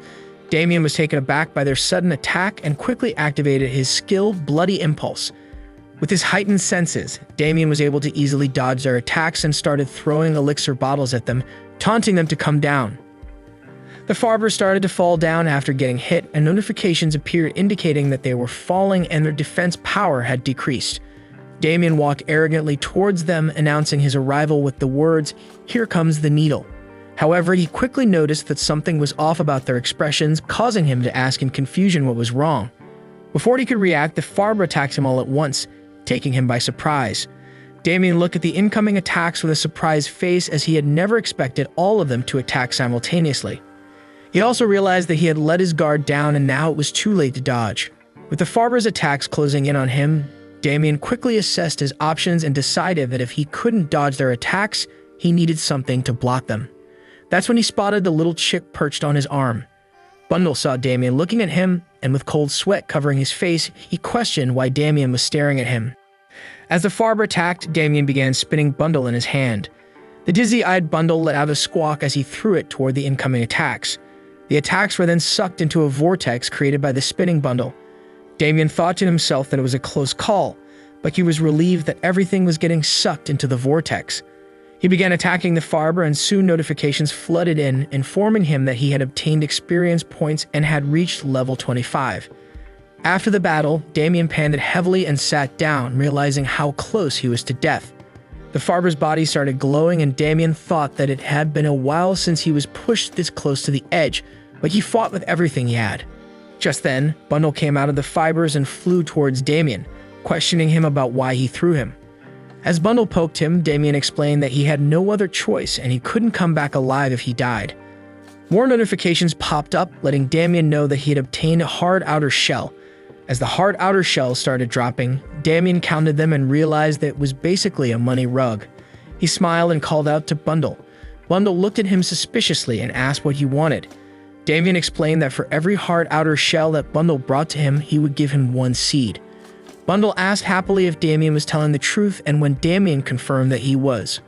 Damien was taken aback by their sudden attack and quickly activated his skill, Bloody Impulse. With his heightened senses, Damien was able to easily dodge their attacks and started throwing elixir bottles at them, taunting them to come down. The Farbras started to fall down after getting hit, and notifications appeared indicating that they were falling and their defense power had decreased. Damien walked arrogantly towards them, announcing his arrival with the words, "Here comes the needle." However, he quickly noticed that something was off about their expressions, causing him to ask in confusion what was wrong. Before he could react, the Farbra attacked him all at once, taking him by surprise. Damien looked at the incoming attacks with a surprised face, as he had never expected all of them to attack simultaneously. He also realized that he had let his guard down and now it was too late to dodge. With the Farbra's attacks closing in on him, Damien quickly assessed his options and decided that if he couldn't dodge their attacks, he needed something to block them. That's when he spotted the little chick perched on his arm. Bundle saw Damien looking at him, and with cold sweat covering his face, he questioned why Damien was staring at him. As the Farbra attacked, Damien began spinning Bundle in his hand. The dizzy-eyed Bundle let out a squawk as he threw it toward the incoming attacks. The attacks were then sucked into a vortex created by the spinning Bundle. Damien thought to himself that it was a close call, but he was relieved that everything was getting sucked into the vortex. He began attacking the Farbra, and soon notifications flooded in, informing him that he had obtained experience points and had reached level 25. After the battle, Damien panted heavily and sat down, realizing how close he was to death. The Farbra's body started glowing, and Damien thought that it had been a while since he was pushed this close to the edge, but he fought with everything he had. Just then, Bundle came out of the fibers and flew towards Damien, questioning him about why he threw him. As Bundle poked him, Damien explained that he had no other choice and he couldn't come back alive if he died. More notifications popped up, letting Damien know that he had obtained a hard outer shell. As the hard outer shell started dropping, Damien counted them and realized that it was basically a money rug. He smiled and called out to Bundle. Bundle looked at him suspiciously and asked what he wanted. Damien explained that for every hard outer shell that Bundle brought to him, he would give him 1 seed. Bundle asked happily if Damien was telling the truth, and when Damien confirmed that he was,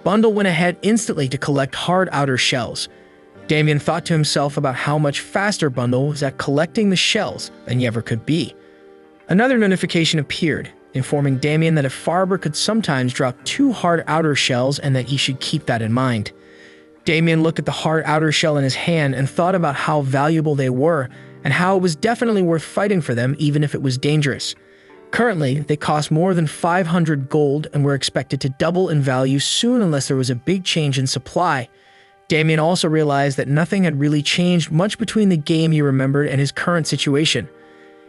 Bundle went ahead instantly to collect hard outer shells. Damien thought to himself about how much faster Bundle was at collecting the shells than he ever could be. Another notification appeared, informing Damien that a farber could sometimes drop 2 hard outer shells and that he should keep that in mind. Damien looked at the hard outer shell in his hand and thought about how valuable they were and how it was definitely worth fighting for them even if it was dangerous. Currently, they cost more than 500 gold and were expected to double in value soon unless there was a big change in supply. Damien also realized that nothing had really changed much between the game he remembered and his current situation.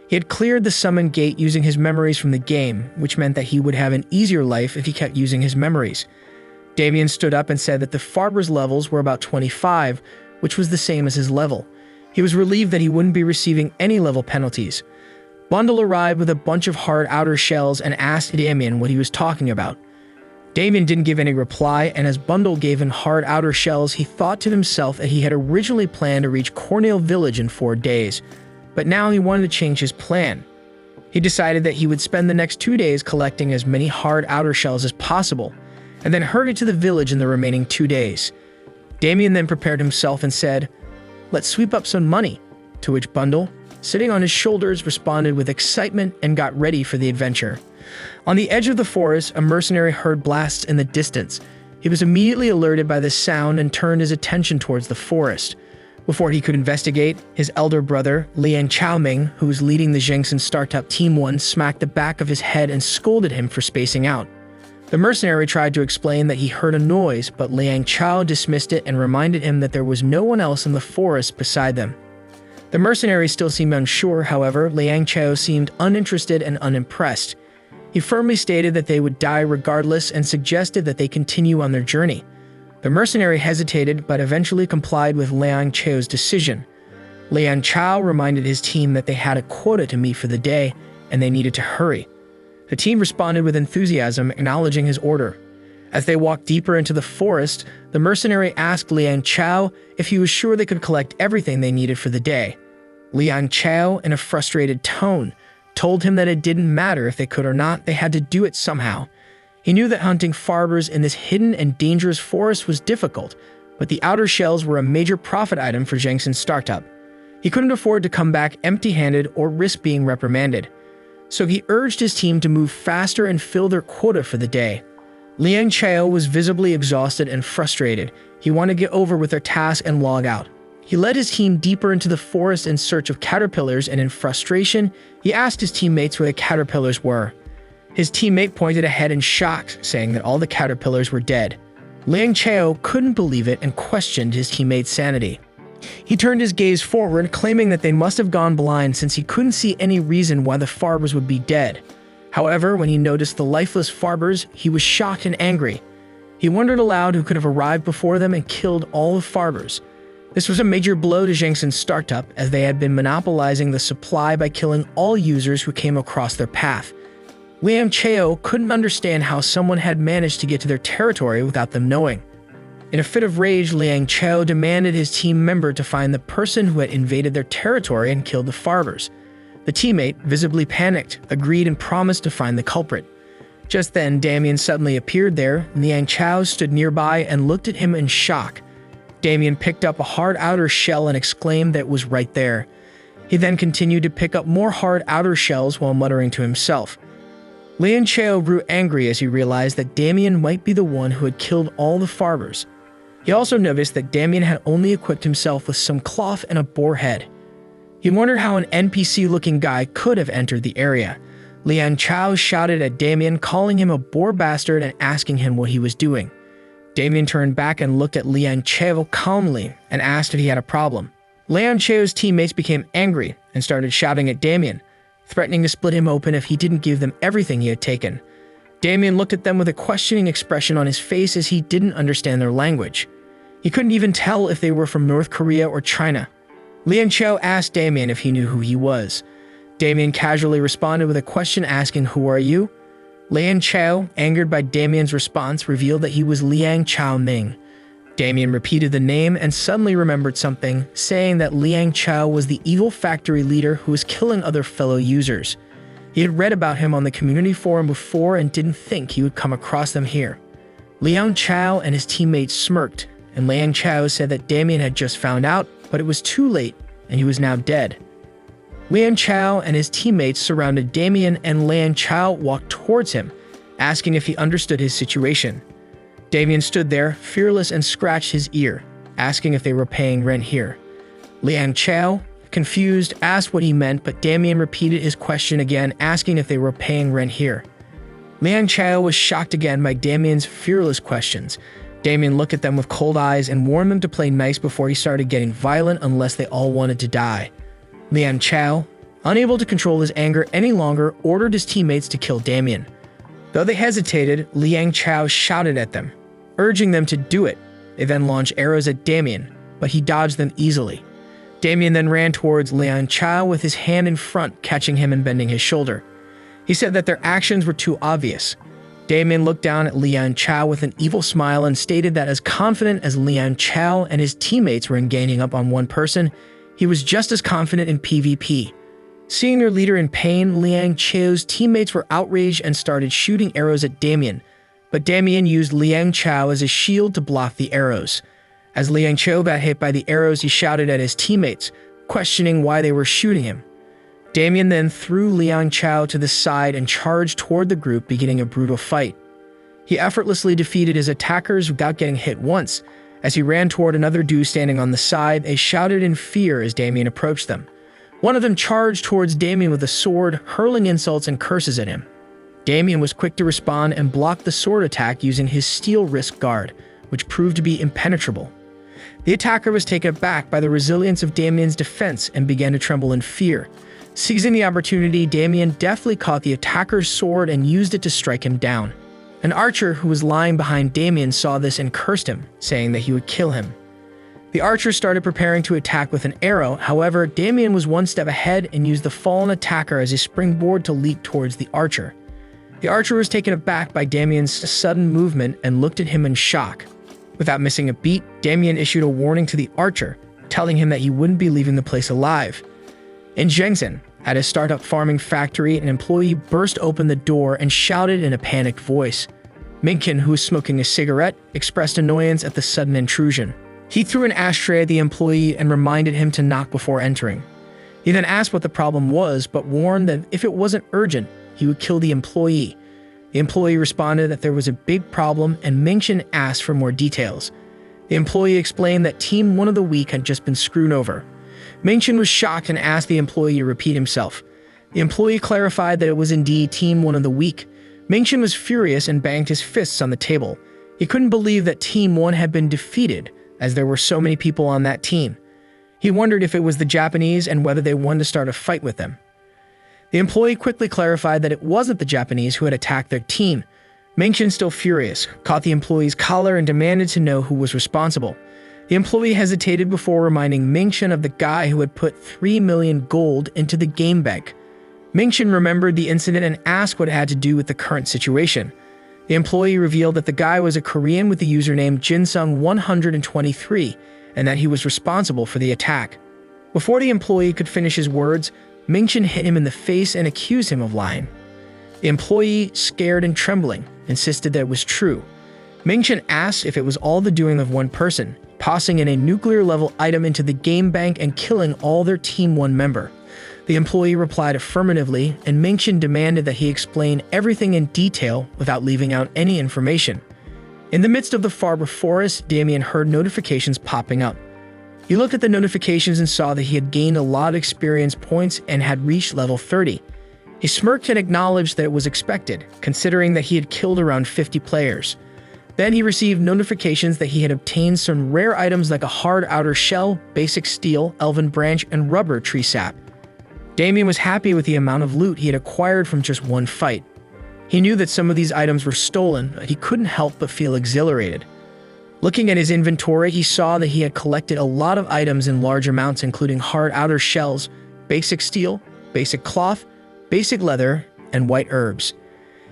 He had cleared the summon gate using his memories from the game, which meant that he would have an easier life if he kept using his memories. Damien stood up and said that the farber's levels were about 25, which was the same as his level. He was relieved that he wouldn't be receiving any level penalties. Bundle arrived with a bunch of hard outer shells and asked Damien what he was talking about. Damien didn't give any reply, and as Bundle gave him hard outer shells, he thought to himself that he had originally planned to reach Cornell Village in 4 days, but now he wanted to change his plan. He decided that he would spend the next 2 days collecting as many hard outer shells as possible, and then hurry to the village in the remaining 2 days. Damien then prepared himself and said, "Let's sweep up some money," to which Bundle, sitting on his shoulders, responded with excitement and got ready for the adventure. On the edge of the forest, a mercenary heard blasts in the distance. He was immediately alerted by the sound and turned his attention towards the forest. Before he could investigate, his elder brother, Liang Chaoming, who was leading the Zhengxin Startup Team 1, smacked the back of his head and scolded him for spacing out. The mercenary tried to explain that he heard a noise, but Liang Chao dismissed it and reminded him that there was no one else in the forest beside them. The mercenary still seemed unsure, however, Liang Chao seemed uninterested and unimpressed. He firmly stated that they would die regardless and suggested that they continue on their journey. The mercenary hesitated, but eventually complied with Liang Chao's decision. Liang Chao reminded his team that they had a quota to meet for the day, and they needed to hurry. The team responded with enthusiasm, acknowledging his order. As they walked deeper into the forest, the mercenary asked Liang Chao if he was sure they could collect everything they needed for the day. Liang Chao, in a frustrated tone, told him that it didn't matter if they could or not, they had to do it somehow. He knew that hunting farbers in this hidden and dangerous forest was difficult, but the outer shells were a major profit item for Zhengxin Startup. He couldn't afford to come back empty-handed or risk being reprimanded. So he urged his team to move faster and fill their quota for the day. Liang Chao was visibly exhausted and frustrated. He wanted to get over with their task and log out. He led his team deeper into the forest in search of caterpillars, and in frustration, he asked his teammates where the caterpillars were. His teammate pointed ahead in shock, saying that all the caterpillars were dead. Liang Chao couldn't believe it and questioned his teammate's sanity. He turned his gaze forward, claiming that they must have gone blind since he couldn't see any reason why the farbers would be dead. However, when he noticed the lifeless farbers, he was shocked and angry. He wondered aloud who could have arrived before them and killed all the farbers. This was a major blow to Zhengxin Startup, as they had been monopolizing the supply by killing all users who came across their path. Liang Chao couldn't understand how someone had managed to get to their territory without them knowing. In a fit of rage, Liang Chao demanded his team member to find the person who had invaded their territory and killed the farbers. The teammate, visibly panicked, agreed and promised to find the culprit. Just then, Damien suddenly appeared there. Liang Chao stood nearby and looked at him in shock. Damien picked up a hard outer shell and exclaimed that it was right there. He then continued to pick up more hard outer shells while muttering to himself. Liang Chao grew angry as he realized that Damien might be the one who had killed all the farbers. He also noticed that Damien had only equipped himself with some cloth and a boar head. He wondered how an NPC-looking guy could have entered the area. Liang Chao shouted at Damien, calling him a boar bastard and asking him what he was doing. Damien turned back and looked at Liang Chao calmly and asked if he had a problem. Liang Chao's teammates became angry and started shouting at Damien, threatening to split him open if he didn't give them everything he had taken. Damien looked at them with a questioning expression on his face as he didn't understand their language. He couldn't even tell if they were from North Korea or China. Liang Chao asked Damien if he knew who he was. Damien casually responded with a question asking, "Who are you?" Liang Chao, angered by Damien's response, revealed that he was Liang Chao Ming. Damien repeated the name and suddenly remembered something, saying that Liang Chao was the evil factory leader who was killing other fellow users. He had read about him on the community forum before and didn't think he would come across them here. Liang Chao and his teammates smirked, and Liang Chao said that Damien had just found out, but it was too late, and he was now dead. Liang Chao and his teammates surrounded Damien, and Liang Chao walked towards him, asking if he understood his situation. Damien stood there, fearless, and scratched his ear, asking if they were paying rent here. Liang Chao, confused, asked what he meant, but Damien repeated his question again, asking if they were paying rent here. Liang Chao was shocked again by Damien's fearless questions. Damien looked at them with cold eyes and warned them to play nice before he started getting violent unless they all wanted to die. Liang Chao, unable to control his anger any longer, ordered his teammates to kill Damien. Though they hesitated, Liang Chao shouted at them, urging them to do it. They then launched arrows at Damien, but he dodged them easily. Damien then ran towards Liang Chao with his hand in front, catching him and bending his shoulder. He said that their actions were too obvious. Damien looked down at Liang Chao with an evil smile and stated that as confident as Liang Chao and his teammates were in gaining up on one person, he was just as confident in PvP. Seeing their leader in pain, Liang Chao's teammates were outraged and started shooting arrows at Damien, but Damien used Liang Chao as a shield to block the arrows. As Liang Chao got hit by the arrows, he shouted at his teammates, questioning why they were shooting him. Damien then threw Liang Chao to the side and charged toward the group, beginning a brutal fight. He effortlessly defeated his attackers without getting hit once. As he ran toward another dude standing on the side, they shouted in fear as Damien approached them. One of them charged towards Damien with a sword, hurling insults and curses at him. Damien was quick to respond and blocked the sword attack using his steel wrist guard, which proved to be impenetrable. The attacker was taken aback by the resilience of Damien's defense and began to tremble in fear. Seizing the opportunity, Damien deftly caught the attacker's sword and used it to strike him down. An archer who was lying behind Damien saw this and cursed him, saying that he would kill him. The archer started preparing to attack with an arrow. However, Damien was one step ahead and used the fallen attacker as a springboard to leap towards the archer. The archer was taken aback by Damien's sudden movement and looked at him in shock. Without missing a beat, Damien issued a warning to the archer, telling him that he wouldn't be leaving the place alive. In Zhengzhen, at a startup farming factory, an employee burst open the door and shouted in a panicked voice. Minkin, who was smoking a cigarette, expressed annoyance at the sudden intrusion. He threw an ashtray at the employee and reminded him to knock before entering. He then asked what the problem was, but warned that if it wasn't urgent, he would kill the employee. The employee responded that there was a big problem, and Mingchen asked for more details. The employee explained that Team 1 of the Week had just been screwed over. Mingchen was shocked and asked the employee to repeat himself. The employee clarified that it was indeed Team 1 of the Week. Mingchen was furious and banged his fists on the table. He couldn't believe that Team 1 had been defeated, as there were so many people on that team. He wondered if it was the Japanese and whether they wanted to start a fight with them. The employee quickly clarified that it wasn't the Japanese who had attacked their team. Mingchen, still furious, caught the employee's collar and demanded to know who was responsible. The employee hesitated before reminding Mingchen of the guy who had put 3 million gold into the game bank. Mingchen remembered the incident and asked what it had to do with the current situation. The employee revealed that the guy was a Korean with the username Jinsung123 and that he was responsible for the attack. Before the employee could finish his words, Mingchen hit him in the face and accused him of lying. The employee, scared and trembling, insisted that it was true. Mingchen asked if it was all the doing of one person, tossing in a nuclear-level item into the game bank and killing all their Team 1 member. The employee replied affirmatively, and Mingchen demanded that he explain everything in detail without leaving out any information. In the midst of the Farber forest, Damien heard notifications popping up. He looked at the notifications and saw that he had gained a lot of experience points and had reached level 30. He smirked and acknowledged that it was expected, considering that he had killed around 50 players. Then he received notifications that he had obtained some rare items like a hard outer shell, basic steel, elven branch, and rubber tree sap. Damien was happy with the amount of loot he had acquired from just one fight. He knew that some of these items were stolen, but he couldn't help but feel exhilarated. Looking at his inventory, he saw that he had collected a lot of items in large amounts, including hard outer shells, basic steel, basic cloth, basic leather, and white herbs.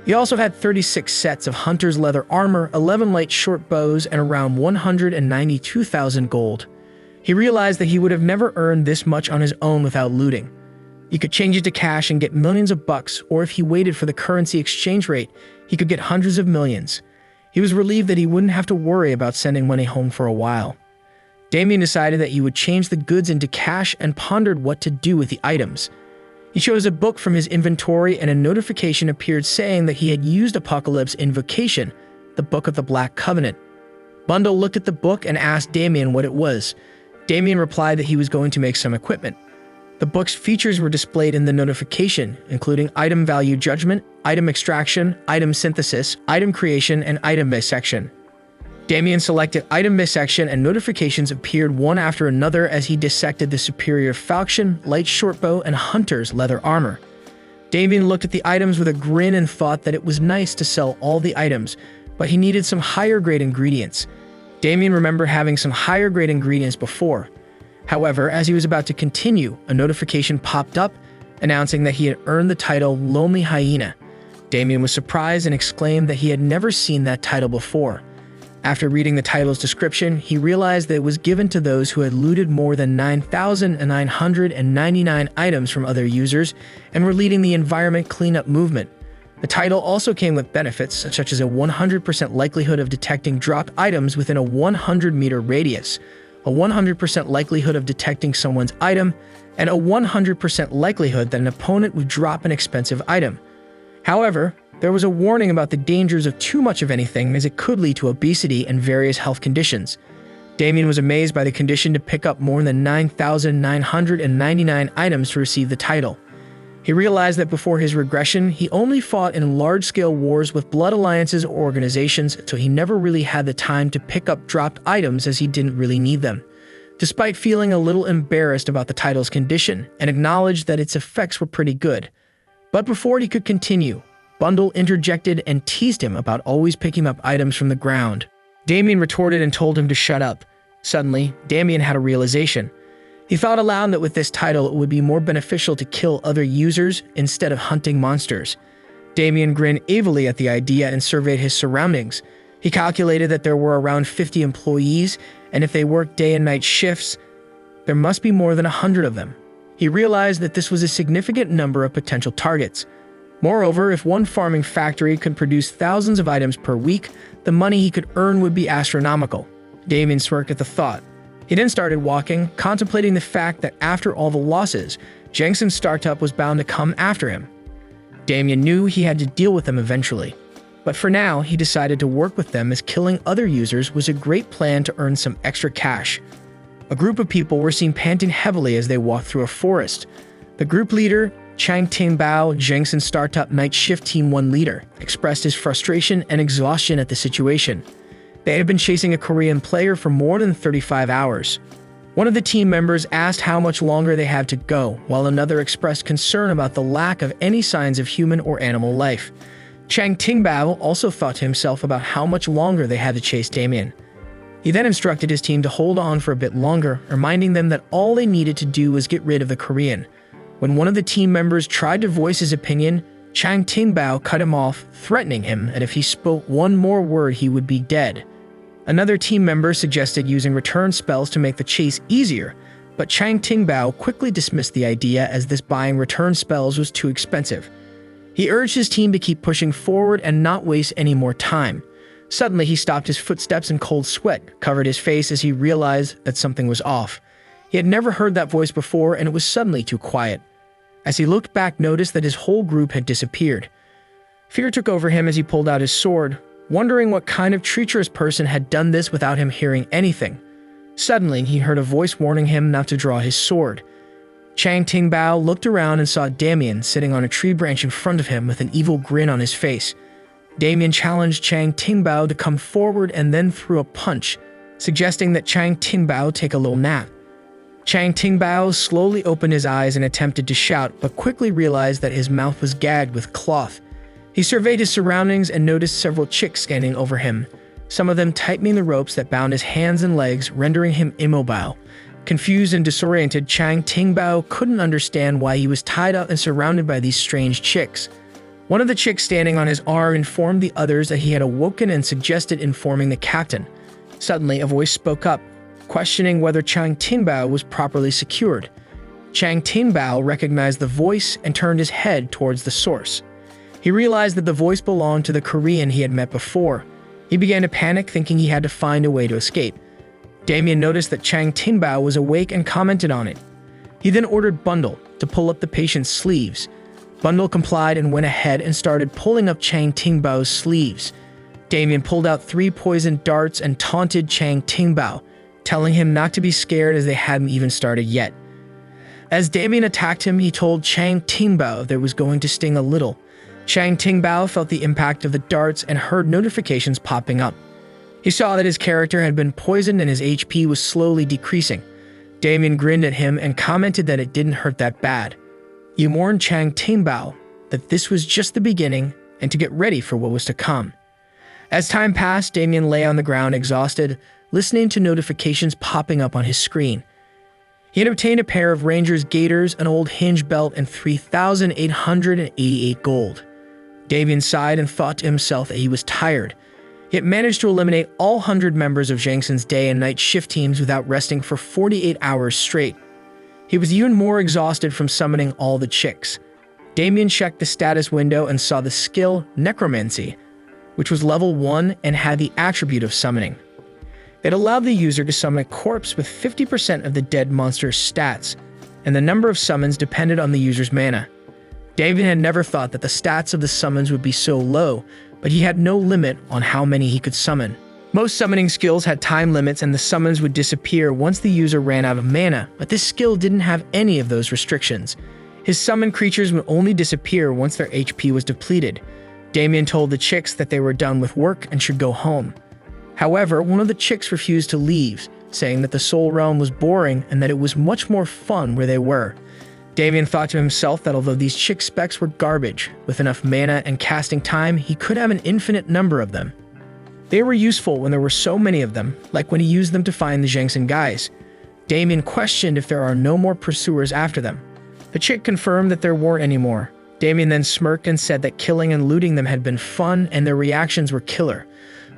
He also had 36 sets of hunter's leather armor, 11 light short bows, and around 192,000 gold. He realized that he would have never earned this much on his own without looting. He could change it to cash and get millions of bucks, or if he waited for the currency exchange rate, he could get hundreds of millions. He was relieved that he wouldn't have to worry about sending money home for a while. Damien decided that he would change the goods into cash and pondered what to do with the items. He chose a book from his inventory and a notification appeared saying that he had used Apocalypse Invocation, the Book of the Black Covenant. Bundle looked at the book and asked Damien what it was. Damien replied that he was going to make some equipment. The book's features were displayed in the notification, including item value judgment, item extraction, item synthesis, item creation, and item dissection. Damien selected item dissection and notifications appeared one after another as he dissected the superior falchion, light shortbow, and hunter's leather armor. Damien looked at the items with a grin and thought that it was nice to sell all the items, but he needed some higher grade ingredients. Damien remembered having some higher grade ingredients before. However, as he was about to continue, a notification popped up announcing that he had earned the title Lonely Hyena. Damien was surprised and exclaimed that he had never seen that title before. After reading the title's description, he realized that it was given to those who had looted more than 9,999 items from other users and were leading the environment cleanup movement. The title also came with benefits such as a 100% likelihood of detecting dropped items within a 100-meter radius, a 100% likelihood of detecting someone's item, and a 100% likelihood that an opponent would drop an expensive item. However, there was a warning about the dangers of too much of anything as it could lead to obesity and various health conditions. Damien was amazed by the condition to pick up more than 9,999 items to receive the title. He realized that before his regression, he only fought in large-scale wars with blood alliances or organizations, so he never really had the time to pick up dropped items as he didn't really need them. Despite feeling a little embarrassed about the title's condition and acknowledged that its effects were pretty good. But before he could continue, Bundle interjected and teased him about always picking up items from the ground. Damien retorted and told him to shut up. Suddenly, Damien had a realization. He thought aloud that with this title it would be more beneficial to kill other users instead of hunting monsters. Damien grinned evilly at the idea and surveyed his surroundings. He calculated that there were around 50 employees, and if they worked day and night shifts, there must be more than 100 of them. He realized that this was a significant number of potential targets. Moreover, if one farming factory could produce thousands of items per week, the money he could earn would be astronomical. Damien smirked at the thought. He then started walking, contemplating the fact that after all the losses, Jensen's startup was bound to come after him. Damien knew he had to deal with them eventually. But for now, he decided to work with them as killing other users was a great plan to earn some extra cash. A group of people were seen panting heavily as they walked through a forest. The group leader, Chang Tingbao, Jensen's startup night shift team 1 leader, expressed his frustration and exhaustion at the situation. They had been chasing a Korean player for more than 35 hours. One of the team members asked how much longer they had to go, while another expressed concern about the lack of any signs of human or animal life. Chang Tingbao also thought to himself about how much longer they had to chase Damien. He then instructed his team to hold on for a bit longer, reminding them that all they needed to do was get rid of the Korean. When one of the team members tried to voice his opinion, Chang Tingbao cut him off, threatening him that if he spoke one more word he would be dead. Another team member suggested using return spells to make the chase easier, but Chang Tingbao quickly dismissed the idea as this buying return spells was too expensive. He urged his team to keep pushing forward and not waste any more time. Suddenly, he stopped his footsteps and cold sweat covered his face as he realized that something was off. He had never heard that voice before, and it was suddenly too quiet. As he looked back, noticed that his whole group had disappeared. Fear took over him as he pulled out his sword, wondering what kind of treacherous person had done this without him hearing anything. Suddenly, he heard a voice warning him not to draw his sword. Chang Tingbao looked around and saw Damien sitting on a tree branch in front of him with an evil grin on his face. Damien challenged Chang Tingbao to come forward and then threw a punch, suggesting that Chang Tingbao take a little nap. Chang Tingbao slowly opened his eyes and attempted to shout, but quickly realized that his mouth was gagged with cloth. He surveyed his surroundings and noticed several chicks standing over him, some of them tightening the ropes that bound his hands and legs, rendering him immobile. Confused and disoriented, Chang Tingbao couldn't understand why he was tied up and surrounded by these strange chicks. One of the chicks standing on his arm informed the others that he had awoken and suggested informing the captain. Suddenly, a voice spoke up, questioning whether Chang Tingbao was properly secured. Chang Tingbao recognized the voice and turned his head towards the source. He realized that the voice belonged to the Korean he had met before. He began to panic, thinking he had to find a way to escape. Damien noticed that Chang Tingbao was awake and commented on it. He then ordered Bundle to pull up the patient's sleeves. Bundle complied and went ahead and started pulling up Chang Tingbao's sleeves. Damien pulled out 3 poisoned darts and taunted Chang Tingbao, telling him not to be scared as they hadn't even started yet. As Damien attacked him, he told Chang Tingbao that it was going to sting a little. Chang Tingbao felt the impact of the darts and heard notifications popping up. He saw that his character had been poisoned and his HP was slowly decreasing. Damien grinned at him and commented that it didn't hurt that bad. He warned Chang Tingbao that this was just the beginning and to get ready for what was to come. As time passed, Damien lay on the ground exhausted, listening to notifications popping up on his screen. He had obtained a pair of Ranger's gaiters, an old hinge belt, and 3,888 gold. Damien sighed and thought to himself that he was tired. He had managed to eliminate all 100 members of Jangson's day and night shift teams without resting for 48 hours straight. He was even more exhausted from summoning all the chicks. Damien checked the status window and saw the skill Necromancy, which was level 1 and had the attribute of summoning. It allowed the user to summon a corpse with 50% of the dead monster's stats, and the number of summons depended on the user's mana. Damien had never thought that the stats of the summons would be so low, but he had no limit on how many he could summon. Most summoning skills had time limits and the summons would disappear once the user ran out of mana, but this skill didn't have any of those restrictions. His summoned creatures would only disappear once their HP was depleted. Damien told the chicks that they were done with work and should go home. However, one of the chicks refused to leave, saying that the Soul Realm was boring and that it was much more fun where they were. Damien thought to himself that although these chick specs were garbage, with enough mana and casting time, he could have an infinite number of them. They were useful when there were so many of them, like when he used them to find the Jangson guys. Damien questioned if there are no more pursuers after them. The chick confirmed that there weren't any more. Damien then smirked and said that killing and looting them had been fun and their reactions were killer.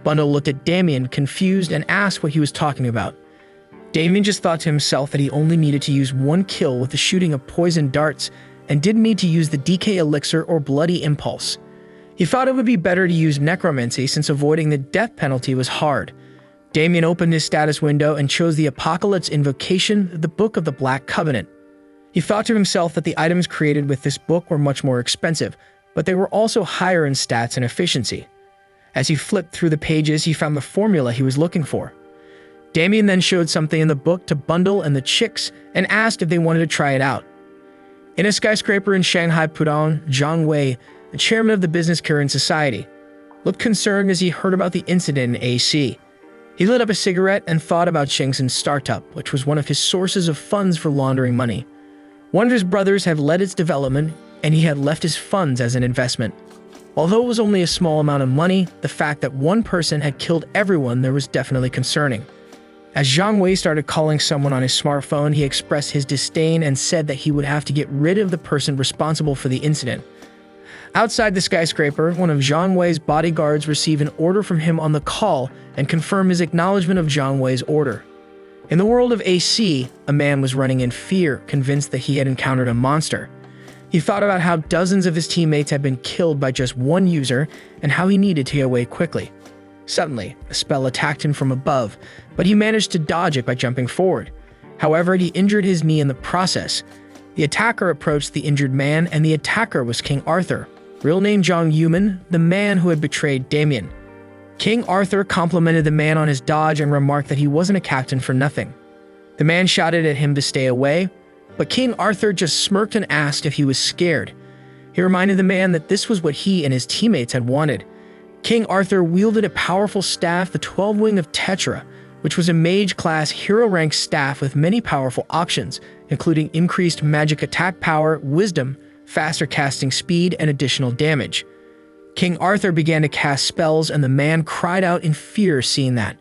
Bundle looked at Damien, confused, and asked what he was talking about. Damien just thought to himself that he only needed to use 1 kill with the shooting of poison darts and didn't need to use the DK elixir or bloody impulse. He thought it would be better to use necromancy since avoiding the death penalty was hard. Damien opened his status window and chose the Apocalypse Invocation, the Book of the Black Covenant. He thought to himself that the items created with this book were much more expensive, but they were also higher in stats and efficiency. As he flipped through the pages, he found the formula he was looking for. Damien then showed something in the book to Bundle and the chicks and asked if they wanted to try it out. In a skyscraper in Shanghai, Pudong, Zhang Wei, the chairman of the Business Current Society, looked concerned as he heard about the incident in AC. He lit up a cigarette and thought about Shangson's startup, which was one of his sources of funds for laundering money. One of his brothers had led its development, and he had left his funds as an investment. Although it was only a small amount of money, the fact that one person had killed everyone there was definitely concerning. As Zhang Wei started calling someone on his smartphone, he expressed his disdain and said that he would have to get rid of the person responsible for the incident. Outside the skyscraper, one of Zhang Wei's bodyguards received an order from him on the call and confirmed his acknowledgement of Zhang Wei's order. In the world of AC, a man was running in fear, convinced that he had encountered a monster. He thought about how dozens of his teammates had been killed by just one user and how he needed to get away quickly. Suddenly, a spell attacked him from above, but he managed to dodge it by jumping forward. However, he injured his knee in the process. The attacker approached the injured man, and the attacker was King Arthur, real name Ma Jungmin, the man who had betrayed Damien. King Arthur complimented the man on his dodge and remarked that he wasn't a captain for nothing. The man shouted at him to stay away, but King Arthur just smirked and asked if he was scared. He reminded the man that this was what he and his teammates had wanted. King Arthur wielded a powerful staff, the 12-wing of Tetra, which was a mage-class hero-rank staff with many powerful options, including increased magic attack power, wisdom, faster casting speed, and additional damage. King Arthur began to cast spells, and the man cried out in fear seeing that.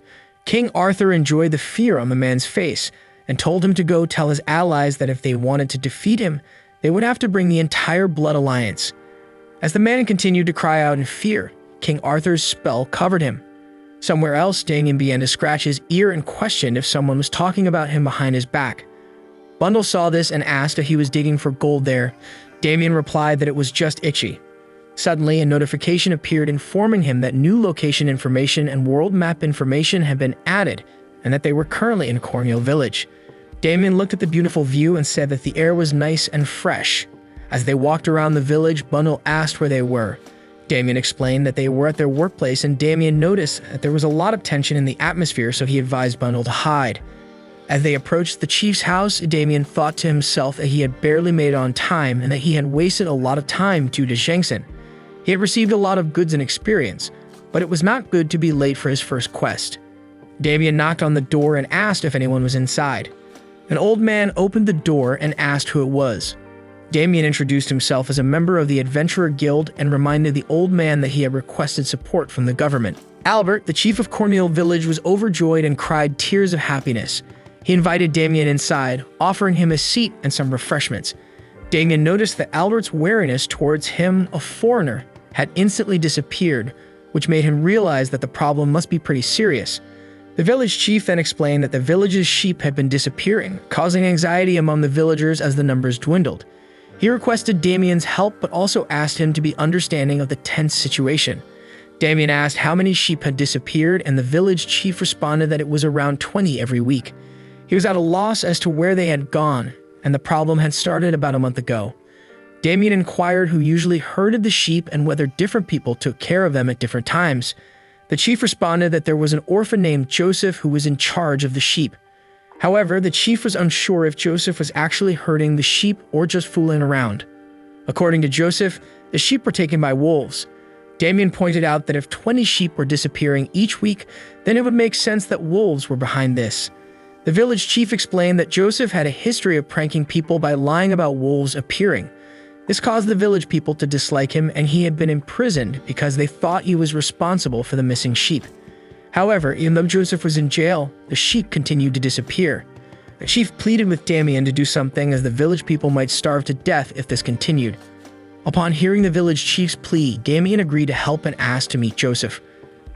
King Arthur enjoyed the fear on the man's face and told him to go tell his allies that if they wanted to defeat him, they would have to bring the entire Blood Alliance. As the man continued to cry out in fear, King Arthur's spell covered him. Somewhere else, Damien began to scratch his ear and questioned if someone was talking about him behind his back. Bundle saw this and asked if he was digging for gold there. Damien replied that it was just itchy. Suddenly, a notification appeared informing him that new location information and world map information had been added and that they were currently in Cornhill Village. Damien looked at the beautiful view and said that the air was nice and fresh. As they walked around the village, Bundle asked where they were. Damien explained that they were at their workplace, and Damien noticed that there was a lot of tension in the atmosphere, so he advised Bundle to hide. As they approached the chief's house, Damien thought to himself that he had barely made it on time and that he had wasted a lot of time due to Shangsen. He had received a lot of goods and experience, but it was not good to be late for his first quest. Damien knocked on the door and asked if anyone was inside. An old man opened the door and asked who it was. Damien introduced himself as a member of the Adventurer Guild and reminded the old man that he had requested support from the government. Albert, the chief of Cornhill Village, was overjoyed and cried tears of happiness. He invited Damien inside, offering him a seat and some refreshments. Damien noticed that Albert's wariness towards him, a foreigner, had instantly disappeared, which made him realize that the problem must be pretty serious. The village chief then explained that the village's sheep had been disappearing, causing anxiety among the villagers as the numbers dwindled. He requested Damien's help, but also asked him to be understanding of the tense situation. Damien asked how many sheep had disappeared, and the village chief responded that it was around 20 every week. He was at a loss as to where they had gone, and the problem had started about a month ago. Damien inquired who usually herded the sheep and whether different people took care of them at different times. The chief responded that there was an orphan named Joseph who was in charge of the sheep. However, the chief was unsure if Joseph was actually herding the sheep or just fooling around. According to Joseph, the sheep were taken by wolves. Damien pointed out that if 20 sheep were disappearing each week, then it would make sense that wolves were behind this. The village chief explained that Joseph had a history of pranking people by lying about wolves appearing. This caused the village people to dislike him, and he had been imprisoned because they thought he was responsible for the missing sheep. However, even though Joseph was in jail, the sheep continued to disappear. The chief pleaded with Damien to do something, as the village people might starve to death if this continued. Upon hearing the village chief's plea, Damien agreed to help and asked to meet Joseph.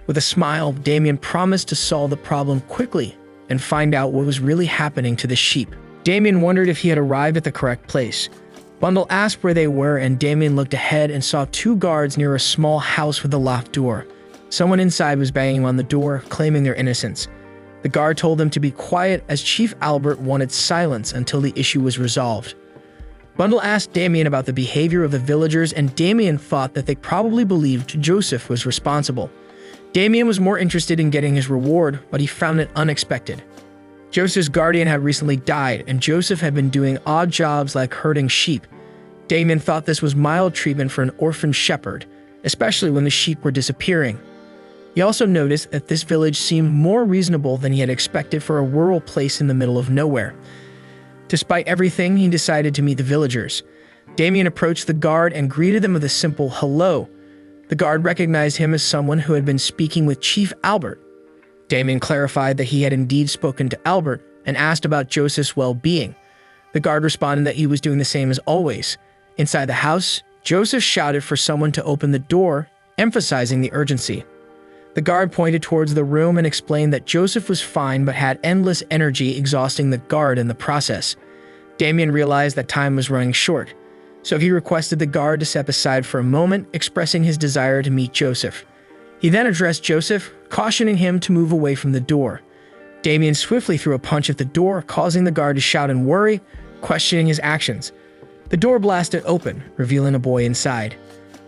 With a smile, Damien promised to solve the problem quickly and find out what was really happening to the sheep. Damien wondered if he had arrived at the correct place. Bundle asked where they were, and Damien looked ahead and saw 2 guards near a small house with a locked door. Someone inside was banging on the door, claiming their innocence. The guard told them to be quiet, as Chief Albert wanted silence until the issue was resolved. Bundle asked Damien about the behavior of the villagers, and Damien thought that they probably believed Joseph was responsible. Damien was more interested in getting his reward, but he found it unexpected. Joseph's guardian had recently died, and Joseph had been doing odd jobs like herding sheep. Damien thought this was mild treatment for an orphan shepherd, especially when the sheep were disappearing. He also noticed that this village seemed more reasonable than he had expected for a rural place in the middle of nowhere. Despite everything, he decided to meet the villagers. Damien approached the guard and greeted them with a simple hello. The guard recognized him as someone who had been speaking with Chief Albert. Damien clarified that he had indeed spoken to Albert and asked about Joseph's well-being. The guard responded that he was doing the same as always. Inside the house, Joseph shouted for someone to open the door, emphasizing the urgency. The guard pointed towards the room and explained that Joseph was fine but had endless energy, exhausting the guard in the process. Damien realized that time was running short, so he requested the guard to step aside for a moment, expressing his desire to meet Joseph. He then addressed Joseph, cautioning him to move away from the door. Damien swiftly threw a punch at the door, causing the guard to shout in worry, questioning his actions. The door blasted open, revealing a boy inside.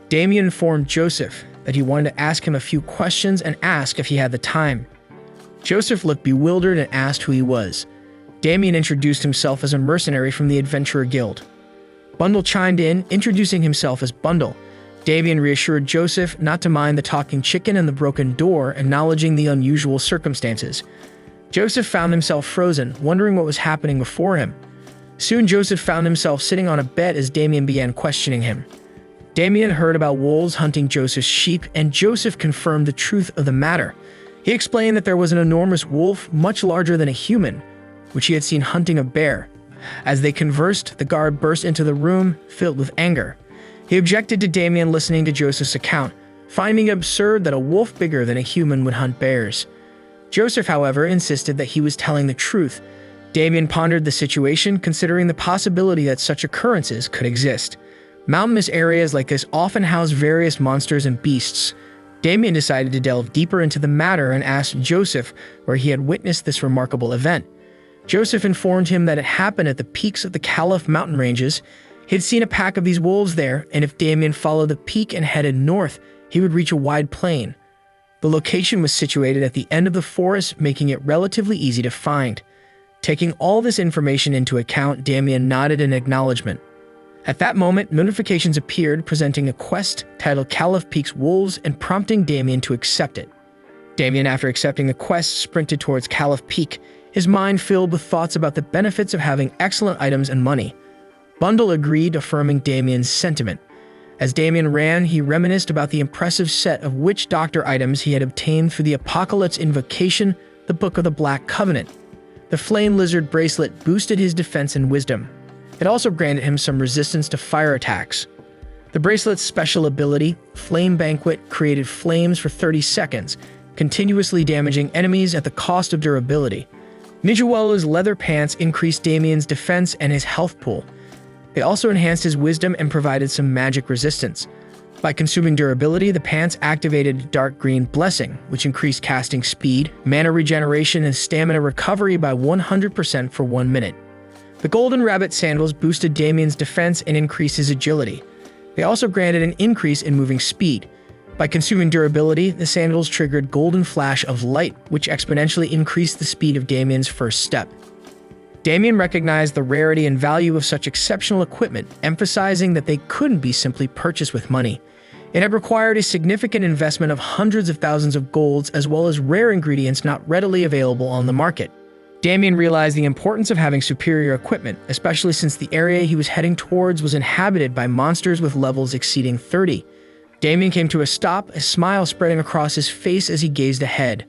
Damien informed Joseph that he wanted to ask him a few questions and ask if he had the time. Joseph looked bewildered and asked who he was. Damien introduced himself as a mercenary from the Adventurer Guild. Bundle chimed in, introducing himself as Bundle. Damien reassured Joseph not to mind the talking chicken and the broken door, acknowledging the unusual circumstances. Joseph found himself frozen, wondering what was happening before him. Soon Joseph found himself sitting on a bed as Damien began questioning him. Damien heard about wolves hunting Joseph's sheep, and Joseph confirmed the truth of the matter. He explained that there was an enormous wolf, much larger than a human, which he had seen hunting a bear. As they conversed, the guard burst into the room, filled with anger. He objected to Damien listening to Joseph's account, finding it absurd that a wolf bigger than a human would hunt bears. Joseph, however, insisted that he was telling the truth. Damien pondered the situation, considering the possibility that such occurrences could exist. Mountainous areas like this often house various monsters and beasts. Damien decided to delve deeper into the matter and asked Joseph where he had witnessed this remarkable event. Joseph informed him that it happened at the peaks of the Caliph mountain ranges. He had seen a pack of these wolves there, and if Damien followed the peak and headed north, he would reach a wide plain. The location was situated at the end of the forest, making it relatively easy to find. Taking all this information into account, Damien nodded in acknowledgement. At that moment, notifications appeared presenting a quest titled Caliph Peak's Wolves and prompting Damien to accept it. Damien, after accepting the quest, sprinted towards Caliph Peak, his mind filled with thoughts about the benefits of having excellent items and money. Bundle agreed, affirming Damien's sentiment. As Damien ran, he reminisced about the impressive set of witch doctor items he had obtained through the Apocalypse Invocation, the Book of the Black Covenant. The Flame Lizard bracelet boosted his defense and wisdom. It also granted him some resistance to fire attacks. The bracelet's special ability, Flame Banquet, created flames for 30 seconds, continuously damaging enemies at the cost of durability. Nijuela's leather pants increased Damien's defense and his health pool. They also enhanced his wisdom and provided some magic resistance. By consuming durability, the pants activated Dark Green Blessing, which increased casting speed, mana regeneration, and stamina recovery by 100% for 1 minute. The Golden Rabbit sandals boosted Damien's defense and increased his agility. They also granted an increase in moving speed. By consuming durability, the sandals triggered Golden Flash of Light, which exponentially increased the speed of Damien's first step. Damien recognized the rarity and value of such exceptional equipment, emphasizing that they couldn't be simply purchased with money. It had required a significant investment of hundreds of thousands of golds, as well as rare ingredients not readily available on the market. Damien realized the importance of having superior equipment, especially since the area he was heading towards was inhabited by monsters with levels exceeding 30. Damien came to a stop, a smile spreading across his face as he gazed ahead.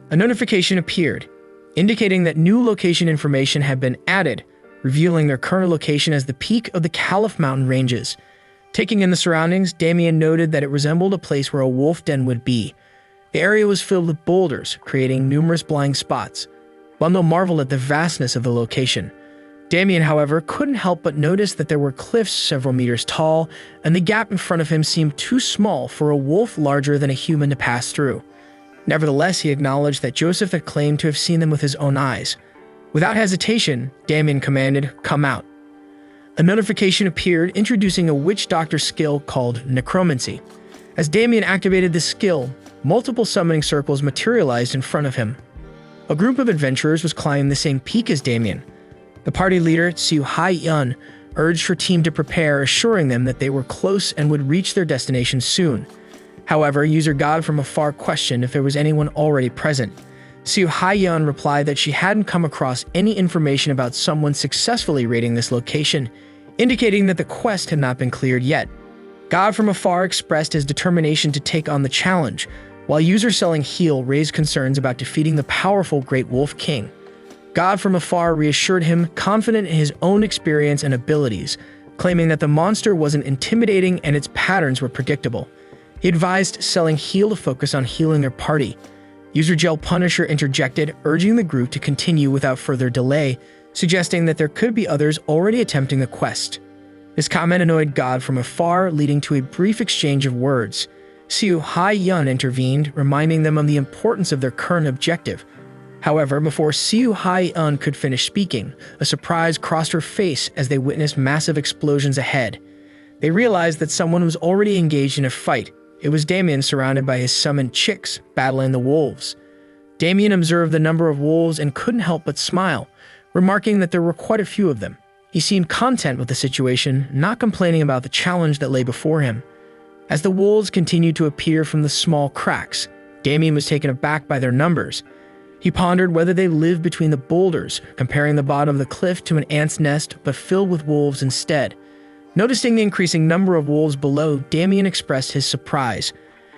A notification appeared, indicating that new location information had been added, revealing their current location as the peak of the Caliph mountain ranges. Taking in the surroundings, Damien noted that it resembled a place where a wolf den would be. The area was filled with boulders, creating numerous blind spots. Bundle marveled at the vastness of the location. Damien, however, couldn't help but notice that there were cliffs several meters tall, and the gap in front of him seemed too small for a wolf larger than a human to pass through. Nevertheless, he acknowledged that Joseph had claimed to have seen them with his own eyes. Without hesitation, Damien commanded, "Come out." A notification appeared introducing a witch doctor skill called necromancy. As Damien activated this skill, multiple summoning circles materialized in front of him. A group of adventurers was climbing the same peak as Damien. The party leader, Siu Hai-yun, urged her team to prepare, assuring them that they were close and would reach their destination soon. However, user God from afar questioned if there was anyone already present. Siu Hai-yun replied that she hadn't come across any information about someone successfully raiding this location, indicating that the quest had not been cleared yet. God from afar expressed his determination to take on the challenge, while user selling Heal raised concerns about defeating the powerful Great Wolf King. God from afar reassured him, confident in his own experience and abilities, claiming that the monster wasn't intimidating and its patterns were predictable. He advised selling Heal to focus on healing their party. User Gel Punisher interjected, urging the group to continue without further delay, suggesting that there could be others already attempting the quest. This comment annoyed God from afar, leading to a brief exchange of words. Siu Hai-yun intervened, reminding them of the importance of their current objective. However, before Siu Hai-yun could finish speaking, a surprise crossed her face as they witnessed massive explosions ahead. They realized that someone was already engaged in a fight. It was Damien, surrounded by his summoned chicks, battling the wolves. Damien observed the number of wolves and couldn't help but smile, remarking that there were quite a few of them. He seemed content with the situation, not complaining about the challenge that lay before him. As the wolves continued to appear from the small cracks, Damien was taken aback by their numbers. He pondered whether they lived between the boulders, comparing the bottom of the cliff to an ant's nest but filled with wolves instead. Noticing the increasing number of wolves below, Damien expressed his surprise.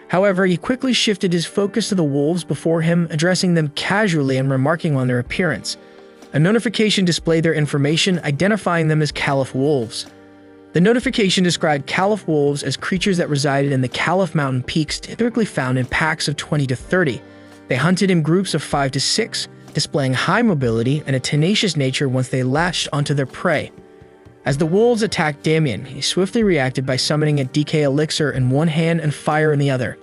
However, he quickly shifted his focus to the wolves before him, addressing them casually and remarking on their appearance. A notification displayed their information, identifying them as Caliph wolves. The notification described Caliph wolves as creatures that resided in the Caliph mountain peaks, typically found in packs of 20 to 30. They hunted in groups of 5 to 6, displaying high mobility and a tenacious nature once they latched onto their prey. As the wolves attacked Damien, he swiftly reacted by summoning a DK elixir in one hand and fire in the other.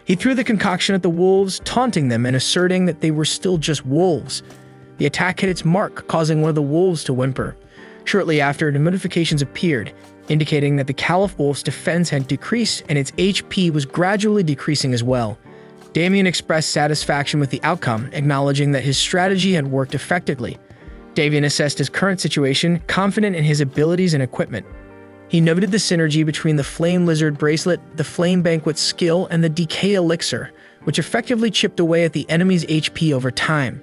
He threw the concoction at the wolves, taunting them and asserting that they were still just wolves. The attack hit its mark, causing one of the wolves to whimper. Shortly after, the notifications appeared, indicating that the Caliph wolf's defense had decreased and its HP was gradually decreasing as well. Damien expressed satisfaction with the outcome, acknowledging that his strategy had worked effectively. Damien assessed his current situation, confident in his abilities and equipment. He noted the synergy between the Flame Lizard Bracelet, the Flame Banquet skill, and the Decay Elixir, which effectively chipped away at the enemy's HP over time.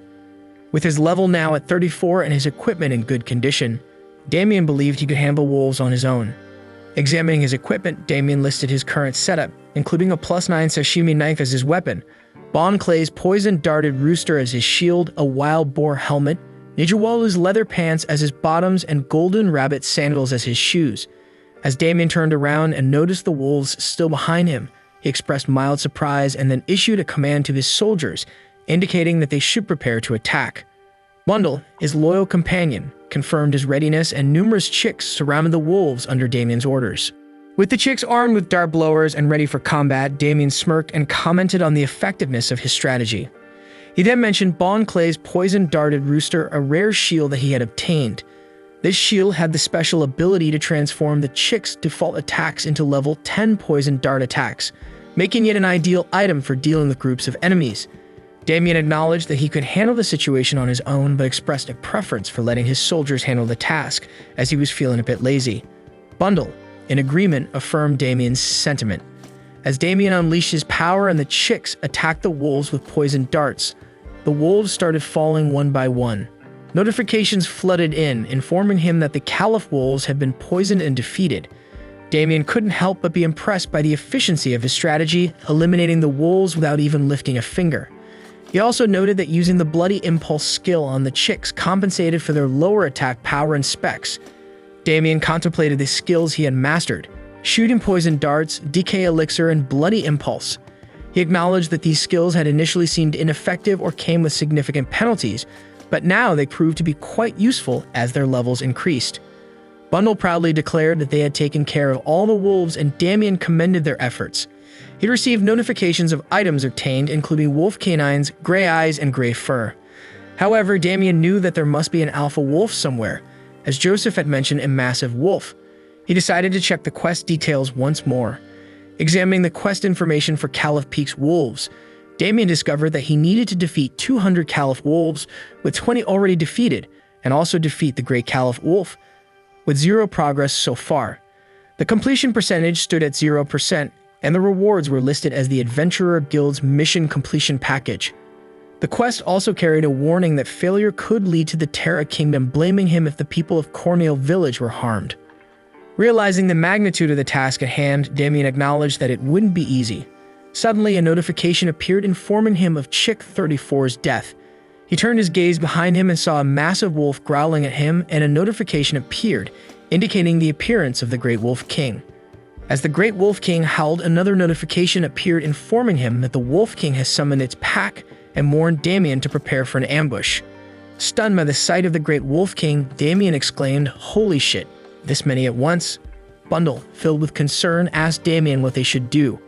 With his level now at 34 and his equipment in good condition, Damien believed he could handle wolves on his own. Examining his equipment, Damien listed his current setup, including a +9 sashimi knife as his weapon, Bon Clay's poison-darted rooster as his shield, a wild boar helmet, Nijiwalu's leather pants as his bottoms, and golden rabbit sandals as his shoes. As Damien turned around and noticed the wolves still behind him, he expressed mild surprise and then issued a command to his soldiers, indicating that they should prepare to attack. Bundle, his loyal companion, confirmed his readiness, and numerous chicks surrounded the wolves under Damien's orders. With the chicks armed with dart blowers and ready for combat, Damien smirked and commented on the effectiveness of his strategy. He then mentioned Bon Clay's poison-darted rooster, a rare shield that he had obtained. This shield had the special ability to transform the chicks' default attacks into level 10 poison dart attacks, making it an ideal item for dealing with groups of enemies. Damien acknowledged that he could handle the situation on his own, but expressed a preference for letting his soldiers handle the task, as he was feeling a bit lazy. Bundle, in agreement, affirmed Damien's sentiment. As Damien unleashed his power and the chicks attacked the wolves with poison darts, the wolves started falling one by one. Notifications flooded in, informing him that the Caliph wolves had been poisoned and defeated. Damien couldn't help but be impressed by the efficiency of his strategy, eliminating the wolves without even lifting a finger. He also noted that using the Bloody Impulse skill on the chicks compensated for their lower attack power and specs. Damien contemplated the skills he had mastered: shooting poison darts, DK elixir, and Bloody Impulse. He acknowledged that these skills had initially seemed ineffective or came with significant penalties, but now they proved to be quite useful as their levels increased. Bundle proudly declared that they had taken care of all the wolves, and Damien commended their efforts. He received notifications of items obtained, including wolf canines, gray eyes, and gray fur. However, Damien knew that there must be an alpha wolf somewhere, as Joseph had mentioned a massive wolf. He decided to check the quest details once more. Examining the quest information for Caliph Peak's wolves, Damien discovered that he needed to defeat 200 Caliph wolves, with 20 already defeated, and also defeat the Great Caliph Wolf, with 0 progress so far. The completion percentage stood at 0%, and the rewards were listed as the Adventurer Guild's Mission Completion Package. The quest also carried a warning that failure could lead to the Terra Kingdom blaming him if the people of Cornhill Village were harmed. Realizing the magnitude of the task at hand, Damien acknowledged that it wouldn't be easy. Suddenly, a notification appeared informing him of Chick 34's death. He turned his gaze behind him and saw a massive wolf growling at him, and a notification appeared, indicating the appearance of the Great Wolf King. As the Great Wolf King howled, another notification appeared informing him that the Wolf King has summoned its pack and warned Damien to prepare for an ambush. Stunned by the sight of the Great Wolf King, Damien exclaimed, "Holy shit, this many at once?" Bundle, filled with concern, asked Damien what they should do.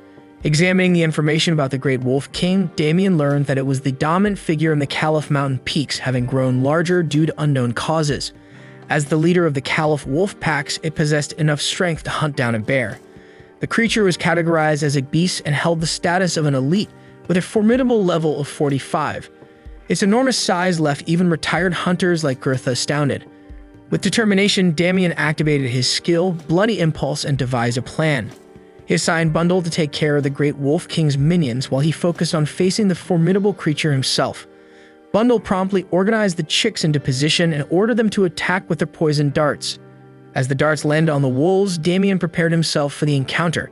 Examining the information about the Great Wolf King, Damien learned that it was the dominant figure in the Caliph Mountain peaks, having grown larger due to unknown causes. As the leader of the Caliph wolf packs, it possessed enough strength to hunt down a bear. The creature was categorized as a beast and held the status of an elite, with a formidable level of 45. Its enormous size left even retired hunters like Gertha astounded. With determination, Damien activated his skill, Bloody Impulse, and devised a plan. He assigned Bundle to take care of the Great Wolf King's minions while he focused on facing the formidable creature himself. Bundle promptly organized the chicks into position and ordered them to attack with their poison darts. As the darts landed on the wolves, Damien prepared himself for the encounter.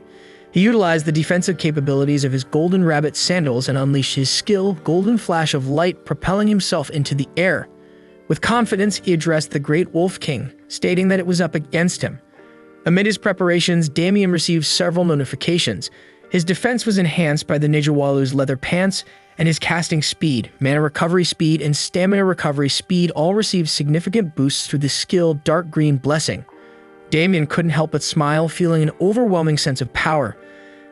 He utilized the defensive capabilities of his golden rabbit sandals and unleashed his skill, Golden Flash of Light, propelling himself into the air. With confidence, he addressed the Great Wolf King, stating that it was up against him. Amid his preparations, Damien received several notifications. His defense was enhanced by the Nijawalu's leather pants, and his casting speed, mana recovery speed, and stamina recovery speed all received significant boosts through the skill Dark Green Blessing. Damien couldn't help but smile, feeling an overwhelming sense of power.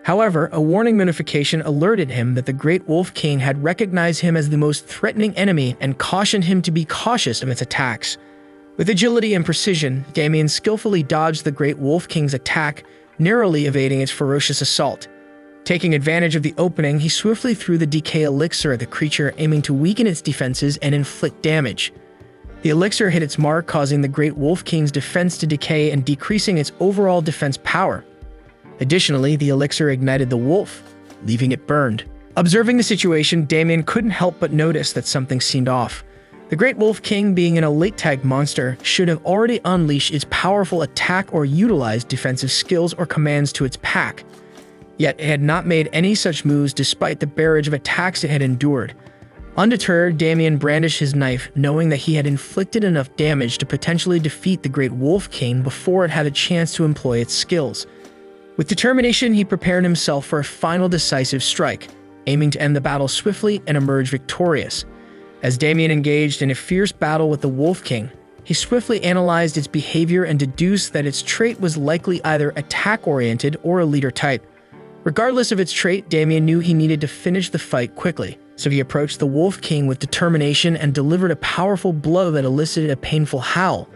However, a warning notification alerted him that the Great Wolf King had recognized him as the most threatening enemy and cautioned him to be cautious of its attacks. With agility and precision, Damien skillfully dodged the Great Wolf King's attack, narrowly evading its ferocious assault. Taking advantage of the opening, he swiftly threw the decay elixir at the creature, aiming to weaken its defenses and inflict damage. The elixir hit its mark, causing the Great Wolf King's defense to decay and decreasing its overall defense power. Additionally, the elixir ignited the wolf, leaving it burned. Observing the situation, Damien couldn't help but notice that something seemed off. The Great Wolf King, being an elite tag monster, should have already unleashed its powerful attack or utilized defensive skills or commands to its pack. Yet it had not made any such moves despite the barrage of attacks it had endured. Undeterred, Damien brandished his knife, knowing that he had inflicted enough damage to potentially defeat the Great Wolf King before it had a chance to employ its skills. With determination, he prepared himself for a final decisive strike, aiming to end the battle swiftly and emerge victorious. As Damien engaged in a fierce battle with the Wolf King, he swiftly analyzed its behavior and deduced that its trait was likely either attack-oriented or a leader type. Regardless of its trait, Damien knew he needed to finish the fight quickly, so he approached the Wolf King with determination and delivered a powerful blow that elicited a painful howl.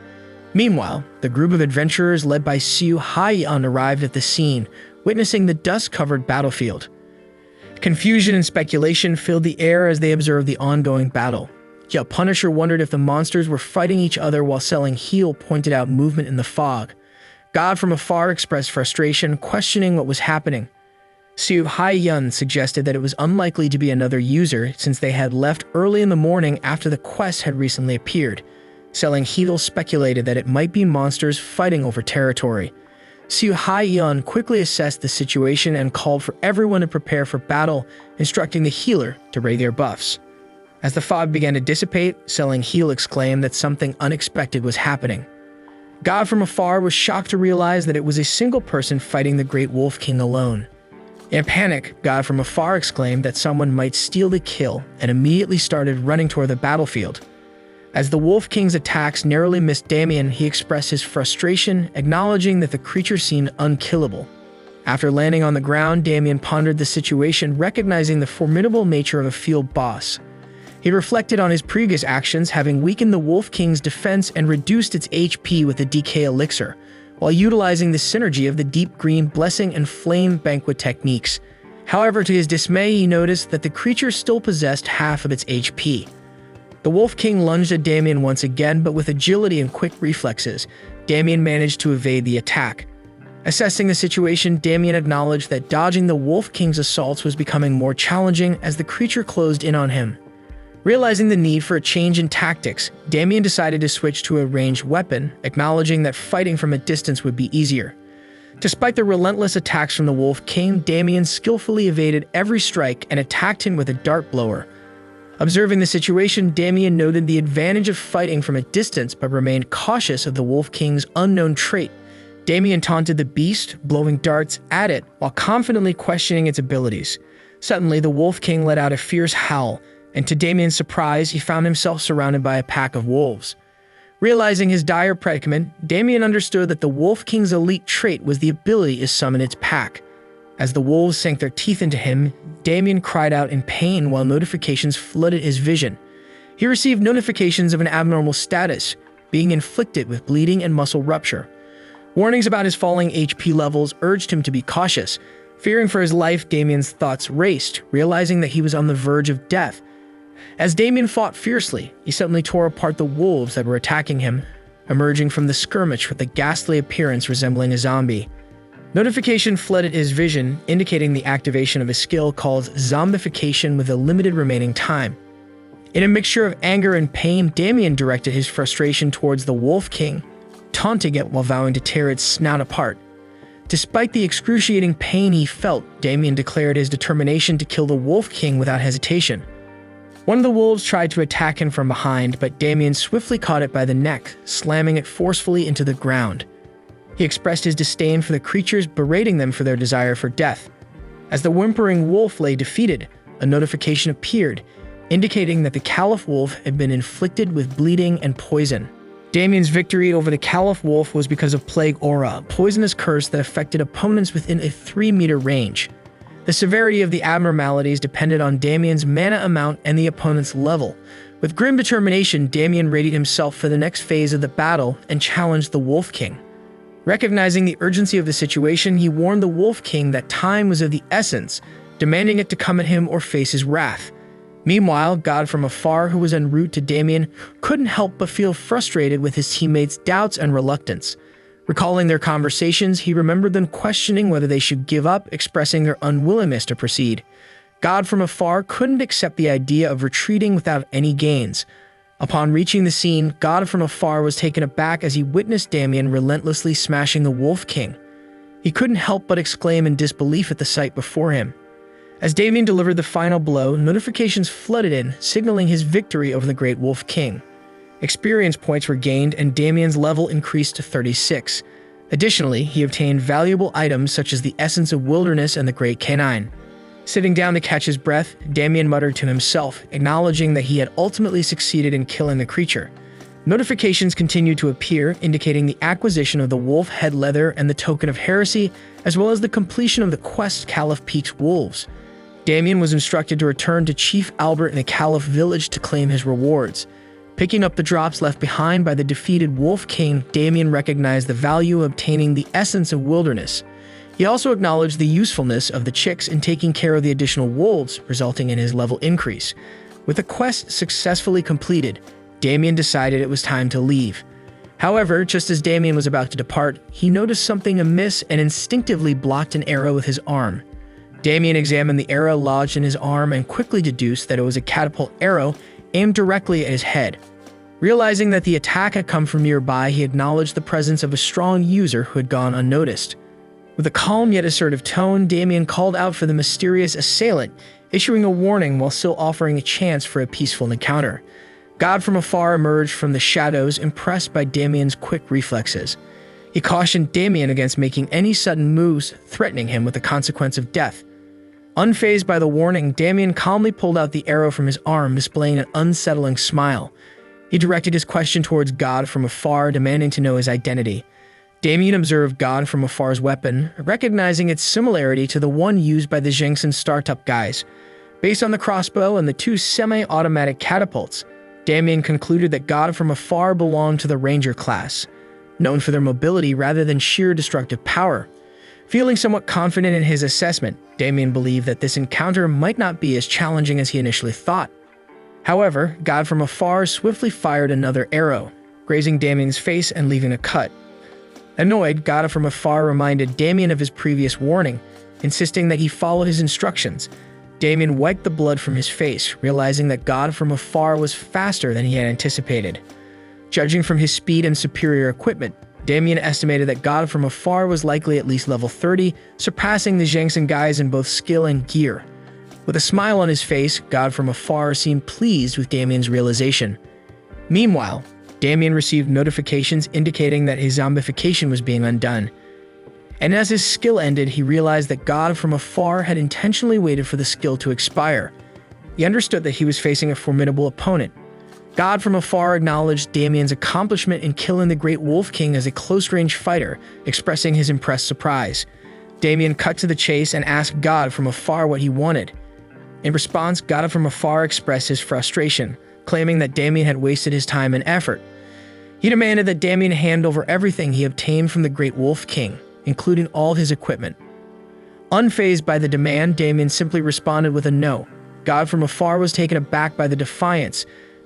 Meanwhile, the group of adventurers led by Siu Haiyan arrived at the scene, witnessing the dust-covered battlefield. Confusion and speculation filled the air as they observed the ongoing battle. Yet Punisher wondered if the monsters were fighting each other, while Selling Heel pointed out movement in the fog. God from afar expressed frustration, questioning what was happening. Siu Haiyan suggested that it was unlikely to be another user, since they had left early in the morning after the quest had recently appeared. Selling Heel speculated that it might be monsters fighting over territory. Siu Haiyan quickly assessed the situation and called for everyone to prepare for battle, instructing the healer to raise their buffs. As the fog began to dissipate, Selling Heel exclaimed that something unexpected was happening. God from afar was shocked to realize that it was a single person fighting the Great Wolf King alone. In a panic, God from afar exclaimed that someone might steal the kill and immediately started running toward the battlefield. As the Wolf King's attacks narrowly missed Damien, he expressed his frustration, acknowledging that the creature seemed unkillable. After landing on the ground, Damien pondered the situation, recognizing the formidable nature of a field boss. He reflected on his previous actions, having weakened the Wolf King's defense and reduced its HP with the DK elixir, while utilizing the synergy of the Deep Green Blessing and Flame Banquet techniques. However, to his dismay, he noticed that the creature still possessed half of its HP. The Wolf King lunged at Damien once again, but with agility and quick reflexes, Damien managed to evade the attack. Assessing the situation, Damien acknowledged that dodging the Wolf King's assaults was becoming more challenging as the creature closed in on him. Realizing the need for a change in tactics, Damien decided to switch to a ranged weapon, acknowledging that fighting from a distance would be easier. Despite the relentless attacks from the Wolf King, Damien skillfully evaded every strike and attacked him with a dart blower. Observing the situation, Damien noted the advantage of fighting from a distance but remained cautious of the Wolf King's unknown trait. Damien taunted the beast, blowing darts at it while confidently questioning its abilities. Suddenly, the Wolf King let out a fierce howl, and to Damien's surprise, he found himself surrounded by a pack of wolves. Realizing his dire predicament, Damien understood that the Wolf King's elite trait was the ability to summon its pack. As the wolves sank their teeth into him, Damien cried out in pain while notifications flooded his vision. He received notifications of an abnormal status, being inflicted with bleeding and muscle rupture. Warnings about his falling HP levels urged him to be cautious. Fearing for his life, Damien's thoughts raced, realizing that he was on the verge of death. As Damien fought fiercely, he suddenly tore apart the wolves that were attacking him, emerging from the skirmish with a ghastly appearance resembling a zombie. Notification flooded his vision, indicating the activation of a skill called Zombification with a limited remaining time. In a mixture of anger and pain, Damien directed his frustration towards the Wolf King, taunting it while vowing to tear its snout apart. Despite the excruciating pain he felt, Damien declared his determination to kill the Wolf King without hesitation. One of the wolves tried to attack him from behind, but Damien swiftly caught it by the neck, slamming it forcefully into the ground. He expressed his disdain for the creatures, berating them for their desire for death. As the whimpering wolf lay defeated, a notification appeared, indicating that the Caliph wolf had been inflicted with bleeding and poison. Damien's victory over the Caliph wolf was because of Plague Aura, a poisonous curse that affected opponents within a 3-meter range. The severity of the abnormalities depended on Damien's mana amount and the opponent's level. With grim determination, Damien readied himself for the next phase of the battle and challenged the Wolf King. Recognizing the urgency of the situation, he warned the Wolf King that time was of the essence, demanding it to come at him or face his wrath. Meanwhile, God from afar, who was en route to Damien, couldn't help but feel frustrated with his teammates' doubts and reluctance. Recalling their conversations, he remembered them questioning whether they should give up, expressing their unwillingness to proceed. God from afar couldn't accept the idea of retreating without any gains. Upon reaching the scene, God from afar was taken aback as he witnessed Damien relentlessly smashing the Wolf King. He couldn't help but exclaim in disbelief at the sight before him. As Damien delivered the final blow, notifications flooded in, signaling his victory over the Great Wolf King. Experience points were gained and Damien's level increased to 36. Additionally, he obtained valuable items such as the Essence of Wilderness and the Great Canine. Sitting down to catch his breath, Damien muttered to himself, acknowledging that he had ultimately succeeded in killing the creature. Notifications continued to appear, indicating the acquisition of the wolf head leather and the token of heresy, as well as the completion of the quest Caliph Peak's Wolves. Damien was instructed to return to Chief Albert in the Caliph village to claim his rewards. Picking up the drops left behind by the defeated Wolf King, Damien recognized the value of obtaining the Essence of Wilderness. He also acknowledged the usefulness of the chicks in taking care of the additional wolves, resulting in his level increase. With the quest successfully completed, Damien decided it was time to leave. However, just as Damien was about to depart, he noticed something amiss and instinctively blocked an arrow with his arm. Damien examined the arrow lodged in his arm and quickly deduced that it was a catapult arrow aimed directly at his head. Realizing that the attack had come from nearby, he acknowledged the presence of a strong user who had gone unnoticed. With a calm yet assertive tone, Damien called out for the mysterious assailant, issuing a warning while still offering a chance for a peaceful encounter. God from afar emerged from the shadows, impressed by Damien's quick reflexes. He cautioned Damien against making any sudden moves, threatening him with the consequence of death. Unfazed by the warning, Damien calmly pulled out the arrow from his arm, displaying an unsettling smile. He directed his question towards God from afar, demanding to know his identity. Damien observed God from afar's weapon, recognizing its similarity to the one used by the Jingson startup guys. Based on the crossbow and the 2 semi-automatic catapults, Damien concluded that God from afar belonged to the Ranger class, known for their mobility rather than sheer destructive power. Feeling somewhat confident in his assessment, Damien believed that this encounter might not be as challenging as he initially thought. However, God from afar swiftly fired another arrow, grazing Damien's face and leaving a cut. Annoyed, God from afar reminded Damien of his previous warning, insisting that he follow his instructions. Damien wiped the blood from his face, realizing that God from afar was faster than he had anticipated. Judging from his speed and superior equipment, Damien estimated that God from afar was likely at least level 30, surpassing the Jingson guys in both skill and gear. With a smile on his face, God from afar seemed pleased with Damien's realization. Meanwhile, Damien received notifications indicating that his zombification was being undone. And as his skill ended, he realized that God from afar had intentionally waited for the skill to expire. He understood that he was facing a formidable opponent. God from afar acknowledged Damien's accomplishment in killing the Great Wolf King as a close-range fighter, expressing his impressed surprise. Damien cut to the chase and asked God from afar what he wanted. In response, God from afar expressed his frustration, claiming that Damien had wasted his time and effort. He demanded that Damien hand over everything he obtained from the Great Wolf King, including all his equipment. Unfazed by the demand, Damien simply responded with a no. God from afar was taken aback by the defiance.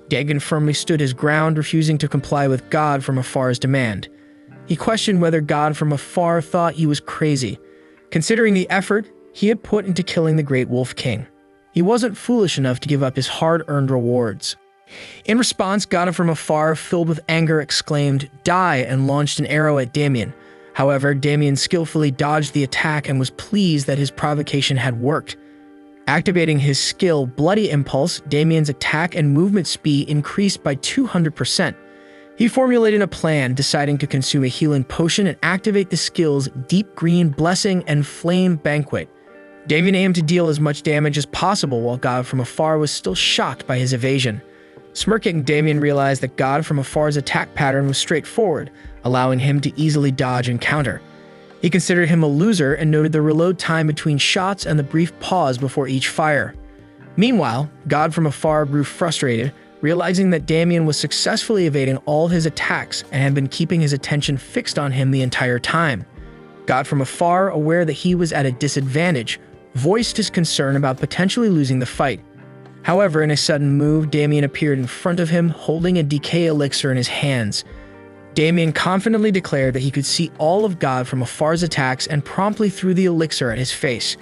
Damien firmly stood his ground, refusing to comply with God from afar's demand. He questioned whether God from afar thought he was crazy, considering the effort he had put into killing the Great Wolf King. He wasn't foolish enough to give up his hard-earned rewards. In response, God from afar, filled with anger, exclaimed, "Die," and launched an arrow at Damien. However, Damien skillfully dodged the attack and was pleased that his provocation had worked. Activating his skill, Bloody Impulse, Damien's attack and movement speed increased by 200%. He formulated a plan, deciding to consume a healing potion and activate the skills Deep Green Blessing and Flame Banquet. Damien aimed to deal as much damage as possible while God from afar was still shocked by his evasion. Smirking, Damien realized that God from afar's attack pattern was straightforward, allowing him to easily dodge and counter. He considered him a loser and noted the reload time between shots and the brief pause before each fire. Meanwhile, God from afar grew frustrated, realizing that Damien was successfully evading all his attacks and had been keeping his attention fixed on him the entire time. God from afar, aware that he was at a disadvantage, voiced his concern about potentially losing the fight. However, in a sudden move, Damien appeared in front of him, holding a decay elixir in his hands. Damien confidently declared that he could see all of God from afar's attacks and promptly threw the elixir at his face.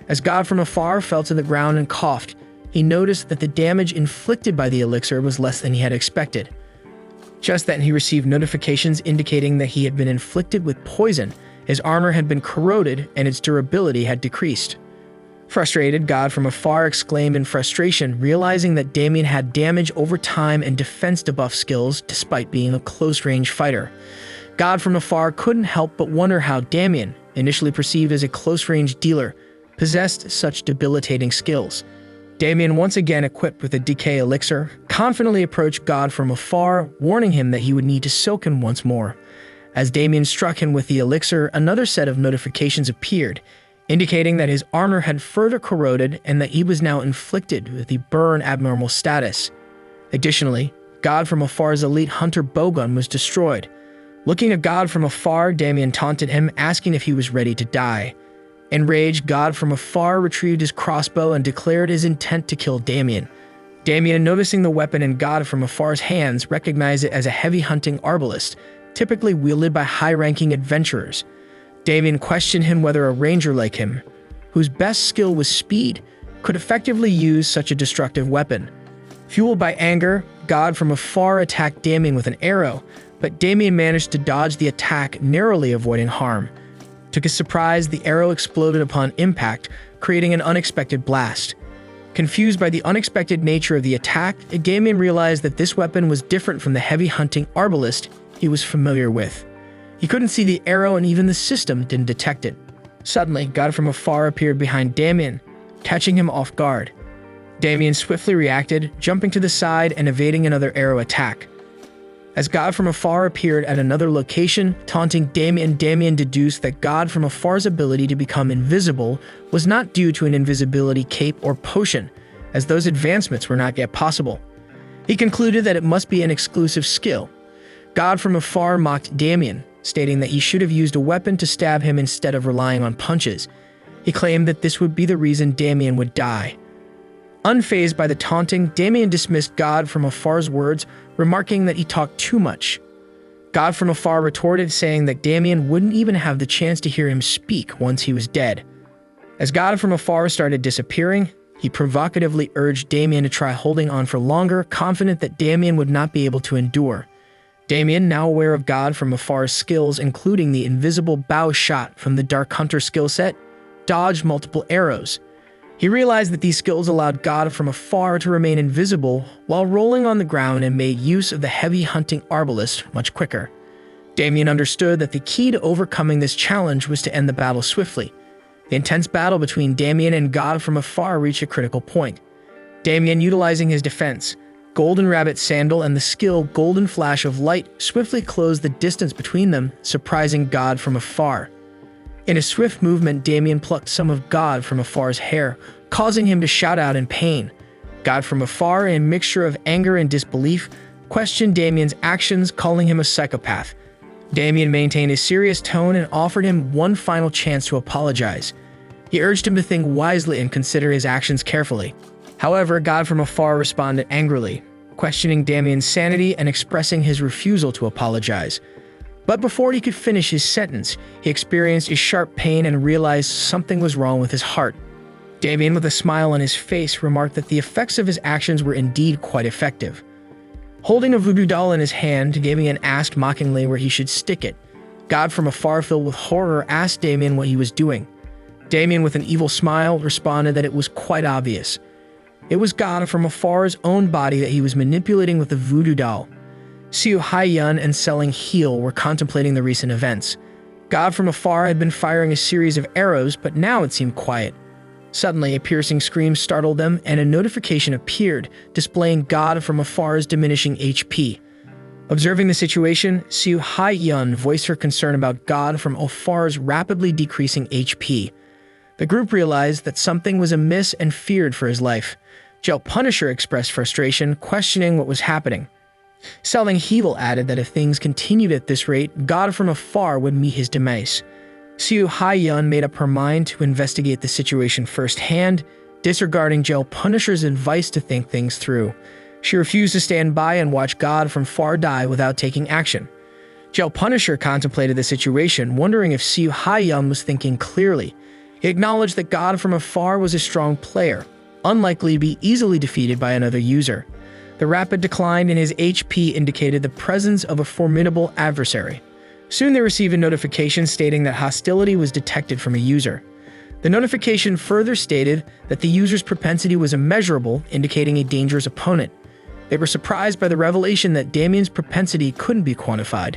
As God from afar fell to the ground and coughed, he noticed that the damage inflicted by the elixir was less than he had expected. Just then, he received notifications indicating that he had been inflicted with poison, his armor had been corroded, and its durability had decreased. Frustrated, God from afar exclaimed in frustration, realizing that Damien had damage over time and defense debuff skills despite being a close-range fighter. God from afar couldn't help but wonder how Damien, initially perceived as a close-range dealer, possessed such debilitating skills. Damien, once again equipped with a decay elixir, confidently approached God from afar, warning him that he would need to soak him once more. As Damien struck him with the elixir, another set of notifications appeared, indicating that his armor had further corroded and that he was now inflicted with the burn abnormal status. Additionally, God from afar's elite hunter bowgun was destroyed. Looking at God from afar, Damien taunted him, asking if he was ready to die. Enraged, God from afar retrieved his crossbow and declared his intent to kill Damien. Damien, noticing the weapon in God from afar's hands, recognized it as a heavy hunting arbalist, typically wielded by high-ranking adventurers. Damien questioned him whether a ranger like him, whose best skill was speed, could effectively use such a destructive weapon. Fueled by anger, God from afar attacked Damien with an arrow, but Damien managed to dodge the attack, narrowly avoiding harm. To his surprise, the arrow exploded upon impact, creating an unexpected blast. Confused by the unexpected nature of the attack, Damien realized that this weapon was different from the heavy hunting arbalist he was familiar with. He couldn't see the arrow and even the system didn't detect it. Suddenly, God from afar appeared behind Damien, catching him off guard. Damien swiftly reacted, jumping to the side and evading another arrow attack. As God from afar appeared at another location, taunting Damien, Damien deduced that God from afar's ability to become invisible was not due to an invisibility cape or potion, as those advancements were not yet possible. He concluded that it must be an exclusive skill. God from afar mocked Damien, stating that he should have used a weapon to stab him instead of relying on punches. He claimed that this would be the reason Damien would die. Unfazed by the taunting, Damien dismissed God from afar's words, remarking that he talked too much. God from afar retorted, saying that Damien wouldn't even have the chance to hear him speak once he was dead. As God from afar started disappearing, he provocatively urged Damien to try holding on for longer, confident that Damien would not be able to endure. Damien, now aware of God from afar's skills, including the invisible bow shot from the Dark Hunter skill set, dodged multiple arrows. He realized that these skills allowed God from afar to remain invisible while rolling on the ground and made use of the heavy hunting arbalist much quicker. Damien understood that the key to overcoming this challenge was to end the battle swiftly. The intense battle between Damien and God from afar reached a critical point. Damien, utilizing his defense, Golden Rabbit Sandal, and the skill Golden Flash of Light, swiftly closed the distance between them, surprising God from afar. In a swift movement, Damien plucked some of God from afar's hair, causing him to shout out in pain. God from afar, in a mixture of anger and disbelief, questioned Damien's actions, calling him a psychopath. Damien maintained a serious tone and offered him one final chance to apologize. He urged him to think wisely and consider his actions carefully. However, God from afar responded angrily, questioning Damien's sanity and expressing his refusal to apologize. But before he could finish his sentence, he experienced a sharp pain and realized something was wrong with his heart. Damien, with a smile on his face, remarked that the effects of his actions were indeed quite effective. Holding a voodoo doll in his hand, Damien asked mockingly where he should stick it. God from afar, filled with horror, asked Damien what he was doing. Damien, with an evil smile, responded that it was quite obvious. It was God from afar's own body that he was manipulating with the voodoo doll. Seo Hae-yeon and Selling Heel were contemplating the recent events. God from afar had been firing a series of arrows, but now it seemed quiet. Suddenly, a piercing scream startled them, and a notification appeared, displaying God from afar's diminishing HP. Observing the situation, Seo Hae-yeon voiced her concern about God from afar's rapidly decreasing HP. The group realized that something was amiss and feared for his life. Gel Punisher expressed frustration, questioning what was happening. Selling Heel added that if things continued at this rate, God from afar would meet his demise. Seo Hae-yeon made up her mind to investigate the situation firsthand, disregarding Gel Punisher's advice to think things through. She refused to stand by and watch God from far die without taking action. Gel Punisher contemplated the situation, wondering if Seo Hae-yeon was thinking clearly. He acknowledged that God from afar was a strong player, unlikely to be easily defeated by another user. The rapid decline in his HP indicated the presence of a formidable adversary. Soon they received a notification stating that hostility was detected from a user. The notification further stated that the user's propensity was immeasurable, indicating a dangerous opponent. They were surprised by the revelation that Damien's propensity couldn't be quantified.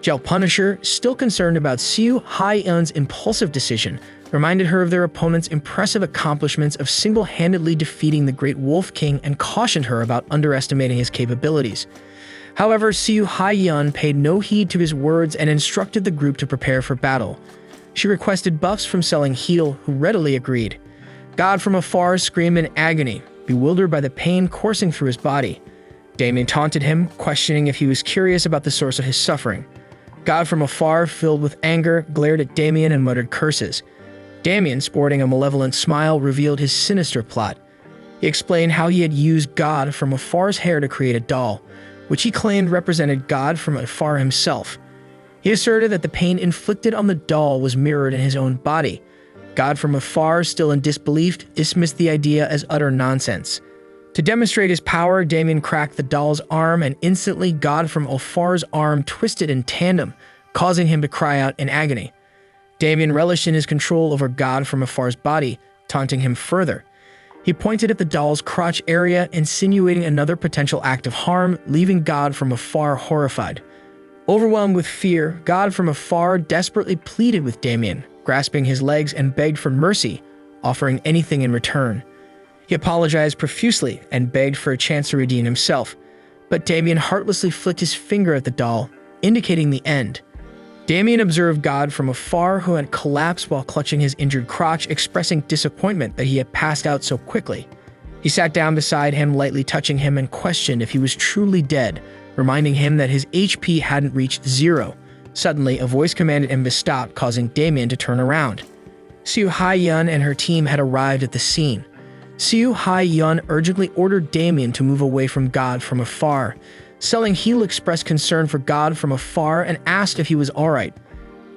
Gel Punisher, still concerned about Seo Hae-yeon's impulsive decision, reminded her of their opponent's impressive accomplishments of single-handedly defeating the Great Wolf King and cautioned her about underestimating his capabilities. However, Seo Hae-yeon paid no heed to his words and instructed the group to prepare for battle. She requested buffs from Selling Heel, who readily agreed. God from afar screamed in agony, bewildered by the pain coursing through his body. Damien taunted him, questioning if he was curious about the source of his suffering. God from afar, filled with anger, glared at Damien and muttered curses. Damien, sporting a malevolent smile, revealed his sinister plot. He explained how he had used God from afar's hair to create a doll, which he claimed represented God from afar himself. He asserted that the pain inflicted on the doll was mirrored in his own body. God from afar, still in disbelief, dismissed the idea as utter nonsense. To demonstrate his power, Damien cracked the doll's arm, and instantly God from afar's arm twisted in tandem, causing him to cry out in agony. Damien relished in his control over God from afar's body, taunting him further. He pointed at the doll's crotch area, insinuating another potential act of harm, leaving God from afar horrified. Overwhelmed with fear, God from afar desperately pleaded with Damien, grasping his legs and begged for mercy, offering anything in return. He apologized profusely and begged for a chance to redeem himself, but Damien heartlessly flicked his finger at the doll, indicating the end. Damien observed God from afar, who had collapsed while clutching his injured crotch, expressing disappointment that he had passed out so quickly. He sat down beside him, lightly touching him, and questioned if he was truly dead, reminding him that his HP hadn't reached 0. Suddenly, a voice commanded him to stop, causing Damien to turn around. Seo Hae-yeon and her team had arrived at the scene. Seo Hae-yeon urgently ordered Damien to move away from God from afar. Selling Heel expressed concern for God from afar and asked if he was alright.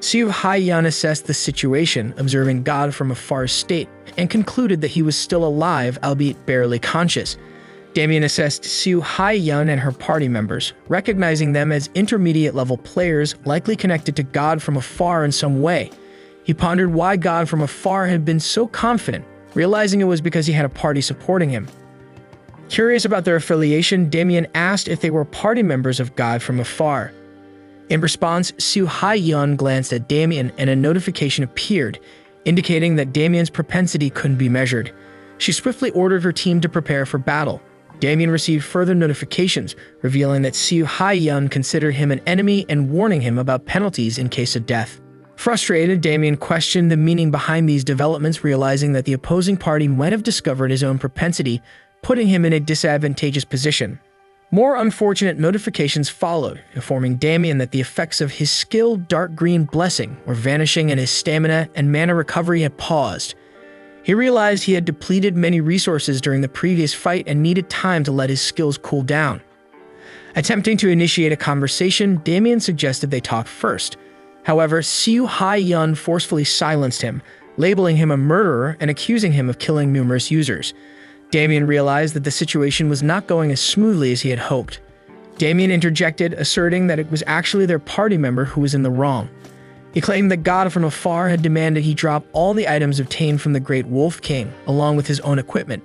Seo Hae-yeon assessed the situation, observing God from afar's state, and concluded that he was still alive, albeit barely conscious. Damien assessed Seo Hae-yeon and her party members, recognizing them as intermediate-level players likely connected to God from afar in some way. He pondered why God from afar had been so confident, realizing it was because he had a party supporting him. Curious about their affiliation, Damien asked if they were party members of God from afar. In response, Seo Hae-yeon glanced at Damien and a notification appeared, indicating that Damien's propensity couldn't be measured. She swiftly ordered her team to prepare for battle. Damien received further notifications, revealing that Seo Hae-yeon considered him an enemy and warning him about penalties in case of death. Frustrated, Damien questioned the meaning behind these developments, realizing that the opposing party might have discovered his own propensity, putting him in a disadvantageous position. More unfortunate notifications followed, informing Damien that the effects of his skilled dark green blessing were vanishing and his stamina and mana recovery had paused. He realized he had depleted many resources during the previous fight and needed time to let his skills cool down. Attempting to initiate a conversation, Damien suggested they talk first. However, Seo Hae-yeon forcefully silenced him, labeling him a murderer and accusing him of killing numerous users. Damien realized that the situation was not going as smoothly as he had hoped. Damien interjected, asserting that it was actually their party member who was in the wrong. He claimed that God from afar had demanded he drop all the items obtained from the Great Wolf King, along with his own equipment.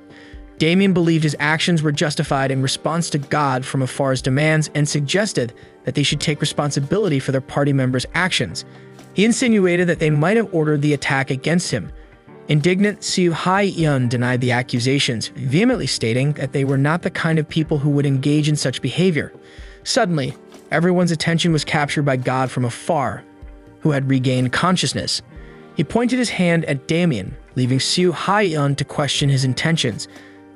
Damien believed his actions were justified in response to God from afar's demands and suggested that they should take responsibility for their party members' actions. He insinuated that they might have ordered the attack against him. Indignant, Seo Hae-yeon denied the accusations, vehemently stating that they were not the kind of people who would engage in such behavior. Suddenly, everyone's attention was captured by God from afar, who had regained consciousness. He pointed his hand at Damien, leaving Seo Hae-yeon to question his intentions.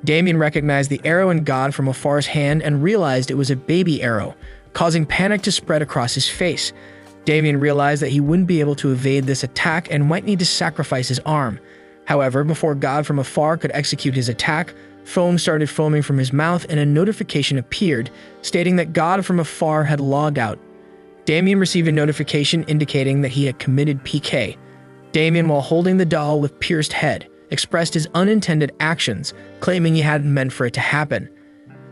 Damien recognized the arrow in God from afar's hand and realized it was a baby arrow, causing panic to spread across his face. Damien realized that he wouldn't be able to evade this attack and might need to sacrifice his arm. However, before God from afar could execute his attack, foam started foaming from his mouth and a notification appeared, stating that God from afar had logged out. Damien received a notification indicating that he had committed PK. Damien, while holding the doll with pierced head, expressed his unintended actions, claiming he hadn't meant for it to happen.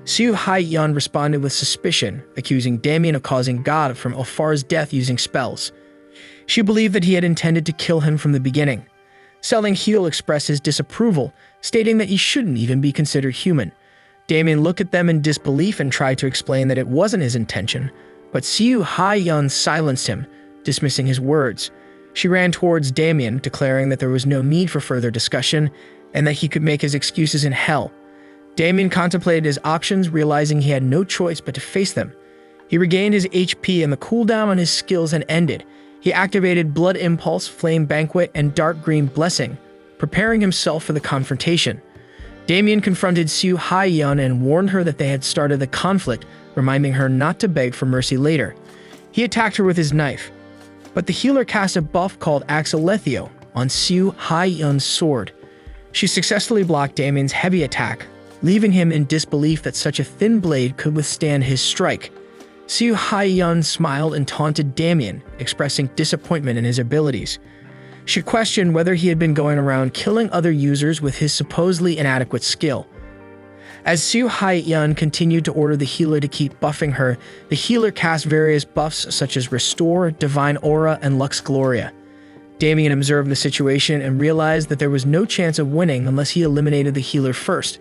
Seo Hae-yeon responded with suspicion, accusing Damien of causing God from afar's death using spells. She believed that he had intended to kill him from the beginning. Selling Heel expressed his disapproval, stating that he shouldn't even be considered human. Damien looked at them in disbelief and tried to explain that it wasn't his intention, but Seo Hae-yeon silenced him, dismissing his words. She ran towards Damien, declaring that there was no need for further discussion and that he could make his excuses in hell. Damien contemplated his options, realizing he had no choice but to face them. He regained his HP and the cooldown on his skills had ended. He activated Blood Impulse, Flame Banquet, and Dark Green Blessing, preparing himself for the confrontation. Damien confronted Seo Hae-yeon and warned her that they had started the conflict, reminding her not to beg for mercy later. He attacked her with his knife, but the healer cast a buff called Axolethio on Seo Hae-yeon's sword. She successfully blocked Damien's heavy attack, leaving him in disbelief that such a thin blade could withstand his strike. Seo Hae-yeon smiled and taunted Damien, expressing disappointment in his abilities. She questioned whether he had been going around killing other users with his supposedly inadequate skill. As Seo Hae-yeon continued to order the healer to keep buffing her, the healer cast various buffs such as Restore, Divine Aura, and Lux Gloria. Damien observed the situation and realized that there was no chance of winning unless he eliminated the healer first.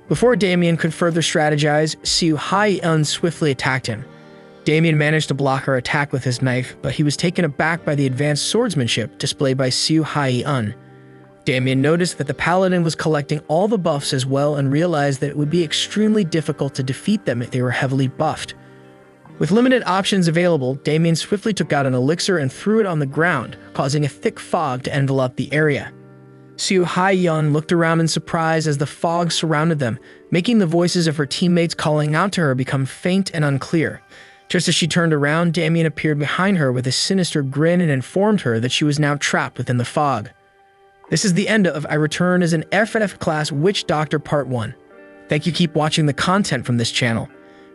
Before Damien could further strategize, Seo Hae-yeon swiftly attacked him. Damien managed to block her attack with his knife, but he was taken aback by the advanced swordsmanship displayed by Seo Hae-yeon. Damien noticed that the paladin was collecting all the buffs as well and realized that it would be extremely difficult to defeat them if they were heavily buffed. With limited options available, Damien swiftly took out an elixir and threw it on the ground, causing a thick fog to envelop the area. Seo Hae-yeon looked around in surprise as the fog surrounded them, making the voices of her teammates calling out to her become faint and unclear. Just as she turned around, Damien appeared behind her with a sinister grin and informed her that she was now trapped within the fog. This is the end of I Return as an SSS-Class Witch Doctor Part 1. Thank you. Keep watching the content from this channel.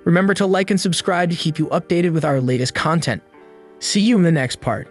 Remember to like and subscribe to keep you updated with our latest content. See you in the next part.